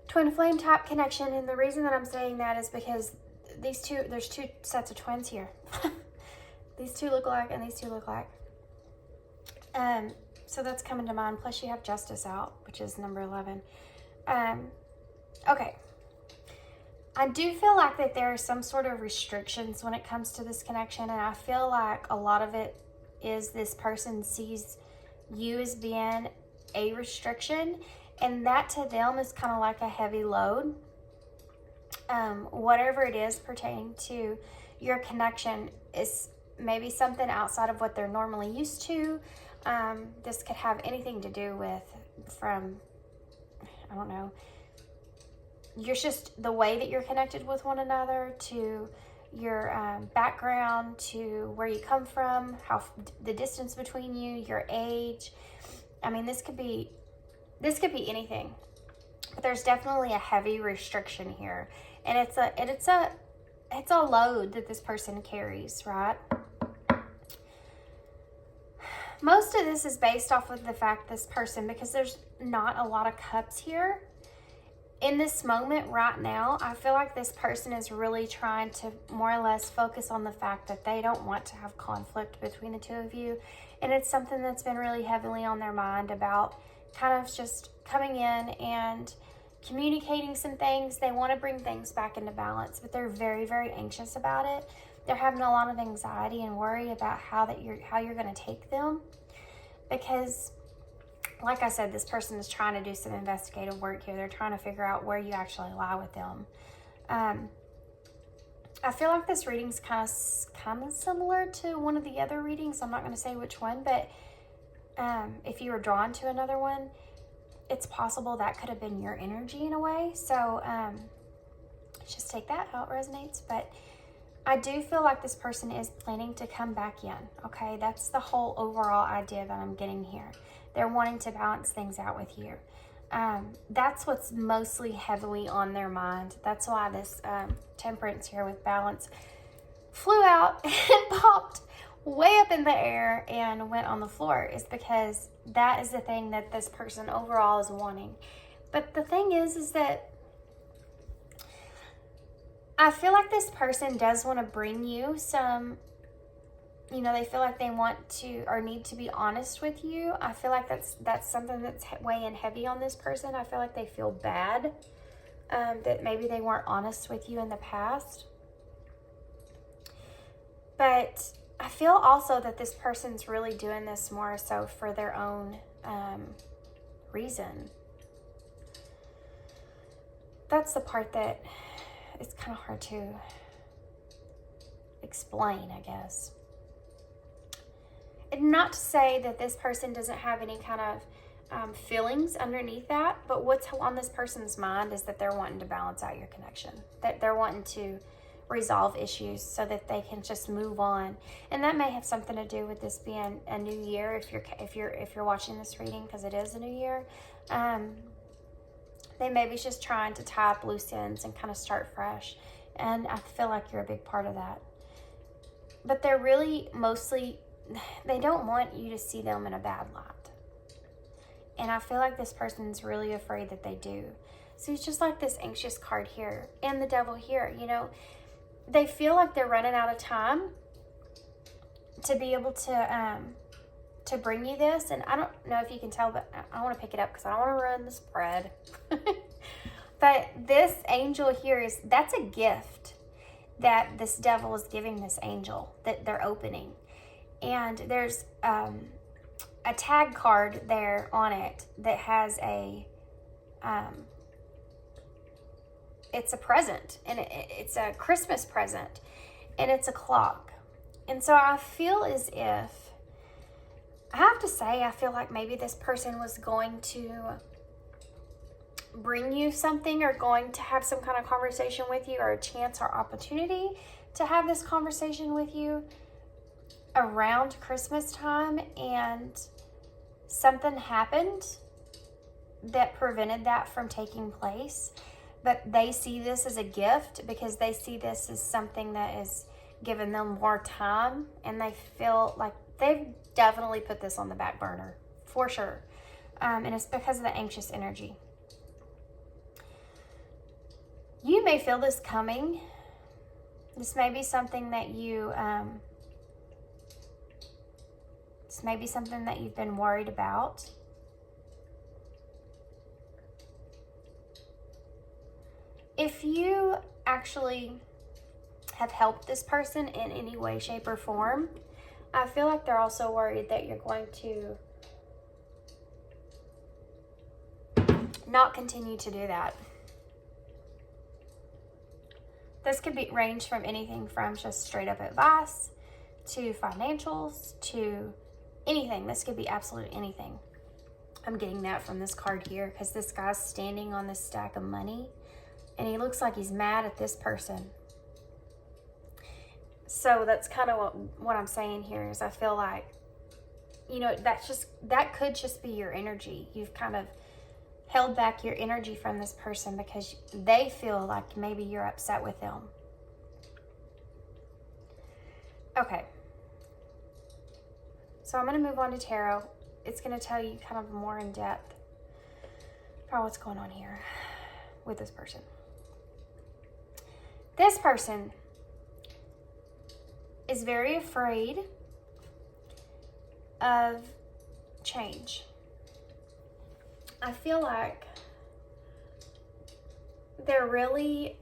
twin flame type connection. And the reason that I'm saying that is because there's two sets of twins here. These two look alike and these two look alike. So that's coming to mind. Plus you have Justice out, which is number 11. Okay. I do feel like that there are some sort of restrictions when it comes to this connection, and I feel like a lot of it is this person sees you as being a restriction, and that to them is kind of like a heavy load. Whatever it is pertaining to your connection is maybe something outside of what they're normally used to. This could have anything to do with I don't know, you're just the way that you're connected with one another, to your background, to where you come from, the distance between you, your age. I mean, this could be anything, but there's definitely a heavy restriction here, and it's a load that this person carries, right? Most of this is based off of the fact this person, because there's not a lot of cups here. In this moment right now, I feel like this person is really trying to more or less focus on the fact that they don't want to have conflict between the two of you. And it's something that's been really heavily on their mind about kind of just coming in and communicating some things. They want to bring things back into balance, but they're very, very anxious about it. They're having a lot of anxiety and worry about how you're going to take them, because like I said, this person is trying to do some investigative work here. They're trying to figure out where you actually lie with them. I feel like this reading's kind of similar to one of the other readings. I'm not going to say which one, but if you were drawn to another one, it's possible that could have been your energy in a way. So just take that how it resonates. But I do feel like this person is planning to come back in, okay? That's the whole overall idea that I'm getting here. They're wanting to balance things out with you. That's what's mostly heavily on their mind. That's why this temperance here with balance flew out and popped way up in the air and went on the floor, is because that is the thing that this person overall is wanting. But the thing is that I feel like this person does want to bring you some you know, they feel like they want to or need to be honest with you. I feel like that's something that's weighing heavy on this person. I feel like they feel bad that maybe they weren't honest with you in the past. But I feel also that this person's really doing this more so for their own reason. That's the part that is kind of hard to explain, I guess. And not to say that this person doesn't have any kind of feelings underneath that, but what's on this person's mind is that they're wanting to balance out your connection, that they're wanting to resolve issues so that they can just move on. And that may have something to do with this being a new year, if you're watching this reading, because it is a new year. They may be just trying to tie up loose ends and kind of start fresh, and I feel like you're a big part of that. But they're really mostly, they don't want you to see them in a bad light, and I feel like this person's really afraid that they do. So it's just like this anxious card here and the devil here. You know, they feel like they're running out of time to be able to bring you this. And I don't know if you can tell, but I want to pick it up because I don't want to ruin the spread. But this angel here that's a gift that this devil is giving this angel that they're opening. And there's a tag card there on it that has it's a present, and it's a Christmas present, and it's a clock. And so I feel as if, I have to say, I feel like maybe this person was going to bring you something, or going to have some kind of conversation with you, or a chance or opportunity to have this conversation with you around Christmas time, and something happened that prevented that from taking place. But they see this as a gift because they see this as something that is giving them more time, and they feel like they've definitely put this on the back burner for sure. And it's because of the anxious energy. You may feel this coming. This may be something that this may be something that you've been worried about. If you actually have helped this person in any way, shape, or form, I feel like they're also worried that you're going to not continue to do that. This could be range from anything from just straight up advice to financials to anything. This could be absolutely anything. I'm getting that from this card here because this guy's standing on this stack of money, and he looks like he's mad at this person. So that's kind of what I'm saying here is I feel like, you know, that could just be your energy. You've kind of held back your energy from this person because they feel like maybe you're upset with them. Okay. So I'm going to move on to tarot. It's going to tell you kind of more in depth about what's going on here with this person. This person is very afraid of change. I feel like they're really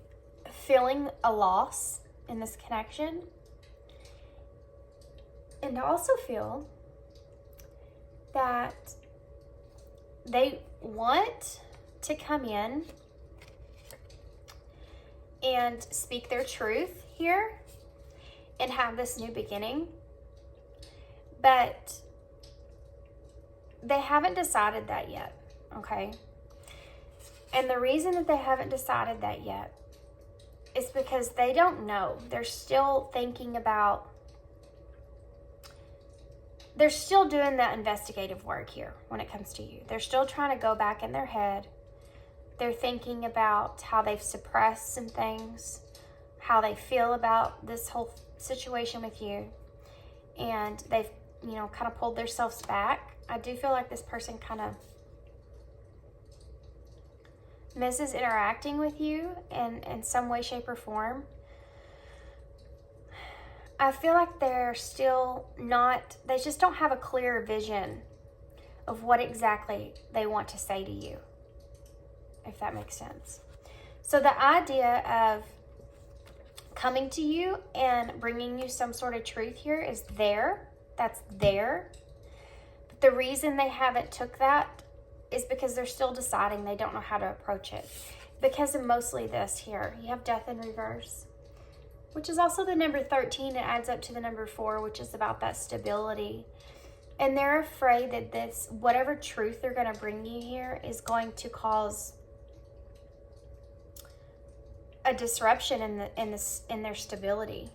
feeling a loss in this connection. And I also feel that they want to come in and speak their truth here and have this new beginning, but they haven't decided that yet, okay? And the reason that they haven't decided that yet is because they don't know. They're still thinking about, they're still doing that investigative work here when it comes to you. They're still trying to go back in their head. They're thinking about how they've suppressed some things, how they feel about this whole situation with you, and they've, you know, kind of pulled themselves back. I do feel like this person kind of misses interacting with you in some way, shape, or form. I feel like they're still not, they just don't have a clear vision of what exactly they want to say to you, if that makes sense. So the idea of coming to you and bringing you some sort of truth here is there. That's there. But the reason they haven't took that is because they're still deciding. They don't know how to approach it. Because of mostly this here. You have death in reverse, which is also the number 13. It adds up to the number 4, which is about that stability. And they're afraid that this, whatever truth they're going to bring you here, is going to cause a disruption in their stability.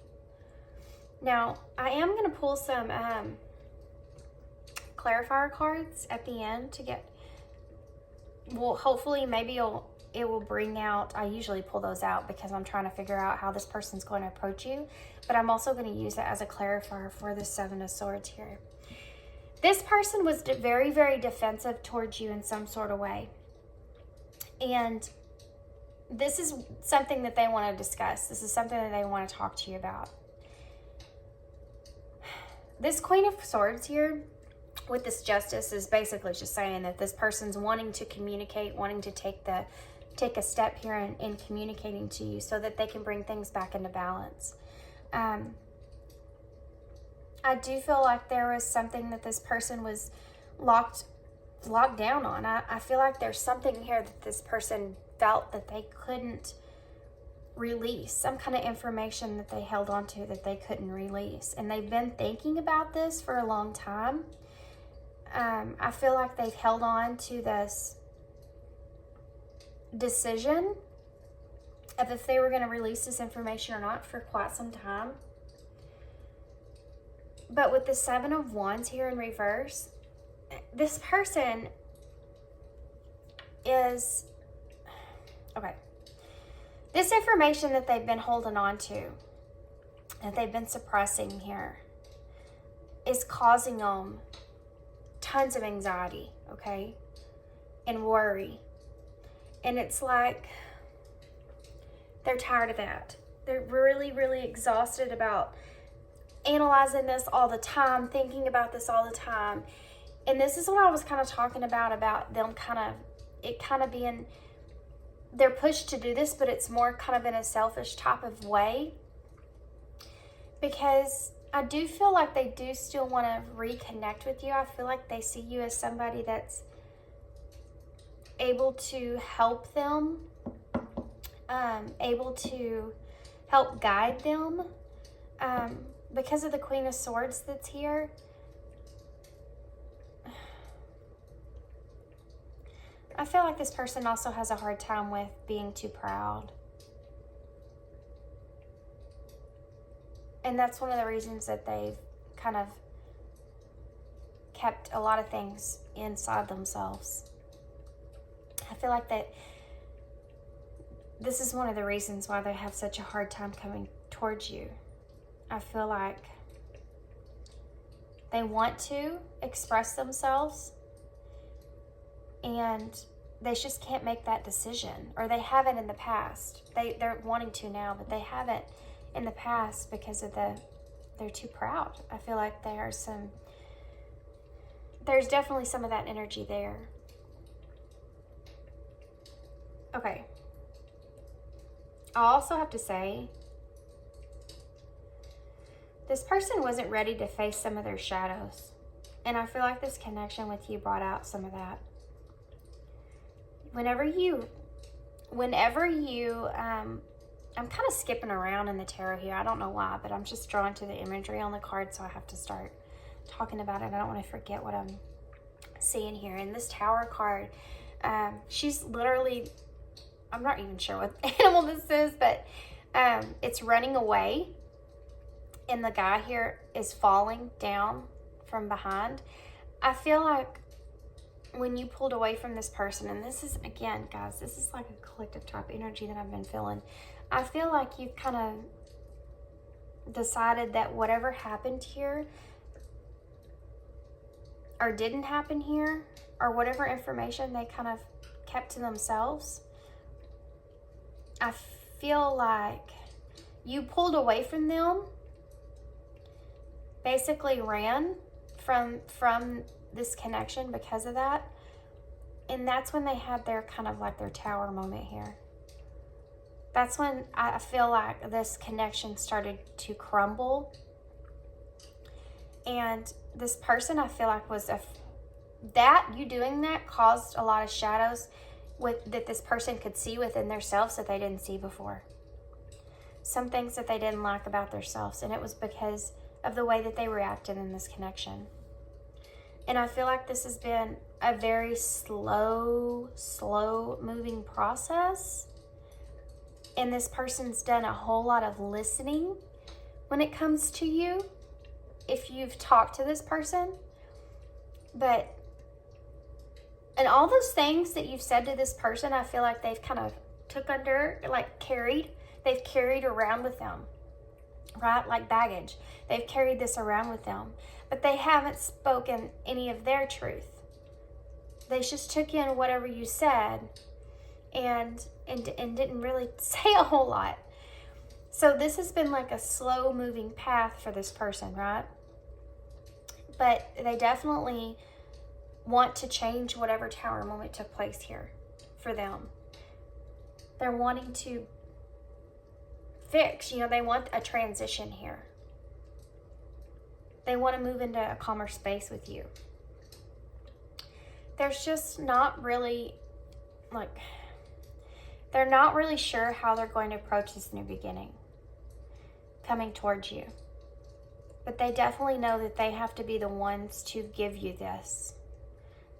Now, I am going to pull some clarifier cards at the end to get, well, hopefully maybe it will bring out, I usually pull those out because I'm trying to figure out how this person's going to approach you, but I'm also going to use it as a clarifier for the 7 of Swords here. This person was very, very defensive towards you in some sort of way. And this is something that they want to discuss. This is something that they want to talk to you about. This Queen of Swords here with this Justice is basically just saying that this person's wanting to communicate, wanting to take a step here in communicating to you so that they can bring things back into balance. I do feel like there was something that this person was locked down on. I feel like there's something here that this person felt that they couldn't release, some kind of information that they held on to that they couldn't release. And they've been thinking about this for a long time. I feel like they've held on to this decision of if they were going to release this information or not for quite some time. But with the 7 of Wands here in reverse, this person is, okay, this information that they've been holding on to, that they've been suppressing here, is causing them tons of anxiety, okay, and worry. And it's like they're tired of that. They're really, really exhausted about analyzing this all the time, thinking about this all the time. And this is what I was kind of talking about them kind of being, they're pushed to do this, but it's more kind of in a selfish type of way. Because I do feel like they do still want to reconnect with you. I feel like they see you as somebody that's able to help them, able to help guide them. Because of the Queen of Swords that's here, I feel like this person also has a hard time with being too proud. And that's one of the reasons that they've kind of kept a lot of things inside themselves. I feel like that this is one of the reasons why they have such a hard time coming towards you. I feel like they want to express themselves and they just can't make that decision, or they haven't in the past. They're wanting to now, but they haven't in the past because of they're too proud. I feel like there's definitely some of that energy there. Okay. I also have to say, this person wasn't ready to face some of their shadows. And I feel like this connection with you brought out some of that. Whenever you, I'm kind of skipping around in the tarot here. I don't know why, but I'm just drawn to the imagery on the card, so I have to start talking about it. I don't want to forget what I'm seeing here. In this Tower card, she's literally, I'm not even sure what animal this is, but it's running away. And the guy here is falling down from behind. I feel like when you pulled away from this person, and this is, again, guys, this is like a collective type energy that I've been feeling. I feel like you've kind of decided that whatever happened here or didn't happen here, or whatever information they kind of kept to themselves, I feel like you pulled away from them basically ran from this connection because of that. And that's when they had their kind of like their tower moment here. That's when I feel like this connection started to crumble. And this person, I feel like, was you doing that caused a lot of shadows that this person could see within themselves that they didn't see before. Some things that they didn't like about themselves, and it was because of the way that they reacted in this connection. And I feel like this has been a very slow moving process. And this person's done a whole lot of listening when it comes to you, if you've talked to this person. And all those things that you've said to this person, I feel like they've kind of they've carried around with them, right? Like baggage. They've carried this around with them, but they haven't spoken any of their truth. They just took in whatever you said and didn't really say a whole lot. So this has been like a slow moving path for this person, right? But they definitely want to change whatever tower moment took place here for them. They're wanting to fix, they want a transition here. They want to move into a calmer space with you. There's just not really, they're not really sure how they're going to approach this new beginning coming towards you. But they definitely know that they have to be the ones to give you this.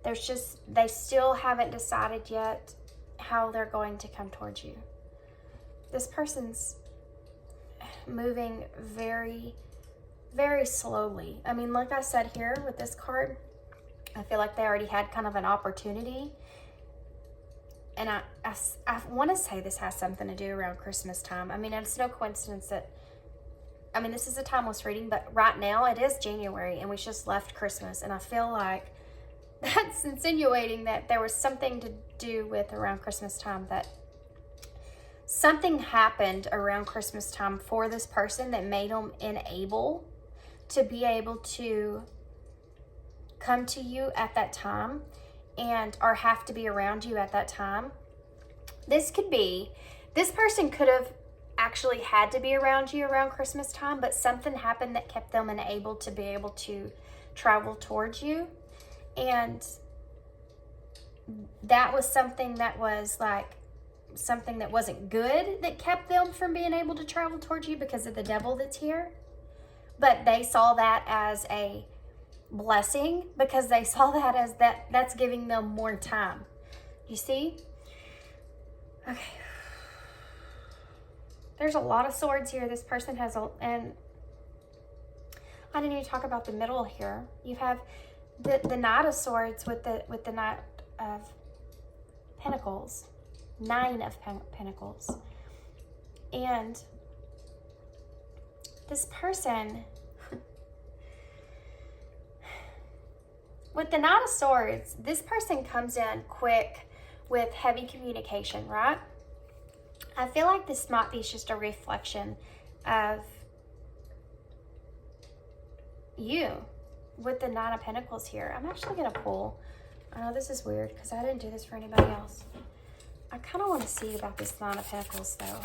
They still haven't decided yet how they're going to come towards you. This person's moving very, very slowly. I mean, like I said here with this card, I feel like they already had kind of an opportunity. And I want to say this has something to do around Christmas time. I mean, it's no coincidence that, this is a timeless reading, but right now it is January and we just left Christmas. And I feel like that's insinuating that there was something to do with around Christmas time, that something happened around Christmas time for this person that made them unable to be able to come to you at that time or have to be around you at that time. This person could have actually had to be around you around Christmas time, but something happened that kept them unable to be able to travel towards you. And that was something that was something that wasn't good that kept them from being able to travel towards you because of the devil that's here. But they saw that as a blessing because they saw that as that's giving them more time. You see? Okay. There's a lot of swords here. This person has and I didn't even talk about the middle here. You have the Knight of Swords with the Knight of Pentacles, 9 of Pentacles. And this person, with the Knight of Swords, this person comes in quick with heavy communication, right? I feel like this might be just a reflection of you with the 9 of Pentacles here. I'm actually going to pull. I know this is weird because I didn't do this for anybody else. I kind of want to see about this 9 of Pentacles, though.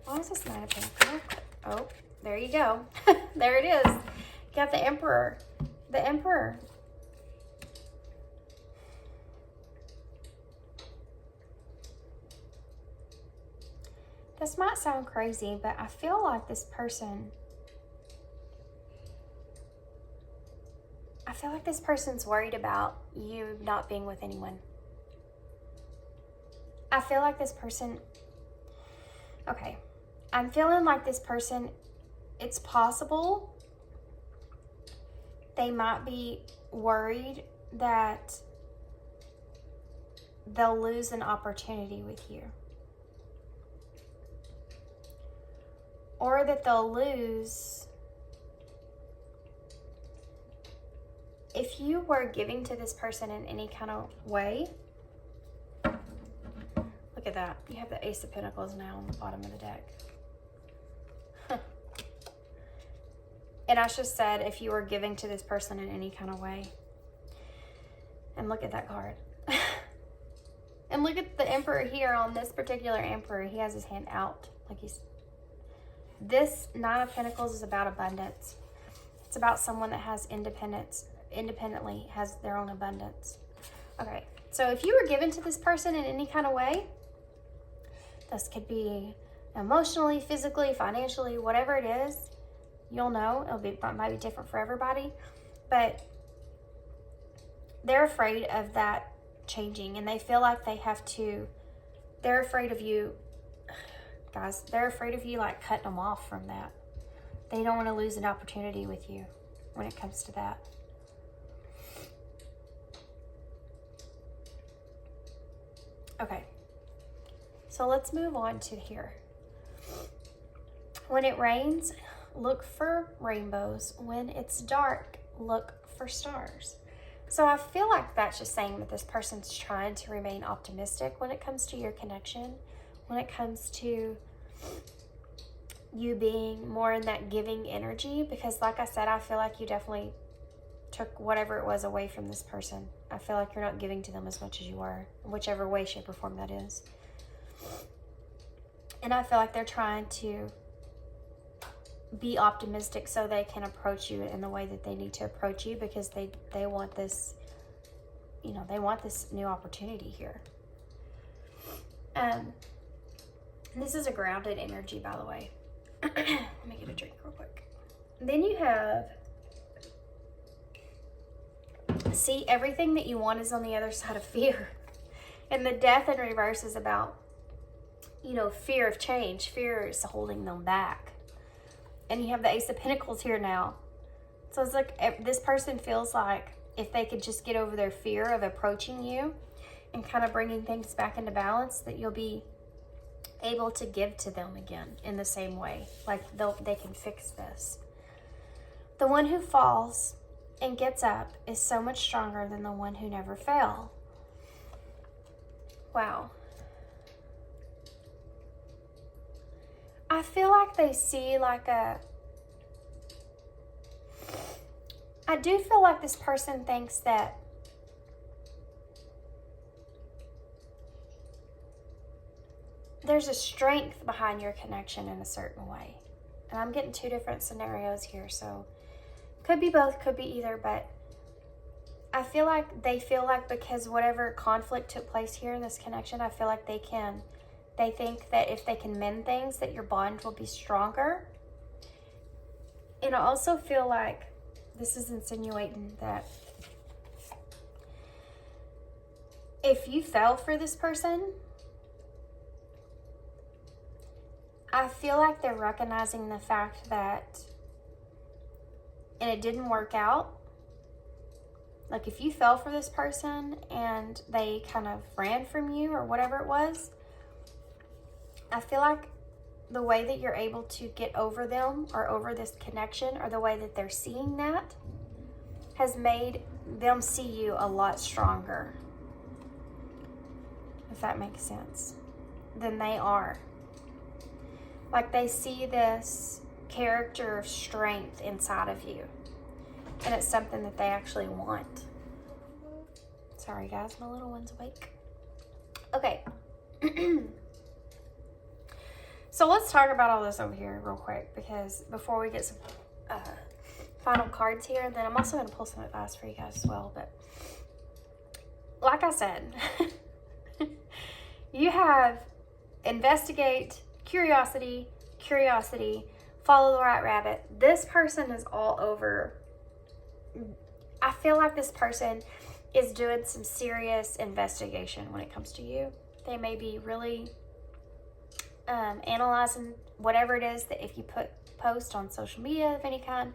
Why is this 9 of Pentacles? Oh, there you go. There it is. You got the Emperor. The Emperor. This might sound crazy, but I feel like this person's worried about you not being with anyone. I feel like this person, okay, I'm feeling like this person, it's possible they might be worried that they'll lose an opportunity with you. Or that they'll lose, if you were giving to this person in any kind of way. Look at that. You have the Ace of Pentacles now on the bottom of the deck. And I just said if you were giving to this person in any kind of way. And look at that card. And look at the Emperor here on this particular Emperor. He has his hand out. Like this Nine of Pentacles is about abundance. It's about someone that has independently has their own abundance. Okay, so if you were given to this person in any kind of way, this could be emotionally, physically, financially, whatever it is, you'll know. It might be different for everybody, but they're afraid of that changing, and they feel like they have to, they're afraid of you, guys, they're afraid of you like cutting them off from that. They don't want to lose an opportunity with you when it comes to that. Okay, so let's move on to here. When it rains, look for rainbows. When it's dark, look for stars. So I feel like that's just saying that this person's trying to remain optimistic when it comes to your connection, when it comes to you being more in that giving energy, because like I said, I feel like you definitely took whatever it was away from this person. I feel like you're not giving to them as much as you were, whichever way, shape, or form that is. And I feel like they're trying to be optimistic so they can approach you in the way that they need to approach you, because they want this, you know, they want this new opportunity here. This is a grounded energy, by the way. Let me get a drink real quick. Then you have, see, everything that you want is on the other side of fear. And the Death in reverse is about, you know, fear of change. Fear is holding them back. And you have the Ace of Pentacles here now. So it's like this person feels like if they could just get over their fear of approaching you and kind of bringing things back into balance, that you'll be able to give to them again in the same way. Like they can fix this. The one who falls and gets up is so much stronger than the one who never fell. Wow. I feel like they see like I do feel like this person thinks that there's a strength behind your connection in a certain way. And I'm getting two different scenarios here, so could be both, could be either, but I feel like they feel like because whatever conflict took place here in this connection, I feel like they think that if they can mend things, that your bond will be stronger. And I also feel like this is insinuating that if you fell for this person, I feel like they're recognizing the fact that, and it didn't work out. Like if you fell for this person and they kind of ran from you or whatever it was, I feel like the way that you're able to get over them or over this connection, or the way that they're seeing that, has made them see you a lot stronger, if that makes sense, than they are. Like they see this character of strength inside of you, and it's something that they actually want. Sorry guys, my little one's awake. Okay. So let's talk about all this over here real quick, because before we get some final cards here, then I'm also going to pull some advice for you guys as well. But like I said, you have investigate, curiosity, follow the right rabbit. This person is all over. I feel like this person is doing some serious investigation when it comes to you. They may be really analyzing whatever it is that if you post on social media of any kind,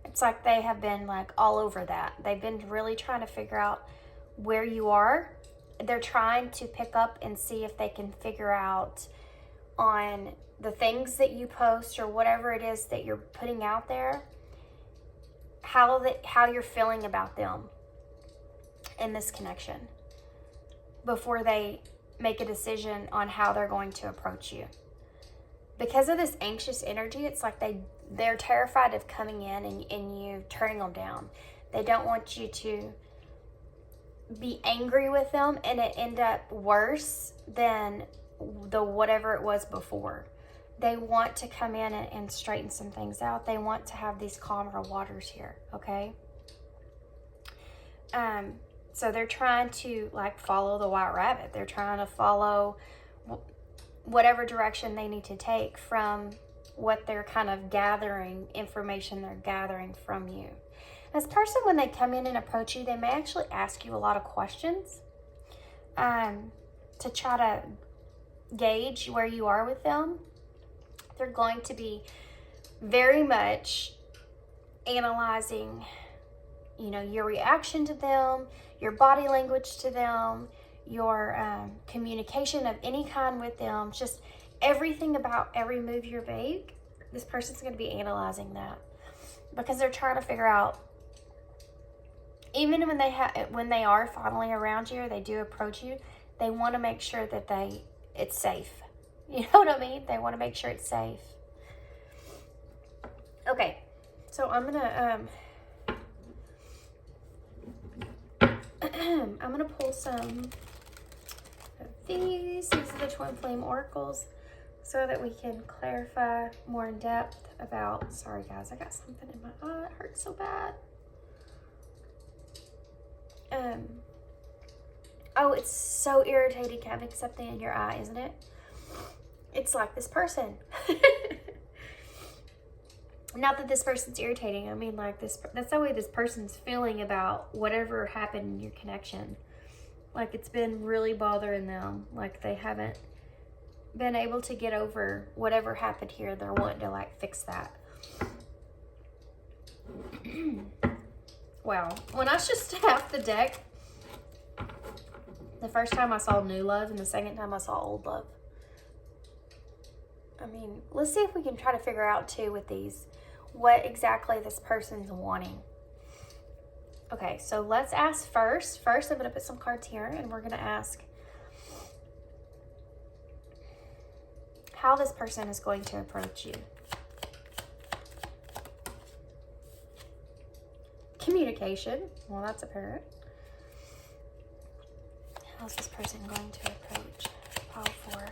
it's like they have been like all over that. They've been really trying to figure out where you are. They're trying to pick up and see if they can figure out on the things that you post or whatever it is that you're putting out there, how you're feeling about them in this connection before they make a decision on how they're going to approach you. Because of this anxious energy, it's like they're terrified of coming in and you turning them down. They don't want you to be angry with them and it end up worse than the whatever it was before. They want to come in and straighten some things out. They want to have these calmer waters here, okay? So they're trying to like follow the white rabbit. They're trying to follow whatever direction they need to take from what they're kind of gathering, information they're gathering from you. This person, when they come in and approach you, they may actually ask you a lot of questions to try to gauge where you are with them. They're going to be very much analyzing, you know, your reaction to them, your body language to them, your communication of any kind with them, just everything about every move you make. This person's going to be analyzing that because they're trying to figure out, even when they are finally around you or they do approach you, they want to make sure that it's safe. You know what I mean? They want to make sure it's safe. Okay, so I'm gonna pull some of these. These are the twin flame oracles, so that we can clarify more in depth about. Sorry guys, I got something in my eye. It hurts so bad. Oh, it's so irritating having something in your eye, isn't it? It's like this person. Not that this person's irritating. I mean, like that's the way this person's feeling about whatever happened in your connection. Like it's been really bothering them. Like they haven't been able to get over whatever happened here. They're wanting to like fix that. Wow. When I just half the deck, the first time I saw new love and the second time I saw old love. I mean, let's see if we can try to figure out too with these what exactly this person's wanting. Okay, so let's ask first. First, I'm going to put some cards here and we're going to ask how this person is going to approach you. Communication. Well, that's apparent. How's this person going to approach? Pile 4.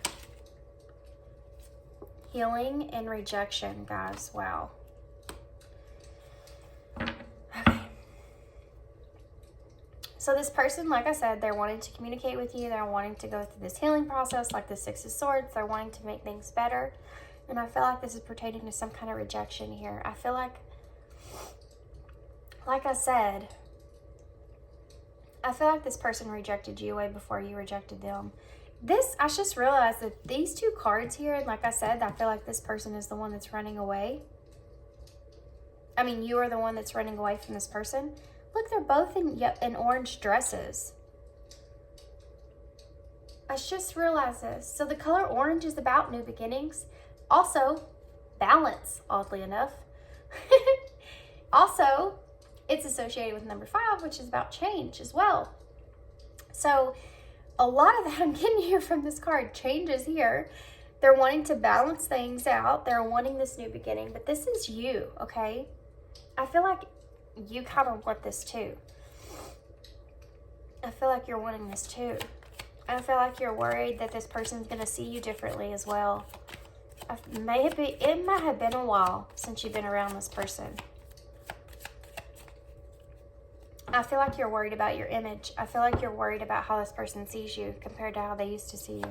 Healing and rejection, guys. Wow. Okay. So this person, like I said, they're wanting to communicate with you. They're wanting to go through this healing process like the Six of Swords. They're wanting to make things better. And I feel like this is pertaining to some kind of rejection here. I feel like I said, I feel like this person rejected you way before you rejected them. I just realized that these two cards here, and like I said, I feel like this person is the one that's running away. I mean, you are the one that's running away from this person. Look, they're both in orange dresses. I just realized this. So the color orange is about new beginnings. Also, balance, oddly enough. Also, it's associated with number 5, which is about change as well. So a lot of that I'm getting here from this card. Change is here. They're wanting to balance things out. They're wanting this new beginning, but this is you, okay? I feel like you kind of want this too. I feel like you're wanting this too. I feel like you're worried that this person's going to see you differently as well. It might have been a while since you've been around this person. I feel like you're worried about your image. I feel like you're worried about how this person sees you compared to how they used to see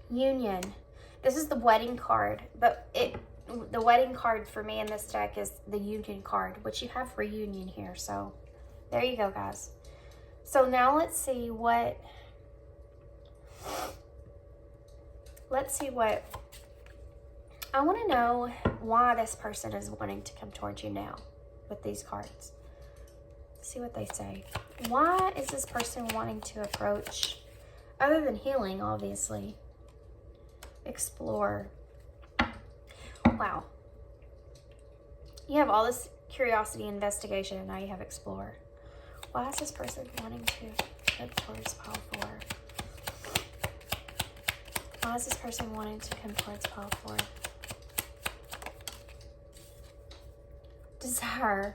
you. Union. This is the wedding card, but the wedding card for me in this deck is the union card, which you have reunion here. So there you go, guys. So now let's see what I want to know why this person is wanting to come towards you now with these cards. See what they say. Why is this person wanting to approach, other than healing, obviously? Explore. Wow. You have all this curiosity, investigation, and now you have explore. Why is this person wanting to head towards pile 4? Why is this person wanting to come towards Pile 4? Desire.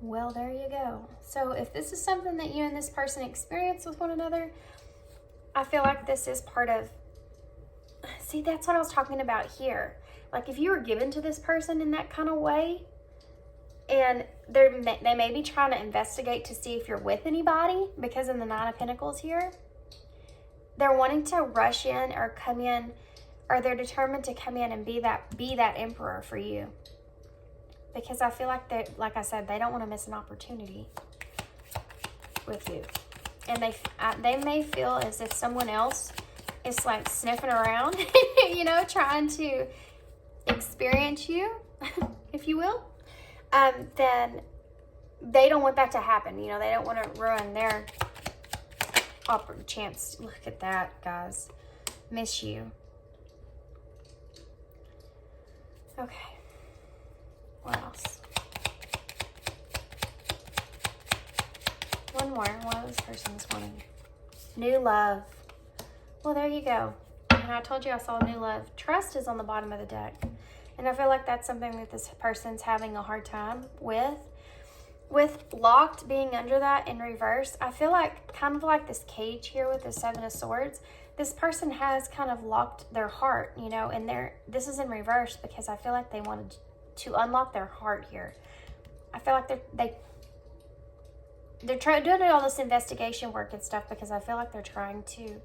Well, there you go. So if this is something that you and this person experience with one another, I feel like this is part of, see, that's what I was talking about here. Like if you were given to this person in that kind of way, and they may be trying to investigate to see if you're with anybody, because in the 9 of Pentacles here, they're wanting to rush in or come in, or they're determined to come in and be that emperor for you. Because I feel like they, like I said, they don't want to miss an opportunity with you. And they may feel as if someone else is like sniffing around, you know, trying to experience you, if you will. Then they don't want that to happen. You know, they don't want to ruin their chance. Look at that, guys. Miss you. Okay. What else? One more. One of this person's wanting new love. Well, there you go. And I told you I saw new love. Trust is on the bottom of the deck. And I feel like that's something that this person's having a hard time with. With locked being under that in reverse, I feel like kind of like this cage here with the 7 of Swords. This person has kind of locked their heart, you know, and this is in reverse because I feel like they wanted to unlock their heart here. I feel like they're trying doing all this investigation work and stuff because I feel like they're trying to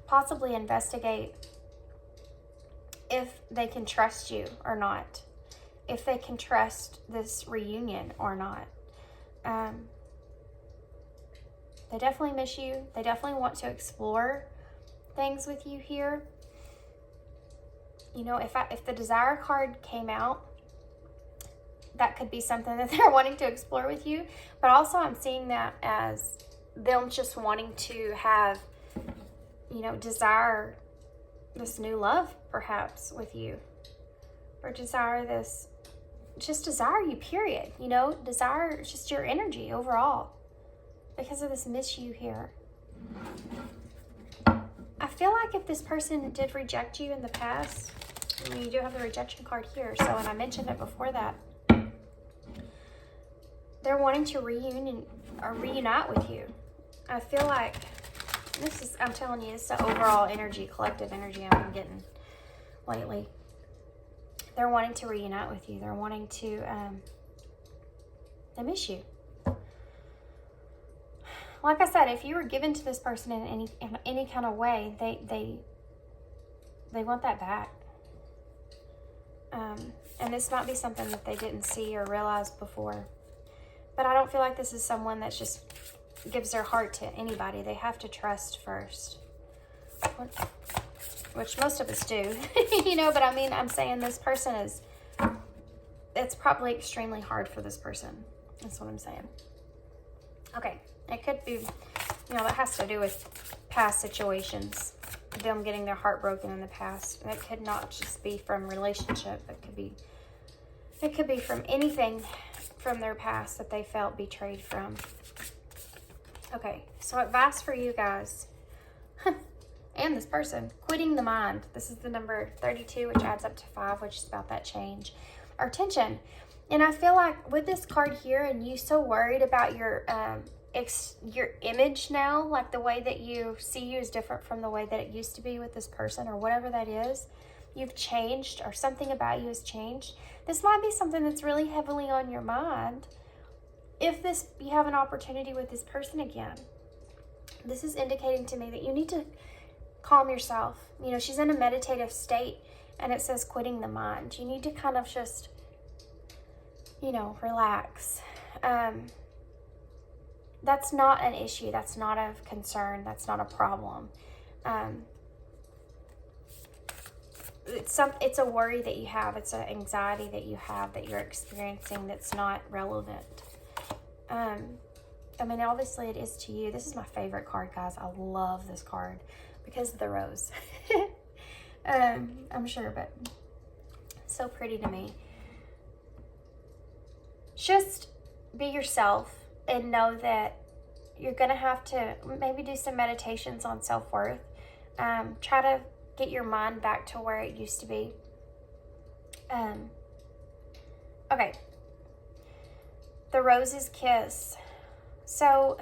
possibly investigate if they can trust you or not, if they can trust this reunion or not. They definitely miss you. They definitely want to explore things with you here. You know, if the Desire card came out, that could be something that they're wanting to explore with you. But also I'm seeing that as them just wanting to have, you know, desire this new love perhaps with you, or desire this, just desire you, period. You know, desire just your energy overall because of this miss you here. I feel like if this person did reject you in the past, I mean, you do have the rejection card here, so, and I mentioned it before that, they're wanting to reunite with you. I feel like this is, I'm telling you, it's the overall energy, collective energy I've been getting lately. They're wanting to reunite with you. They're wanting to, they miss you. Like I said, if you were given to this person in any kind of way, they want that back. And this might be something that they didn't see or realize before. But I don't feel like this is someone that just gives their heart to anybody. They have to trust first. Which most of us do. You know, but I mean, I'm saying this person is, it's probably extremely hard for this person. That's what I'm saying. Okay. It could be, you know, that has to do with past situations. Them getting their heart broken in the past. It could not just be from relationship. It could be from anything from their past that they felt betrayed from. Okay, so advice for you guys and this person: quitting the mind. This is the number 32, which adds up to 5, which is about that change or tension. And I feel like with this card here, and you so worried about your image now, like the way that you see you is different from the way that it used to be with this person, or whatever that is. You've changed, or something about you has changed. This might be something that's really heavily on your mind. If you have an opportunity with this person again, this is indicating to me that you need to calm yourself. You know, she's in a meditative state, and it says quitting the mind. You need to kind of just, you know, relax. That's not an issue. That's not a concern. That's not a problem. It's a worry that you have. It's an anxiety that you have, that you're experiencing, that's not relevant. I mean, obviously it is to you. This is my favorite card, guys. I love this card because of the rose. I'm sure, but so pretty to me. Just be yourself and know that you're going to have to maybe do some meditations on self-worth. Try to get your mind back to where it used to be. Okay. The Rose's Kiss. So,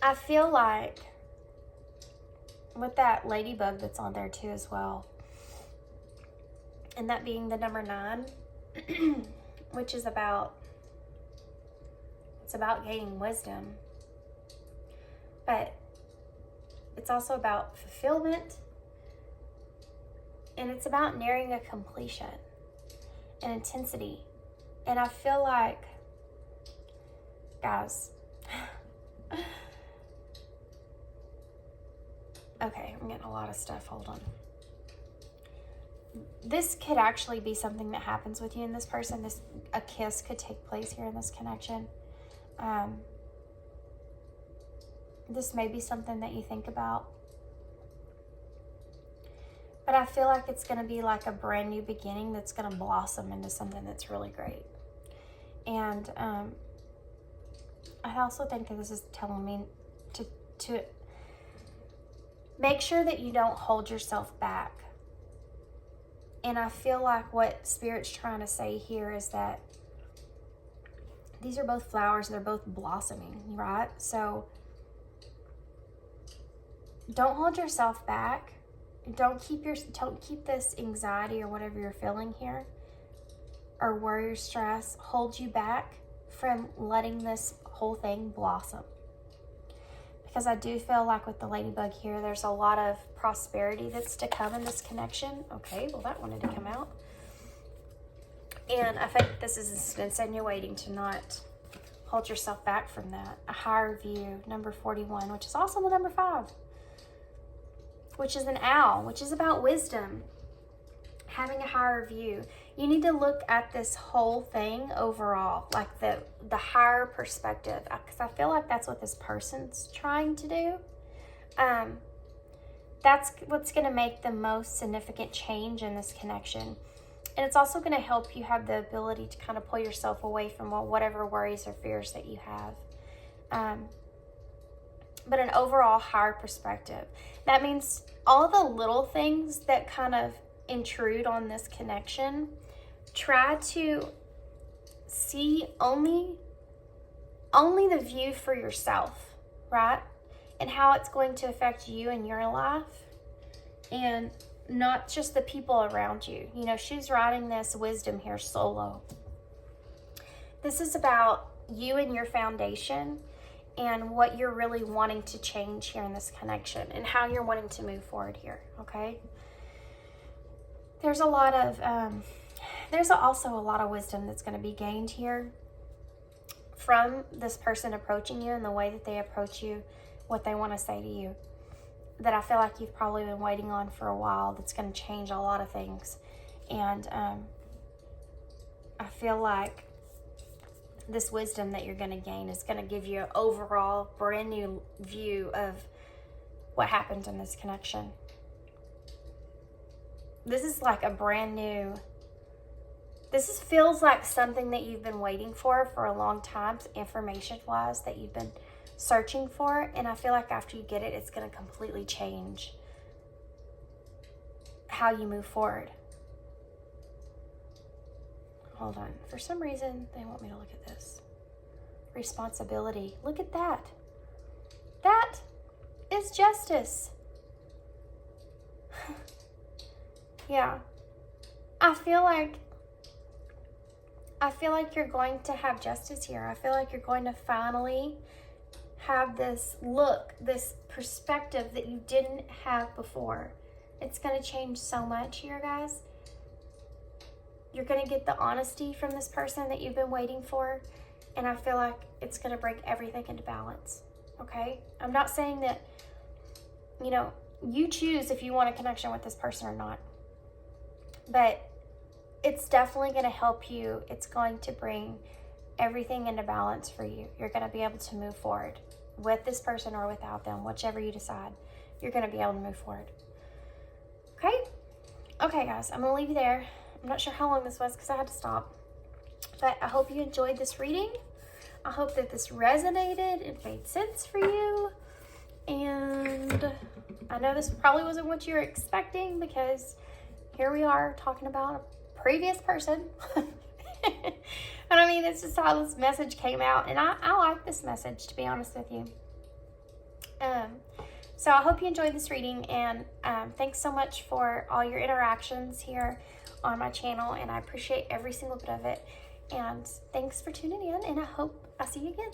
I feel like with that ladybug that's on there too as well, and that being the number 9, which is about, it's about gaining wisdom, but it's also about fulfillment, and it's about nearing a completion and intensity. And I feel like, guys, okay, I'm getting a lot of stuff, hold on. This could actually be something that happens with you and this person. A kiss could take place here in this connection. This may be something that you think about. But I feel like it's going to be like a brand new beginning that's going to blossom into something that's really great. And I also think that this is telling me to make sure that you don't hold yourself back. And I feel like what Spirit's trying to say here is that these are both flowers, they're both blossoming, right? So don't hold yourself back. Don't keep this anxiety or whatever you're feeling here, or worry or stress, hold you back from letting this whole thing blossom. Because I do feel like with the ladybug here, there's a lot of prosperity that's to come in this connection. Okay, well that wanted to come out. And I think this is insinuating to not hold yourself back from that. A higher view, number 41, which is also the number 5. Which is an owl, which is about wisdom, having a higher view. You need to look at this whole thing overall, like the higher perspective, because I feel like that's what this person's trying to do. That's what's going to make the most significant change in this connection. And it's also going to help you have the ability to kind of pull yourself away from whatever worries or fears that you have. But an overall higher perspective. That means all the little things that kind of intrude on this connection, try to see only the view for yourself, right? And how it's going to affect you and your life, and not just the people around you. You know, she's writing this wisdom here solo. This is about you and your foundation, and what you're really wanting to change here in this connection, and how you're wanting to move forward here, okay? There's a lot of, also a lot of wisdom that's going to be gained here from this person approaching you and the way that they approach you, what they want to say to you, that I feel like you've probably been waiting on for a while, that's going to change a lot of things. And I feel like this wisdom that you're going to gain is going to give you an overall brand new view of what happened in this connection. This is like a brand new, feels like something that you've been waiting for a long time, information wise, that you've been searching for. And I feel like after you get it, it's going to completely change how you move forward. Hold on. For some reason, they want me to look at this. Responsibility. Look at that. That is justice. Yeah. I feel like you're going to have justice here. I feel like you're going to finally have this look, this perspective that you didn't have before. It's going to change so much here, guys. You're going to get the honesty from this person that you've been waiting for. And I feel like it's going to bring everything into balance. Okay? I'm not saying that, you choose if you want a connection with this person or not. But it's definitely going to help you. It's going to bring everything into balance for you. You're going to be able to move forward with this person or without them, whichever you decide. You're going to be able to move forward. Okay? Okay, guys. I'm going to leave you there. I'm not sure how long this was because I had to stop. But I hope you enjoyed this reading. I hope that this resonated and made sense for you. And I know this probably wasn't what you were expecting, because here we are talking about a previous person. And I mean, it's just how this message came out, and I like this message, to be honest with you. So I hope you enjoyed this reading, and thanks so much for all your interactions here on my channel, and I appreciate every single bit of it. And thanks for tuning in, and I hope I see you again.